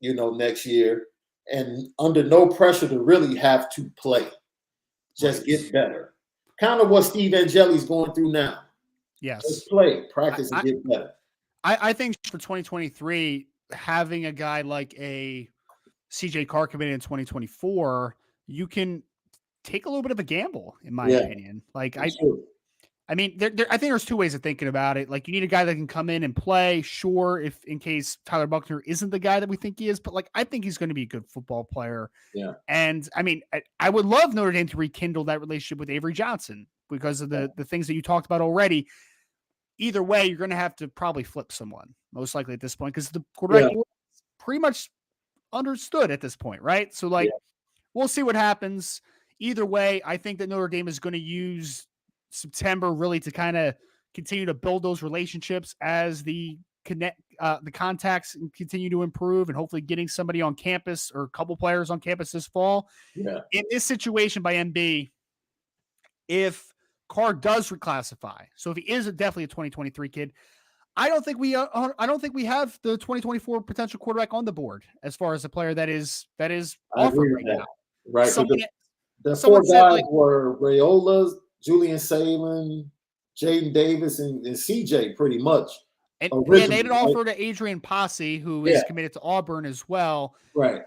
next year, and under no pressure to really have to play. Just get better. Kind of what Steve Angeli's going through now. Yes. Just play, practice, and get better. I think for 2023, having a guy like a CJ Carr come in 2024, you can take a little bit of a gamble, in my opinion. Like I mean, I think there's two ways of thinking about it. Like, you need a guy that can come in and play, sure, if in case Tyler Buchner isn't the guy that we think he is, but like, I think he's going to be a good football player. Yeah. And I mean, I would love Notre Dame to rekindle that relationship with Avery Johnson because of the things that you talked about already. Either way, you're going to have to probably flip someone, most likely at this point, because the quarterback is pretty much understood at this point, right? So, like, we'll see what happens. Either way, I think that Notre Dame is going to use September really to kind of continue to build those relationships as the contacts continue to improve, and hopefully getting somebody on campus or a couple players on campus this fall. Yeah. In this situation by MB, if Carr does reclassify, so if he is definitely a 2023 kid, I don't think we have the 2024 potential quarterback on the board as far as a player that is offered right now. Right. The four guys were Rayola, Julian Saban, Jaden Davis, and CJ pretty much. And they had an offer to Adrian Posse, who is committed to Auburn as well. Right.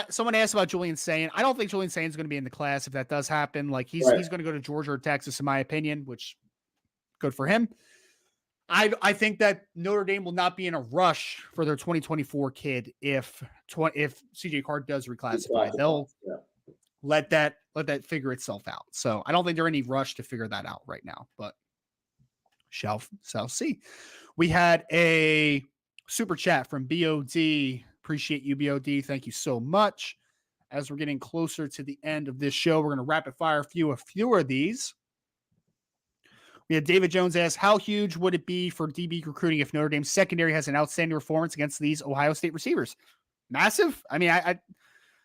Someone asked about Julian Sain. I don't think Julian Sain is going to be in the class if that does happen. Like, he's going to go to Georgia or Texas, in my opinion, which good for him. I think that Notre Dame will not be in a rush for their 2024 kid if CJ Carr does reclassify. They'll let that figure itself out. So I don't think they're in any rush to figure that out right now, but shall see. We had a super chat from BOD. Appreciate you, BOD. Thank you so much. As we're getting closer to the end of this show, we're going to rapid fire a few of these. We had David Jones ask, how huge would it be for DB recruiting if Notre Dame's secondary has an outstanding performance against these Ohio State receivers? Massive. I mean,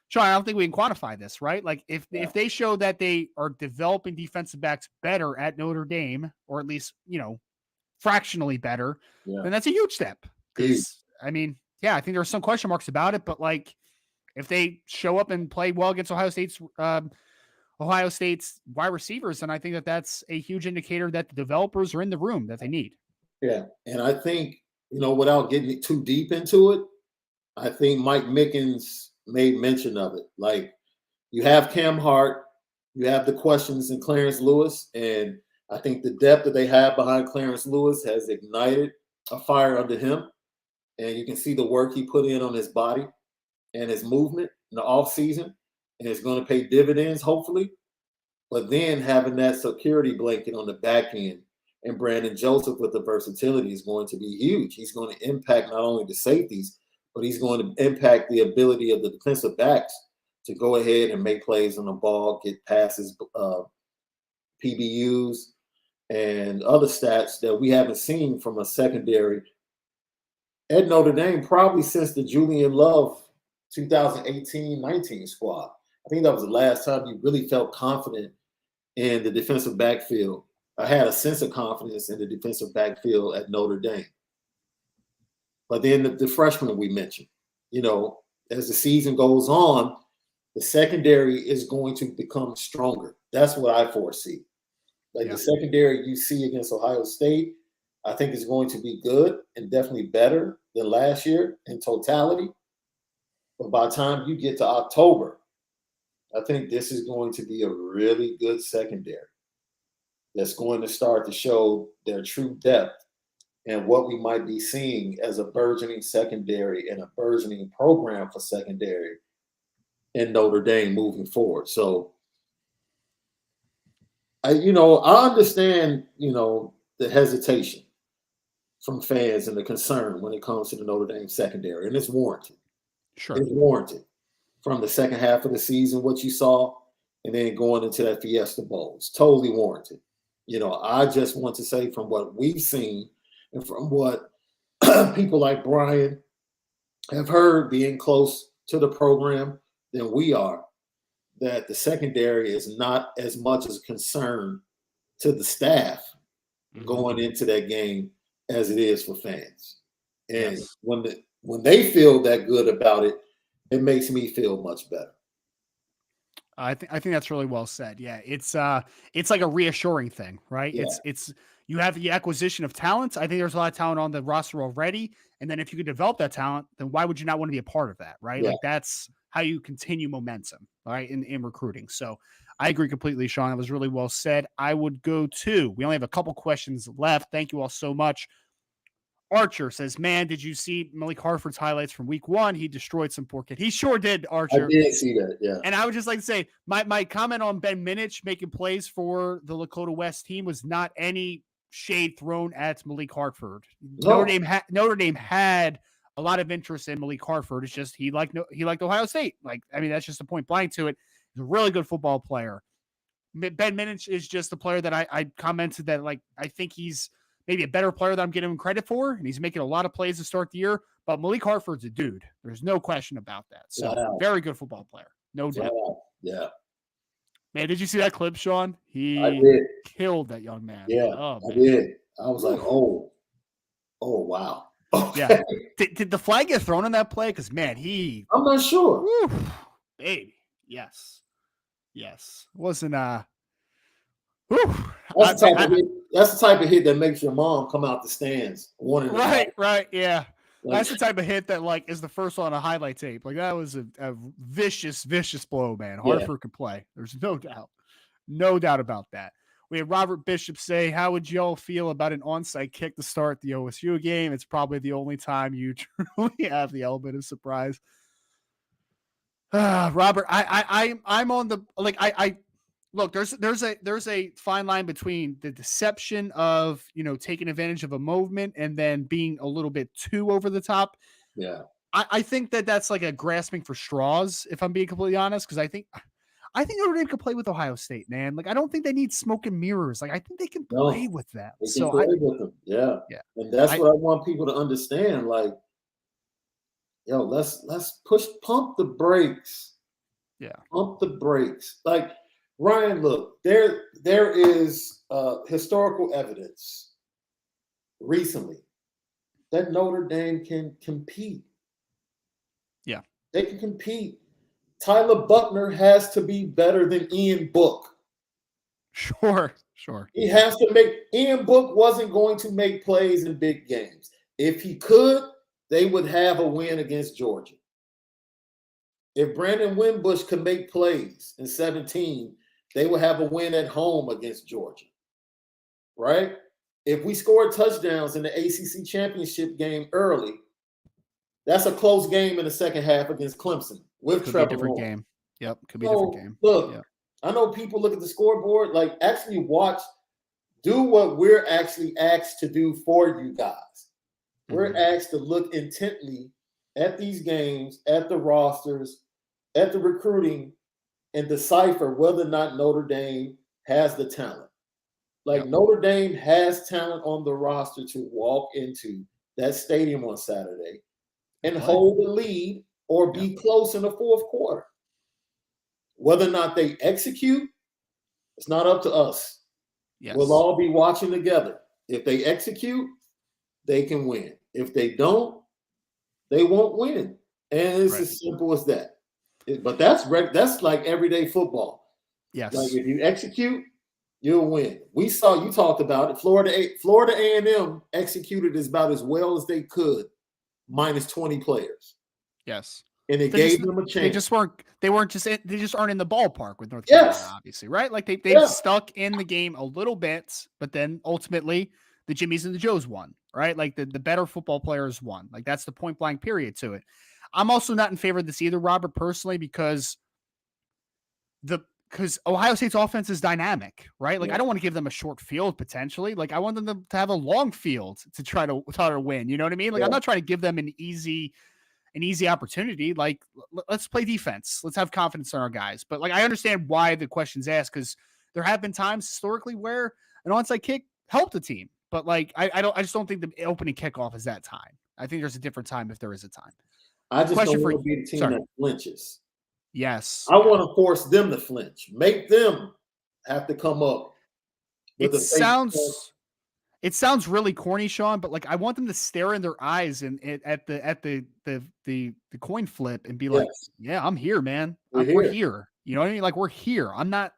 Shaun, I don't think we can quantify this, right? Like, if they show that they are developing defensive backs better at Notre Dame, or at least, fractionally better, then that's a huge step. Because, I mean, I think there are some question marks about it, but like, if they show up and play well against Ohio State's wide receivers, and I think that that's a huge indicator that the developers are in the room that they need. Yeah. And I think, without getting too deep into it, I think Mike Mickens made mention of it. Like, you have Cam Hart, you have the questions in Clarence Lewis, and I think the depth that they have behind Clarence Lewis has ignited a fire under him. And you can see the work he put in on his body and his movement in the offseason, and it's going to pay dividends, hopefully. But then having that security blanket on the back end and Brandon Joseph with the versatility is going to be huge. He's going to impact not only the safeties, but he's going to impact the ability of the defensive backs to go ahead and make plays on the ball, get passes, PBUs, and other stats that we haven't seen from a secondary at Notre Dame probably since the Julian Love 2018-19 squad. I think that was the last time you really felt confident in the defensive backfield. I had a sense of confidence in the defensive backfield at Notre Dame. But then the freshmen we mentioned, as the season goes on, the secondary is going to become stronger. That's what I foresee. The secondary you see against Ohio State, I think is going to be good and definitely better than last year in totality. But by the time you get to October, I think this is going to be a really good secondary that's going to start to show their true depth and what we might be seeing as a burgeoning secondary and a burgeoning program for secondary in Notre Dame moving forward. So, I understand, the hesitation from fans and the concern when it comes to the Notre Dame secondary, and it's warranted. Sure. It's warranted from the second half of the season, what you saw, and then going into that Fiesta Bowl. It's totally warranted. I just want to say from what we've seen and from what people like Brian have heard being close to the program than we are, that the secondary is not as much as a concern to the staff going into that game as it is for fans. And when they feel that good about it, it makes me feel much better. I think that's really well said. Yeah, it's like a reassuring thing, right? Yeah. It's you have the acquisition of talent. I think there's a lot of talent on the roster already, and then if you could develop that talent, then why would you not want to be a part of that, right? Yeah. Like that's how you continue momentum, right? In recruiting. So I agree completely, Shaun. That was really well said. I would go to. We only have a couple questions left. Thank you all so much. Archer says, man, did you see Malik Hartford's highlights from week 1? He destroyed some poor kid. He sure did, Archer. I did see that, yeah. And I would just like to say, my comment on Ben Minich making plays for the Lakota West team was not any shade thrown at Malik Hartford. No. Notre Dame had a lot of interest in Malik Hartford. It's just he liked Ohio State. Like, I mean, that's just the point blank to it. He's a really good football player. Ben Minich is just a player that I commented that, like, I think he's maybe a better player than I'm giving him credit for, and he's making a lot of plays to start the year. But Malik Hartford's a dude. There's no question about that. So very good football player, no doubt. Yeah. Man, did you see that clip, Shaun? I did. Killed that young man. Yeah, I did. I was like, oh wow. Okay. Yeah. Did the flag get thrown on that play? Because man, I'm not sure. Whew, baby, yes. Wasn't That's the type of hit that makes your mom come out the stands. Right, yeah. That's the type of hit that, like, is the first on a highlight tape. Like, that was a vicious blow, man. Hartford could play. There's no doubt about that. We had Robert Bishop say, how would y'all feel about an onside kick to start the OSU game? It's probably the only time you truly have the element of surprise. Robert, I'm on the, like, look, there's a fine line between the deception of, taking advantage of a movement and then being a little bit too over the top. Yeah. I think that's like a grasping for straws, if I'm being completely honest, because I think Notre Dame could play with Ohio State, man. Like, I don't think they need smoke and mirrors. Like, I think they can play with them. They can play with them. Yeah. And that's what I want people to understand. Like, yo, let's pump the brakes. Yeah. Pump the brakes. Like, Ryan, look, there is historical evidence recently that Notre Dame can compete. Yeah. They can compete. Tyler Buckner has to be better than Ian Book. Sure. He has to Ian Book wasn't going to make plays in big games. If he could, they would have a win against Georgia. If Brandon Wimbush could make plays in 17, they would have a win at home against Georgia, right? If we scored touchdowns in the ACC championship game early, that's a close game in the second half against Clemson with could Trevor be a different Lawrence. game. Yep, could be a different game. Look, I know people look at the scoreboard, like, actually do what we're actually asked to do for you guys. We're asked to look intently at these games, at the rosters, at the recruiting, and decipher whether or not Notre Dame has the talent. Like, Notre Dame has talent on the roster to walk into that stadium on Saturday and hold the lead or be close in the fourth quarter. Whether or not they execute, it's not up to us. Yes. We'll all be watching together. If they execute, they can win. If they don't, they won't win. And it's as simple as that. But that's like everyday football. Yes. Like, if you execute, you'll win. You talked about it. Florida A&M executed about as well as they could, minus 20 players. Yes. And it gave them a chance. They just aren't in the ballpark with North Carolina, obviously, right? Like, they've stuck in the game a little bit, but then ultimately the Jimmies and the Joes won, right? Like, the better football players won. Like, that's the point blank period to it. I'm also not in favor of this either, Robert, personally, because Ohio State's offense is dynamic, right? Like, I don't want to give them a short field potentially. Like, I want them to have a long field to try to win. You know what I mean? Like, I'm not trying to give them an easy opportunity. Like, let's play defense. Let's have confidence in our guys. But, like, I understand why the question's asked, because there have been times historically where an onside kick helped the team. but like I just don't think the opening kickoff is that time. I think there's a different time if there is a time. I just Question don't for want to be the team sorry. that flinches. Yes. I want to force them to flinch. Make them have to come up with It a sounds really corny, Shaun, but like I want them to stare in their eyes and at the coin flip and be like, yes, "Yeah, I'm here, man. we're We're here. here." You know what I mean? Like we're here. I'm not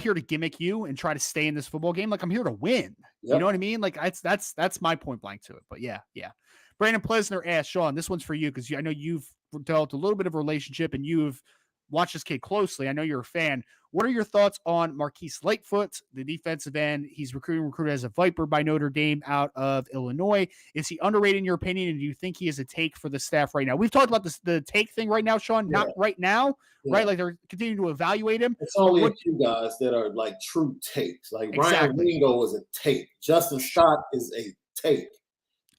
here to gimmick you and try to stay in this football game. Like I'm here to win. You know Yep. what I mean? Like that's my point blank to it. But yeah. Brandon Plesner asked Shaun, this one's for you because I know you've developed a little bit of a relationship and you've watched this kid closely. I know you're a fan. What are your thoughts on Marquise Lightfoot, the defensive end? He's recruited as a Viper by Notre Dame out of Illinois. Is he underrated in your opinion? And do you think he is a take for the staff right now? We've talked about the take thing right now, Shaun. Yeah. Not right now, Yeah. right? Like they're continuing to evaluate him. It's only a few guys that are like true takes. Like Exactly. Ryan Wingo is a take. Justin Scott is a take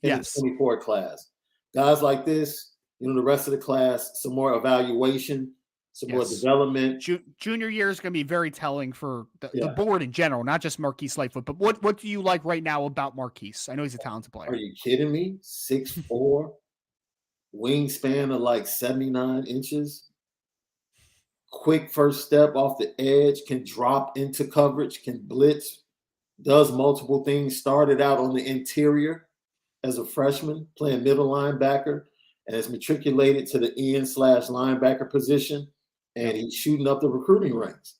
in Yes. the 24 class. Guys like this, the rest of the class, some more evaluation, some more development. Junior year is going to be very telling for the board in general, not just Marquise Lightfoot. But what do you like right now about Marquise? I know he's a talented player. Are you kidding me? 6'4", wingspan of like 79 inches. Quick first step off the edge, can drop into coverage, can blitz, does multiple things. Started out on the interior as a freshman, playing middle linebacker, and has matriculated to the end/linebacker position. And he's shooting up the recruiting ranks.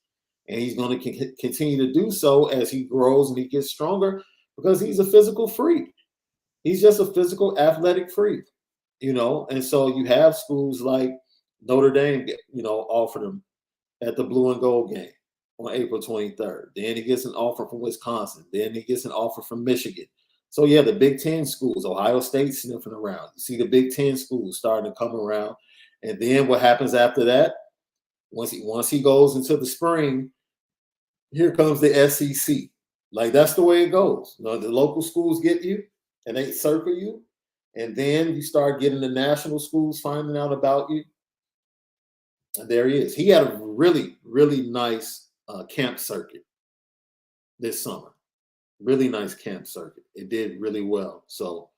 And he's going to continue to do so as he grows and he gets stronger because he's a physical freak. He's just a physical, athletic freak, And so you have schools like Notre Dame, offered him at the blue and gold game on April 23rd. Then he gets an offer from Wisconsin. Then he gets an offer from Michigan. So, yeah, the Big Ten schools, Ohio State sniffing around. You see the Big Ten schools starting to come around. And then what happens after that? Once he goes into the spring, here comes the SEC. Like, that's the way it goes. The local schools get you, and they circle you. And then you start getting the national schools finding out about you. And there he is. He had a really, really nice camp circuit this summer. Really nice camp circuit. It did really well. So,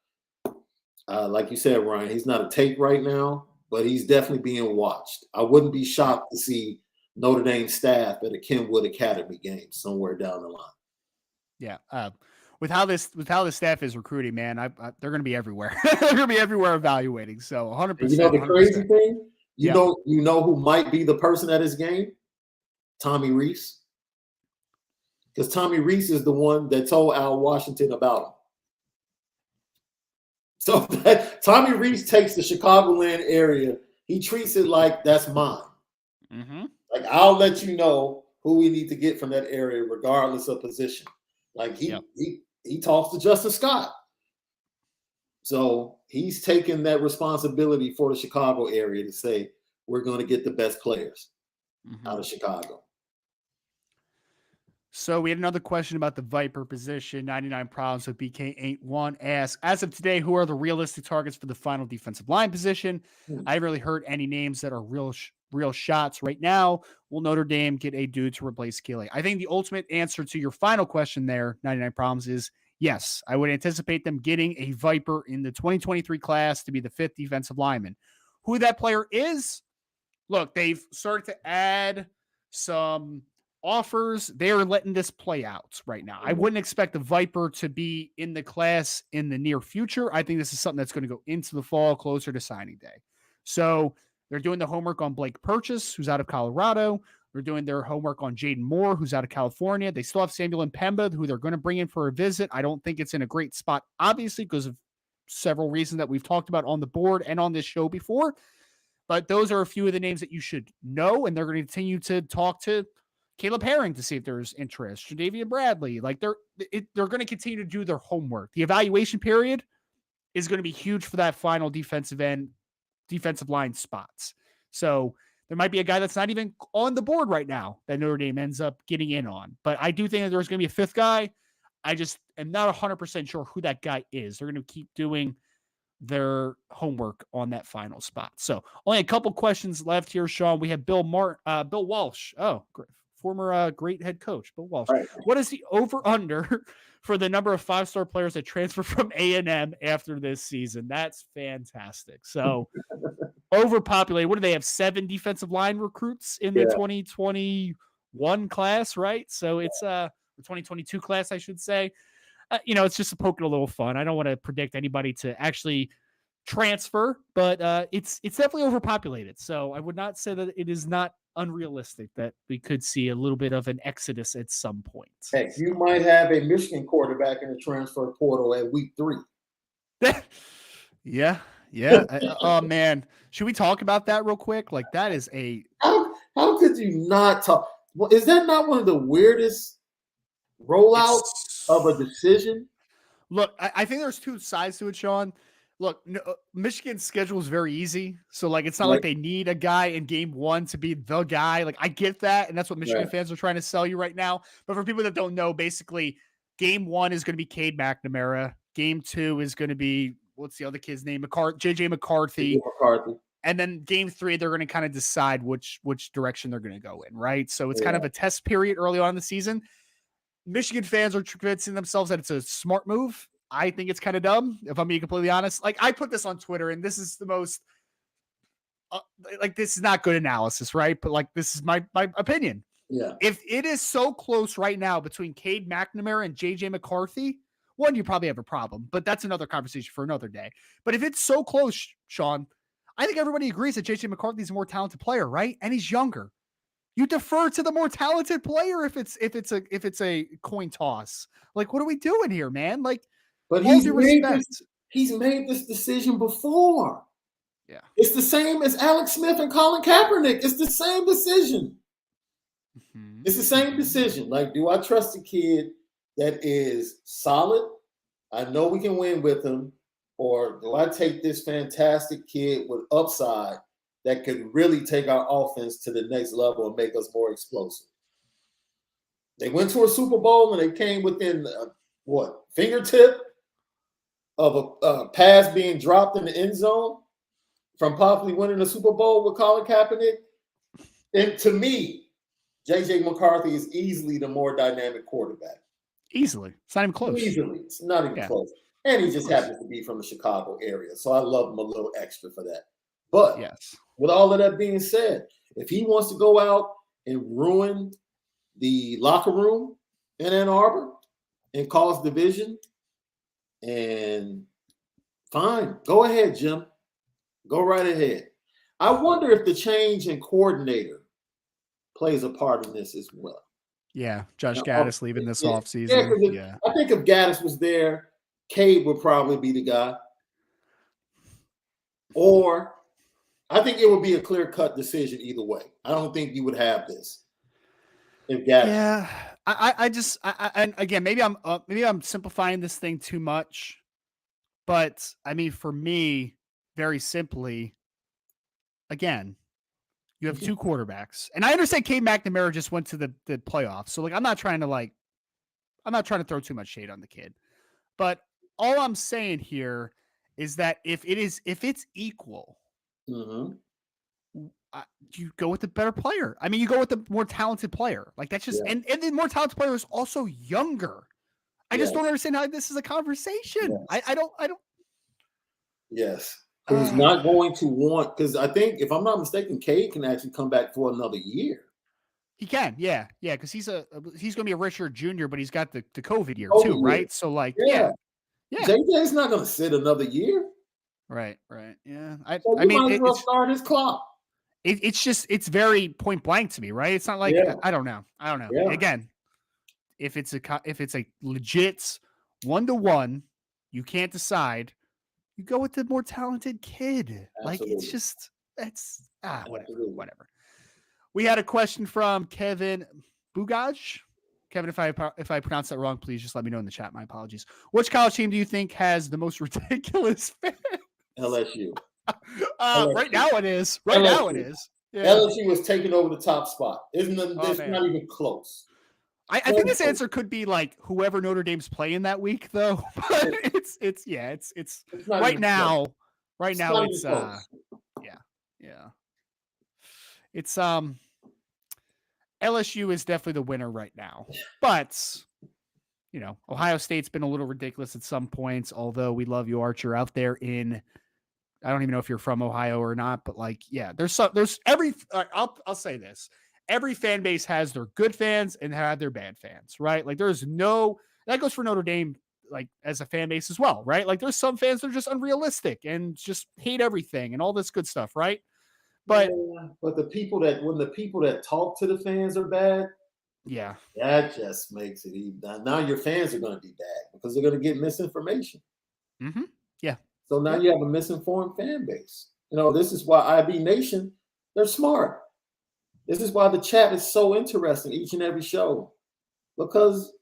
like you said, Ryan, he's not a take right now, but he's definitely being watched. I wouldn't be shocked to see Notre Dame staff at a Kenwood Academy game somewhere down the line. Yeah. With how the staff is recruiting, man, they're going to be everywhere. They're going to be everywhere evaluating. So 100%. And the crazy 100%. thing, you know who might be the person at his game? Tommy Rees. Because Tommy Rees is the one that told Al Washington about him. So Tommy Rees takes the Chicagoland area. He treats it like that's mine. Mm-hmm. Like, I'll let you know who we need to get from that area, regardless of position. Like he talks to Justin Scott. So he's taking that responsibility for the Chicago area to say, we're going to get the best players out of Chicago. So we had another question about the Viper position. 99 Problems with BK81 asks, as of today, who are the realistic targets for the final defensive line position? I haven't really heard any names that are real shots right now. Will Notre Dame get a dude to replace Killian? I think the ultimate answer to your final question there, 99 Problems, is yes. I would anticipate them getting a Viper in the 2023 class to be the 5th defensive lineman. Who that player is? Look, they've started to add some offers. They're letting this play out right now. I wouldn't expect the Viper to be in the class in the near future. I think this is something that's going to go into the fall, closer to signing day. So they're doing the homework on Blake Purchase, who's out of Colorado. They're doing their homework on Jaden Moore, who's out of California. They still have Samuel Mpemba, who they're going to bring in for a visit. I don't think it's in a great spot, obviously, because of several reasons that we've talked about on the board and on this show before. But those are a few of the names that you should know, and they're going to continue to talk to Caleb Herring to see if there's interest. Jadavian Bradley, like they're going to continue to do their homework. The evaluation period is going to be huge for that final defensive line spots. So there might be a guy that's not even on the board right now that Notre Dame ends up getting in on. But I do think that there's going to be a 5th guy. I just am not 100% sure who that guy is. They're going to keep doing their homework on that final spot. So only a couple questions left here, Shaun. We have Bill Walsh. Oh, great. former great head coach, Bill Walsh. Right. What is the over-under for the number of 5-star players that transfer from A&M after this season? That's fantastic. So overpopulated. What do they have? 7 defensive line recruits in the 2021 class, right? So it's the 2022 class, I should say. It's just a poking a little fun. I don't want to predict anybody to actually transfer, but it's definitely overpopulated. So I would not say that it is not unrealistic that we could see a little bit of an exodus at some point. Heck, you might have a Michigan quarterback in the transfer portal at week 3. Yeah. Oh man, should we talk about that real quick? Like that is a how could you not talk? Well, is that not one of the weirdest rollouts of a decision? Look, I think there's 2 sides to it, Shaun. Look, Michigan's schedule is very easy. So, like, it's not like they need a guy in game 1 to be the guy. Like, I get that. And that's what Michigan fans are trying to sell you right now. But for people that don't know, basically, game 1 is going to be Cade McNamara. Game 2 is going to be, what's the other kid's name? JJ McCarthy. And then game 3, they're going to kind of decide which direction they're going to go in, right? So, it's kind of a test period early on in the season. Michigan fans are convincing themselves that it's a smart move. I think it's kind of dumb, if I'm being completely honest. Like, I put this on Twitter, and this is the most, this is not good analysis, right? But, like, this is my opinion. Yeah. If it is so close right now between Cade McNamara and JJ McCarthy, one, you probably have a problem, but that's another conversation for another day. But if it's so close, Shaun, I think everybody agrees that JJ McCarthy is a more talented player, right? And he's younger. You defer to the more talented player if it's a coin toss. Like, what are we doing here, man? Like, but he's made this decision before. Yeah, it's the same as Alex Smith and Colin Kaepernick. It's the same decision. Mm-hmm. It's the same decision. Like, do I trust a kid that is solid? I know we can win with him, or do I take this fantastic kid with upside that could really take our offense to the next level and make us more explosive? They went to a Super Bowl and they came within fingertip of a pass being dropped in the end zone from possibly winning the Super Bowl with Colin Kaepernick. And to me, JJ McCarthy is easily the more dynamic quarterback. Easily. It's not even close. Easily. It's not even close. And he just happens to be from the Chicago area. So I love him a little extra for that. But with all of that being said, if he wants to go out and ruin the locker room in Ann Arbor and cause division, and fine, go ahead, Jim. Go right ahead. I wonder if the change in coordinator plays a part in this as well. Yeah, Josh Gaddis leaving this offseason. Yeah. I think if Gaddis was there, Cade would probably be the guy. Or I think it would be a clear-cut decision either way. I don't think you would have this if Gaddis. Yeah, and again, maybe I'm simplifying this thing too much, but I mean, for me, very simply, again, you have 2 quarterbacks, and I understand Cade McNamara just went to the playoffs, so like I'm not trying to throw too much shade on the kid, but all I'm saying here is that if it's equal, you go with the better player. I mean, you go with the more talented player. Like that's just and the more talented player is also younger. I just don't understand how this is a conversation. Yes. I don't. Yes. Who's not going to want, because I think, if I'm not mistaken, Cade can actually come back for another year. He can, yeah, because he's going to be a redshirt junior, but he's got the COVID year too, right? So like, yeah. JJ's not going to sit another year, right, yeah. I mean, might as well start his clock. It's very point blank to me, right? It's not like I don't know. Yeah. Again, if it's a legit 1-to-1, you can't decide. You go with the more talented kid. Absolutely. Like it's just whatever. We had a question from Kevin Bugaj. Kevin, if I pronounce that wrong, please just let me know in the chat. My apologies. Which college team do you think has the most ridiculous fan? LSU. LSU. Right now it is. Now it is. Yeah. LSU was taking over the top spot. It's not even close. I think this answer could be like whoever Notre Dame's playing that week, though. But it's right now. Close. Right now, it's yeah. It's LSU is definitely the winner right now. But, Ohio State's been a little ridiculous at some points, although we love you, Archer, out there in, I don't even know if you're from Ohio or not, but there's every, I'll say this. Every fan base has their good fans and have their bad fans, right? Like that goes for Notre Dame, like as a fan base as well, right? Like there's some fans that are just unrealistic and just hate everything and all this good stuff, right? But when the people that talk to the fans are bad, yeah, that just makes it even. Now your fans are going to be bad because they're going to get misinformation. mm-hmm. Yeah. So now you have a misinformed fan base. This is why IB Nation, they're smart. This is why the chat is so interesting each and every show, because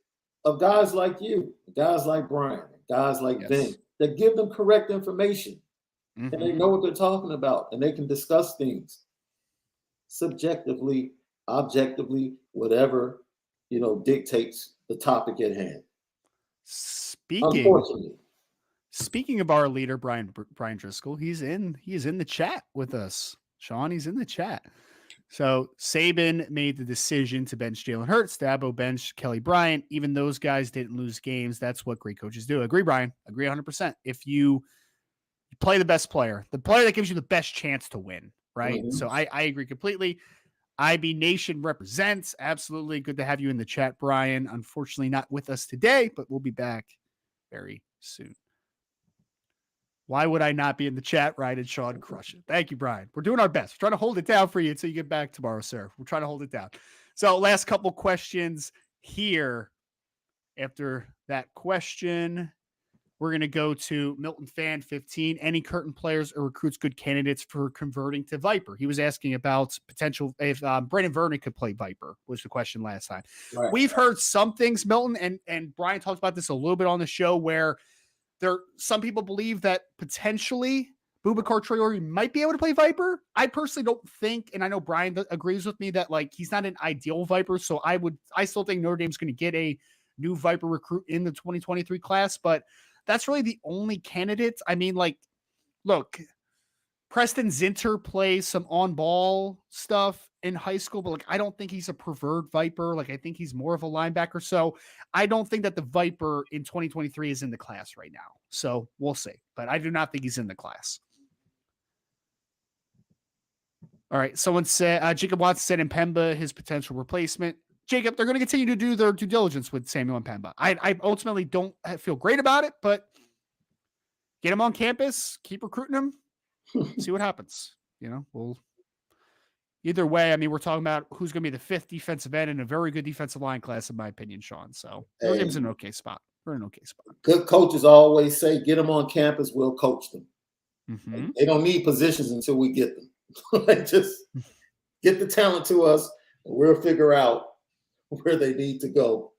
of guys like you, guys like Brian, guys like Ben, that give them correct information. And they know what they're talking about, and they can discuss things subjectively, objectively, whatever dictates the topic at hand. Speaking of our leader, Brian Driscoll, he's in the chat with us. Shaun, he's in the chat. So Saban made the decision to bench Jalen Hurts, Dabo bench Kelly Bryant. Even those guys didn't lose games. That's what great coaches do. Agree, Brian. Agree 100%. If you play the best player, the player that gives you the best chance to win, right? Mm-hmm. So I agree completely. IB Nation represents. Absolutely. Good to have you in the chat, Brian. Unfortunately, not with us today, but we'll be back very soon. Why would I not be in the chat? Ryan and Shaun crush it. Thank you, Brian. We're doing our best. We're trying to hold it down for you until you get back tomorrow, sir. We're trying to hold it down. So last couple questions here. After that question, we're going to go to Milton Fan 15. Any Curtin players or recruits good candidates for converting to Viper? He was asking about potential if Brandon Vernon could play Viper, was the question last time. Right. We've heard some things, Milton, and Brian talked about this a little bit on the show, where some people believe that potentially Boubacar Traore might be able to play Viper. I personally don't think, and I know Brian agrees with me, that he's not an ideal Viper. So I still think Notre Dame's going to get a new Viper recruit in the 2023 class, but that's really the only candidate. I mean, look, Preston Zinter plays some on-ball stuff in high school, but I don't think he's a preferred Viper. I think he's more of a linebacker. So I don't think that the Viper in 2023 is in the class right now. So we'll see, but I do not think he's in the class. All right. Someone said, Jacob Watson said Mpemba, his potential replacement. Jacob, they're going to continue to do their due diligence with Samuel Mpemba. I ultimately don't feel great about it, but get him on campus, keep recruiting him, see what happens. We'll either way. I mean, we're talking about who's going to be the 5th defensive end in a very good defensive line class, in my opinion, Shaun. So Notre Dame's in an okay spot. We're in an okay spot. Good coaches always say, get them on campus, we'll coach them. Mm-hmm. They don't need positions until we get them. Just get the talent to us, and we'll figure out where they need to go.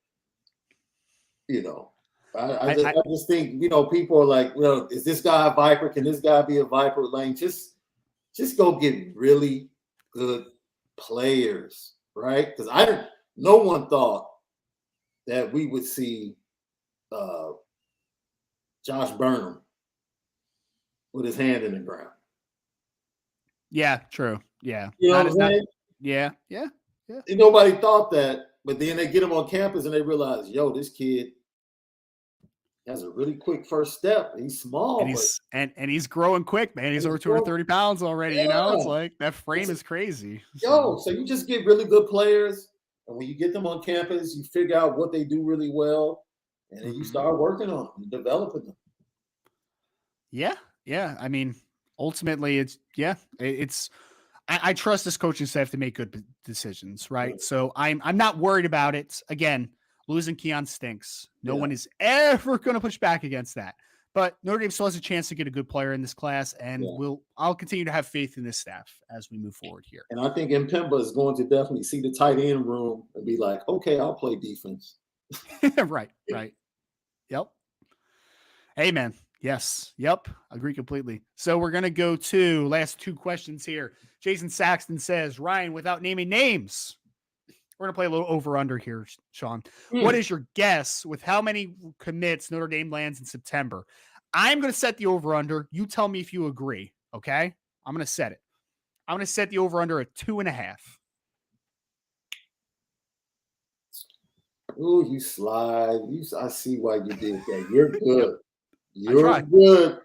I just think, people are like, well, is this guy a Viper? Can this guy be a Viper? Just go get really good players, right? Because no one thought that we would see Josh Burnham with his hand in the ground. Yeah, true. Yeah. You know what I'm saying? Yeah. Nobody thought that, but then they get him on campus and they realize, this kid has a really quick first step. He's small, and he's growing quick, man. He's over 230 pounds already. Yeah. It's that frame is crazy. So you just get really good players, and when you get them on campus, you figure out what they do really well, and then you start working on them, developing them. Yeah. I mean, ultimately, I trust this coaching staff to make good decisions, right? So I'm not worried about it. Again, losing Kian stinks. No one is ever going to push back against that. But Notre Dame still has a chance to get a good player in this class, and I'll continue to have faith in this staff as we move forward here. And I think Mpemba is going to definitely see the tight end room and be like, okay, I'll play defense. Right. Yep. Hey, man. Yes. Yep. Agree completely. So we're going to go to last 2 questions here. Jason Saxton says, Ryan, without naming names, we're going to play a little over-under here, Shaun. What is your guess with how many commits Notre Dame lands in September? I'm going to set the over-under. You tell me if you agree, okay? I'm going to set it. I'm going to set the over-under at 2.5. Ooh, you slide. I see why you did that. You're Yep, good. I You're tried. good.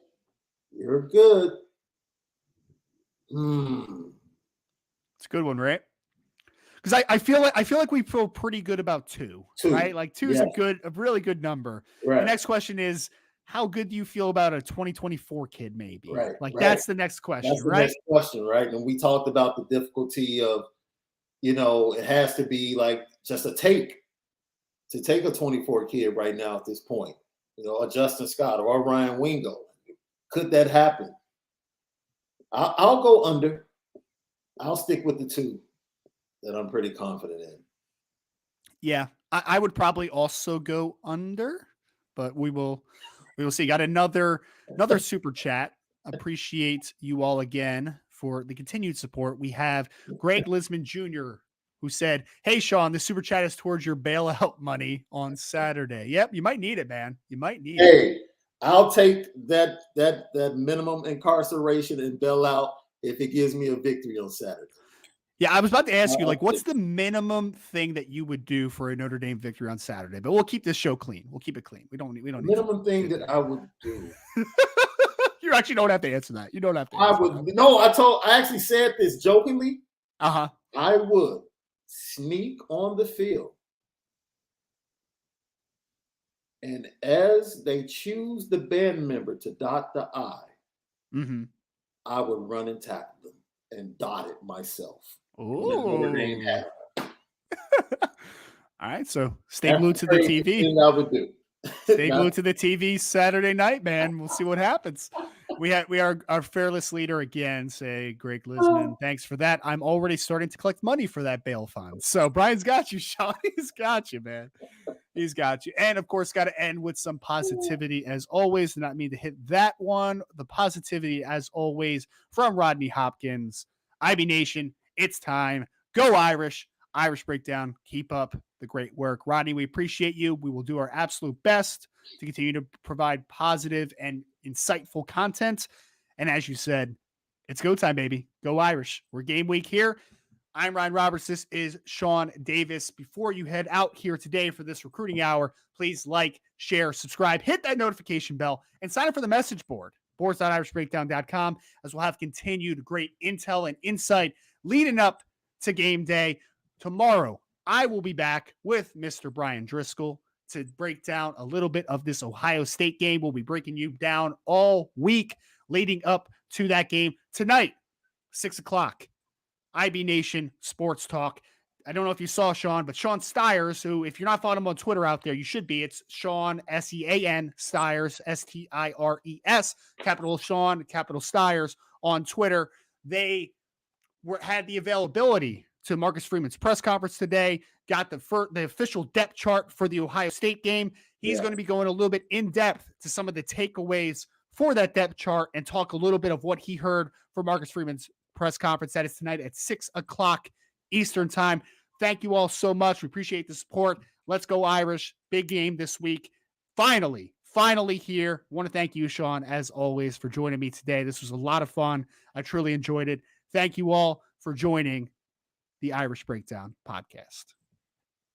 You're good. Hmm. It's a good one, right? Because I feel like we feel pretty good about 2, right? Two. Like 2 is Yeah. a really good number. The Right. next question is, how good do you feel about a 2024 kid? Maybe Right. like Right. that's the next That's question, the right? next question, right? And we talked about the difficulty of, it has to be like just a to take a 24 kid right now at this point, a Justin Scott or a Ryan Wingo. Could that happen? I'll go under. I'll stick with the 2 that I'm pretty confident in. Yeah, I would probably also go under, but we will see. Got another super chat. Appreciate you all again for the continued support. We have Greg Lisman Jr., who said, "Hey Shaun, the super chat is towards your bailout money on Saturday." Yep, you might need it, man. You might need it. Hey, I'll take that minimum incarceration and bail out if it gives me a victory on Saturday. Yeah, I was about to ask you, I'll like, what's take the minimum thing that you would do for a Notre Dame victory on Saturday? But we'll keep this show clean. We'll keep it clean. We don't the need to minimum thing get that there. I would do. You actually don't have to answer that. You don't have to I answer would no. I actually said this jokingly. that. Uh-huh. I would sneak on the field, and as they choose the band member to dot the I, Mm-hmm. I would run and tackle them and dot it myself in the Notre Dame Ooh. hat. All right. So stay That's glued the to the crazy TV. thing I would do. Stay Not glued to the TV Saturday night, man. We'll see what happens. We are our fearless leader again, say Greg Lisman. Thanks for that. I'm already starting to collect money for that bail fund. So Brian's got you, Shaun. He's got you, man. He's got you. And of course, got to end with some positivity as always. Did not mean to hit that one. The positivity as always from Rodney Hopkins. IB Nation, it's time. Go Irish. Irish Breakdown. Keep up the great work. Rodney, we appreciate you. We will do our absolute best to continue to provide positive and insightful content. And as you said, it's go time, baby. Go Irish. We're game week here. I'm Ryan Roberts. This is Shaun Davis. Before you head out here today for this recruiting hour, please like, share, subscribe, hit that notification bell, and sign up for the message board, boards.irishbreakdown.com, as we'll have continued great intel and insight leading up to game day. Tomorrow, I will be back with Mr. Brian Driscoll to break down a little bit of this Ohio State game. We'll be breaking you down all week leading up to that game tonight, 6 o'clock. IB Nation Sports Talk. I don't know if you saw Shaun, but Shaun Stiers, who, if you're not following him on Twitter out there, you should be. It's Shaun, Sean, Stiers, Stires, capital Shaun, capital Stiers on Twitter. They had the availability to Marcus Freeman's press conference today, got the official depth chart for the Ohio State game. He's going to be going a little bit in depth to some of the takeaways for that depth chart and talk a little bit of what he heard from Marcus Freeman's press conference. That is tonight at 6 o'clock Eastern time. Thank you all so much. We appreciate the support. Let's go Irish. Big game this week. Finally here. Want to thank you, Shaun, as always, for joining me today. This was a lot of fun. I truly enjoyed it. Thank you all for joining the Irish Breakdown podcast.